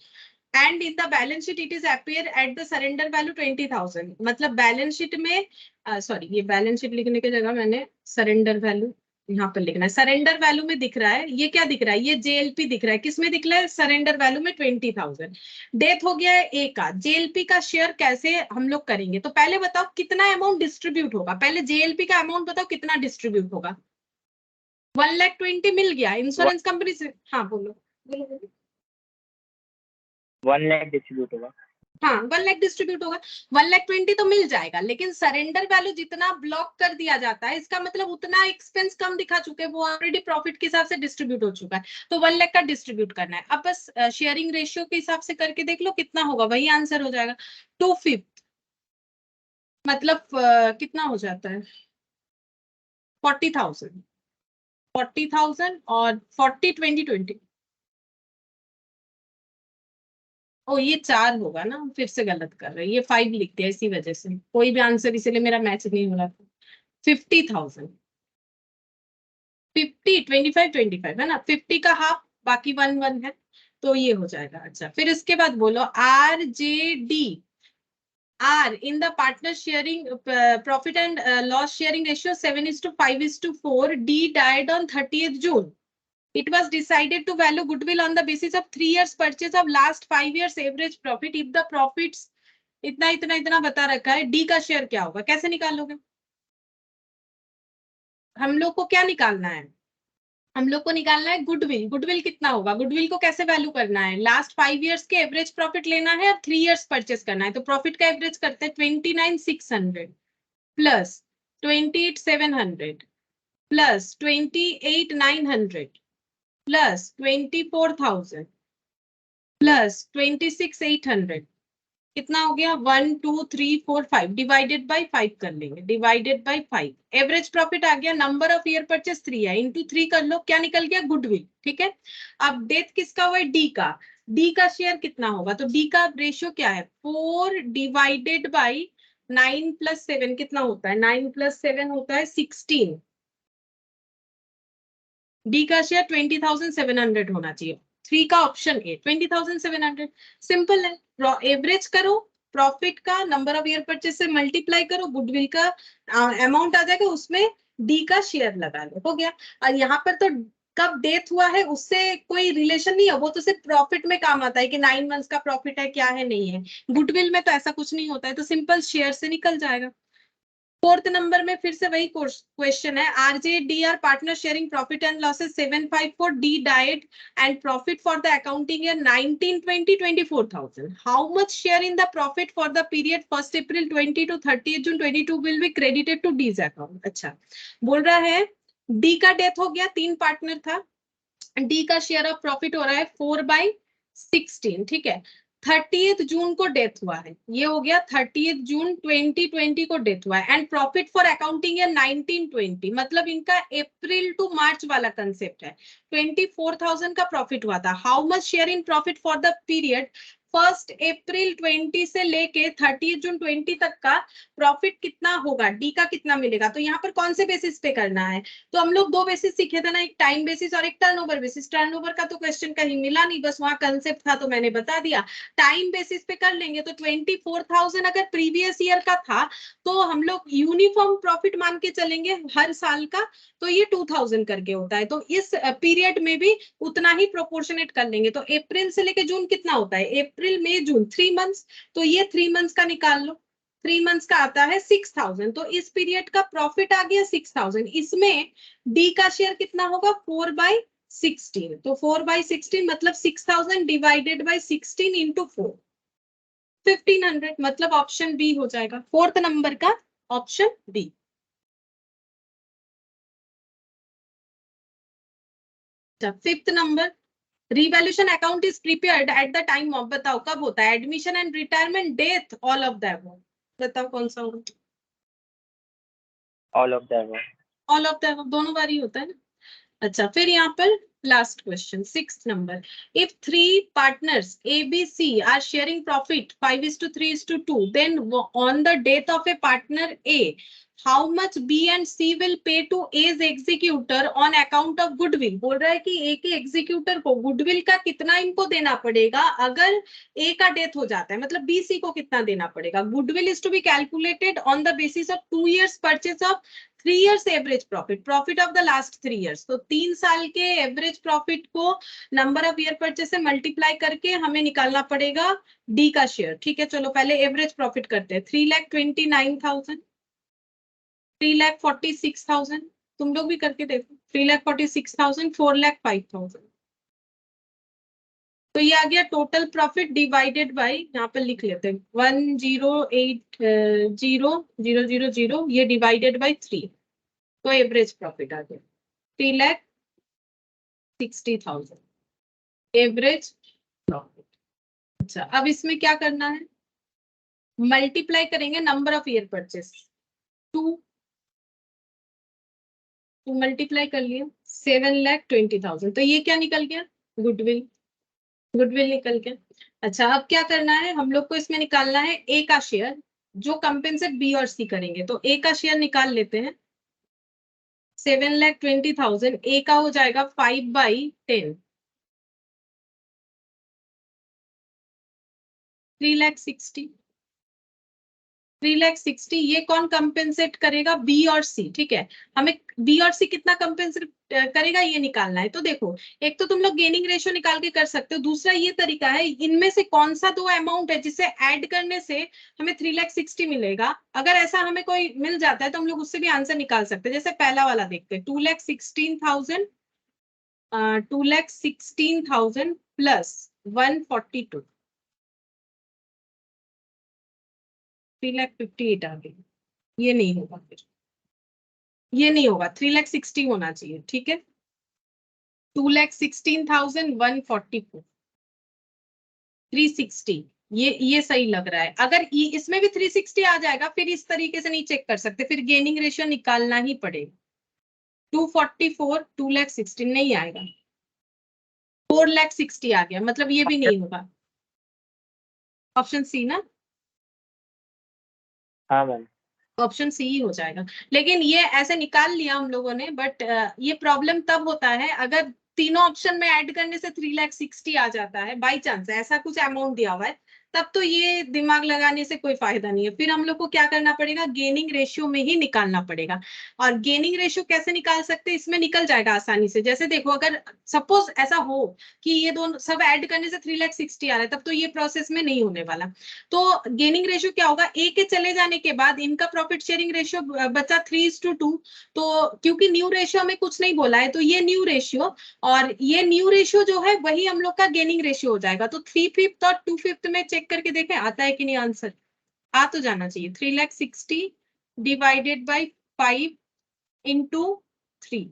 and in the balance sheet it is appear at the surrender value 20,000. मतलब balance sheet में sorry, ये balance sheet लिखने की जगह मैंने surrender value यहाँ पर लिखना है। सरेंडर वैल्यू में दिख रहा है, ये क्या दिख रहा है, ये जेएलपी दिख रहा है, किसमें दिख रहा है, सरेंडर वैल्यू में 20,000। डेथ हो गया है ए का, जेएलपी का शेयर कैसे हम लोग करेंगे, तो पहले बताओ कितना अमाउंट डिस्ट्रीब्यूट होगा, पहले जेएलपी का अमाउंट बताओ कितना डिस्ट्रीब्यूट होगा। 1,20,000 मिल गया इंश्योरेंस कंपनी से, हाँ बोलो बोलो बोलो। 1 लाख डिस्ट्रीब्यूट होगा। हाँ 1 लाख डिस्ट्रीब्यूट होगा, 1,20,000 तो मिल जाएगा, लेकिन सरेंडर वैल्यू जितना ब्लॉक कर दिया जाता है इसका मतलब उतना एक्सपेंस कम दिखा चुके हैं, वो ऑलरेडी प्रॉफिट के हिसाब से डिस्ट्रीब्यूट हो चुका है, तो 1 लाख का डिस्ट्रीब्यूट करना है। अब बस शेयरिंग रेशियो के हिसाब से करके देख लो कितना होगा, वही आंसर हो जाएगा। 2/5 मतलब कितना हो जाता है, 40,000, 40,000 और 40, 20, 20। ओ ये 4 होगा ना, फिर से गलत कर रहे हैं, ये 5 लिख दिया इसी वजह से, कोई भी आंसर इसलिए मेरा मैच नहीं हो रहा था। 50,000, 50, 25, 25 है ना, 50 का हाफ, बाकी 1 है, तो ये हो जाएगा। अच्छा फिर इसके बाद बोलो, RJD are in the partner sharing profit and loss sharing ratio 7:5:4. D died on 30th June. It was decided to value goodwill on the basis of 3 years purchase of last 5 years average profit. If the profits इतना इतना इतना बता रखा है, D का share क्या होगा, कैसे निकालोगे, हम लोग को क्या निकालना है, हम लोग को निकालना है गुडविल। गुडविल कितना होगा, गुडविल को कैसे वैल्यू करना है, लास्ट 5 इयर्स के एवरेज प्रॉफिट लेना है और 3 इयर्स परचेस करना है, तो प्रॉफिट का एवरेज करते हैं 29,600 प्लस 28,700 प्लस 28,900 प्लस 24,000 प्लस 26,800, कितना हो गया, 1 2 3 4 5 डिवाइडेड बाय 5 कर लेंगे, डिवाइडेड बाय 5। एवरेज प्रॉफिट आ गया, नंबर ऑफ ईयर परचेस 3 है, इंटू 3 कर लो, क्या निकल गया, गुडविल, ठीक है। अब डेथ किसका हुआ है, डी का, डी का शेयर कितना होगा, तो डी का रेशियो क्या है, 4 डिवाइडेड बाय 9 + 7 कितना होता है, 9 + 7 होता है 16। डी का शेयर 20,700 होना चाहिए, 3 का ऑप्शन ए 20,700। सिंपल है, एवरेज करो, प्रॉफिट का नंबर ऑफ ईयर परचेस से मल्टीप्लाई करो, गुडविल का अमाउंट आ जाएगा, उसमें डी का शेयर लगा लो, हो गया। और यहाँ पर तो कब डेथ हुआ है उससे कोई रिलेशन नहीं है, वो तो सिर्फ प्रॉफिट में काम आता है कि 9 मंथ्स का प्रॉफिट है क्या है नहीं है। गुडविल में तो ऐसा कुछ नहीं होता है, तो सिंपल शेयर से निकल जाएगा। फोर्थ नंबर में फिर से वही क्वेश्चन है, R J D are partner sharing profit and losses 754, D died and profit for the accounting year 1920 24,000. How much share in the profit for the period 1 April 20 to 30 June 22 will be credited to D's account. अच्छा, बोल रहा है D का death हो गया, 3 partner था, D का share of profit हो रहा है 4/16, ठीक है। 30 जून को डेथ हुआ है, ये हो गया 30 जून 2020 को डेथ हुआ है, and profit for accounting year 1920, मतलब इनका अप्रैल टू मार्च वाला कंसेप्ट है। 24,000 का प्रॉफिट हुआ था। How much share in profit for the period 1 April 20 से लेके 30 जून 20 तक का प्रॉफिट कितना होगा, डी का कितना मिलेगा। तो यहाँ पर कौन से बेसिस पे करना है, तो हम लोग 2 बेसिस सीखे थे ना, एक टाइम बेसिस और एक टर्नओवर बेसिस। टर्नओवर का तो क्वेश्चन कहीं मिला नहीं, बस वहां कंसेप्ट था तो मैंने बता दिया। टाइम बेसिस पे कर लेंगे तो 24,000 अगर प्रीवियस ईयर का था तो हम लोग यूनिफॉर्म प्रॉफिट मान के चलेंगे हर साल का, तो ये 2,000 करके होता है। तो इस पीरियड में भी उतना ही प्रोपोर्शनेट कर लेंगे। तो अप्रैल से लेके जून कितना होता है, अप्रैल मई जून 3 मंथ्स, तो ये 3 मंथ्स का निकाल लो। 3 मंथ्स का आता है 6,000, तो इस पीरियड का प्रॉफिट आ गया 6,000। इसमें डी का शेयर कितना होगा 4/16, तो 4/16 मतलब 6,000 डिवाइडेड बाय 16 इंटू 4, 1500, मतलब ऑप्शन बी हो जाएगा, फोर्थ नंबर का option B. Fifth number, revaluation account is prepared at the time of, बताओ कब होता है, admission and retirement, death, all of the above, बताओ कौन सा होगा। All of the above. All of the above दोनों बार ही होता है ना। अच्छा, फिर यहाँ पर last question, sixth number, if 3 partners A, B, C are sharing profit 5:3:2, then on the death of a partner A, how much B and C will pay to A's executor on account of goodwill। बोल रहा है कि A के executor को goodwill का कितना इनको देना पड़ेगा अगर A का डेथ हो जाता है, मतलब B C को कितना देना पड़ेगा। Goodwill is to be calculated on the basis of 2 years purchase of 3 years average profit, profit of the last 3 years। तो 3 साल के एवरेज प्रॉफिट को नंबर ऑफ ईयर परचेज से मल्टीप्लाई करके हमें निकालना पड़ेगा डी का शेयर, ठीक है। चलो पहले एवरेज प्रॉफिट करते हैं, 3,29,000, 3,46,000, तुम लोग भी करके देखो, 3,46,000, 4,05,000, तो ये आ गया टोटल प्रॉफिट डिवाइडेड बाय, यहाँ पर लिख लेते हैं 1,080,000, ये डिवाइडेड बाय 3, तो एवरेज प्रॉफिट आ गया 3,60,000 एवरेज प्रॉफिट। अच्छा, अब इसमें क्या करना है, मल्टीप्लाई करेंगे number of year purchase, 2 multiply कर लिया 7,20,000, तो ये क्या निकल गया, गुडविल, गुडविल निकल गया। अच्छा, अब क्या करना है, हम लोग को इसमें निकालना है ए का शेयर जो कंपेंसेट बी और सी करेंगे, तो ए का शेयर निकाल लेते हैं, 7,20,000, ए का हो जाएगा 5/10, 3,60,000, 3,60,000, ये कौन कंपेंसेट करेगा, बी और सी, ठीक है। हमें बी और सी कितना कंपेंसेट करेगा ये निकालना है। तो देखो, एक तो तुम लोग गेनिंग रेशियो निकाल के कर सकते हो, दूसरा ये तरीका है, इनमें से कौन सा 2 अमाउंट है जिसे ऐड करने से हमें 3,60,000 मिलेगा। अगर ऐसा हमें कोई मिल जाता है तो हम लोग उससे भी आंसर निकाल सकते हैं। जैसे पहला वाला देखते हैं, 2,16,000, 2,16,000 प्लस 142, 3,58,000 आ गई, ये नहीं होगा, फिर ये नहीं होगा, 3,60,000 होना चाहिए, ठीक है। 2,16,144, 360, ये सही लग रहा है। अगर इसमें भी 360 आ जाएगा फिर इस तरीके से नहीं चेक कर सकते, फिर गेनिंग रेशियो निकालना ही पड़ेगा। 244, 2,60,000 नहीं आएगा, 4,60,000 आ गया, मतलब ये भी नहीं होगा, ऑप्शन सी ना। हाँ मैम। ऑप्शन सी ही हो जाएगा। लेकिन ये ऐसे निकाल लिया हम लोगों ने, बट ये प्रॉब्लम तब होता है अगर तीनों ऑप्शन में ऐड करने से 3,60,000 आ जाता है, बाई चांस ऐसा कुछ अमाउंट दिया हुआ है तब तो ये दिमाग लगाने से कोई फायदा नहीं है। फिर हम लोग को क्या करना पड़ेगा, गेनिंग रेशियो में ही निकालना पड़ेगा। और गेनिंग रेशियो कैसे निकाल सकते हैं, इसमें निकल जाएगा आसानी से। जैसे देखो, अगर सपोज ऐसा हो कि ये दोनों सब ऐड करने से 3,60,000 आ रहा है, तब तो ये प्रोसेस में नहीं होने वाला। तो गेनिंग रेशियो क्या होगा, ए के चले जाने के बाद इनका प्रॉफिट शेयरिंग रेशियो बचा 3:2। तो क्योंकि न्यू रेशियो में कुछ नहीं बोला है, तो ये न्यू रेशियो और ये न्यू रेशियो जो है वही हम लोग का गेनिंग रेशियो हो जाएगा। तो 3/5 और 2/5 में चेक करके देखें आता है कि नहीं आंसर। आ तो जाना चाहिए। 3,60,000 डिवाइडेड बाई 5 इंटू 3,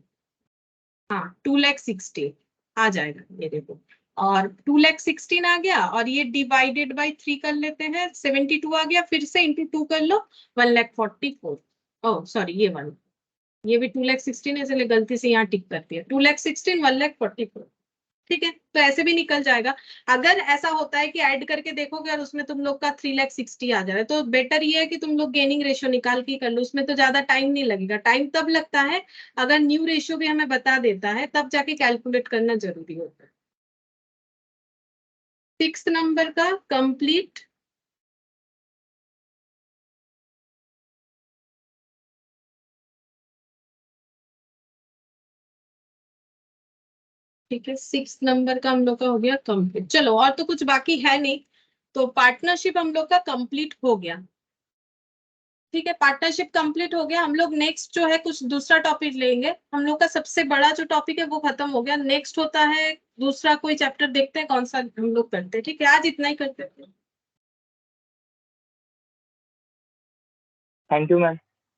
हाँ 2,60,000 आ जाएगा ये देखो। और 2,16,000 आ गया, और ये डिवाइडेड बाई 3 कर लेते हैं, 72 आ गया, फिर से इंटू 2 कर लो, 1,44,000। ओह सॉरी, ये वाला, ये भी 2,16,000 इसलिए गलती से यहाँ टिक करती है। 2,16,000 1,44,000, ठीक है। तो ऐसे भी निकल जाएगा। अगर ऐसा होता है कि ऐड करके देखोगे और उसमें तुम लोग का 3,60,000 आ जाए, तो बेटर ये है कि तुम लोग गेनिंग रेशियो निकाल के कर लो, उसमें तो ज्यादा टाइम नहीं लगेगा। टाइम तब लगता है अगर न्यू रेशियो भी हमें बता देता है, तब जाके कैलकुलेट करना जरूरी होता है। 6 नंबर का कंप्लीट। ठीक है, 6 नंबर का हम लोग का हो गया कंप्लीट। चलो, और तो कुछ बाकी है नहीं, तो पार्टनरशिप हम लोग का कंप्लीट हो गया। ठीक है, पार्टनरशिप कंप्लीट हो गया। हम लोग नेक्स्ट जो है कुछ दूसरा टॉपिक लेंगे। हम लोग का सबसे बड़ा जो टॉपिक है वो खत्म हो गया। नेक्स्ट होता है दूसरा कोई चैप्टर, देखते हैं कौन सा हम लोग करते हैं। ठीक है, आज इतना ही करते हैं। Thank you ma'am.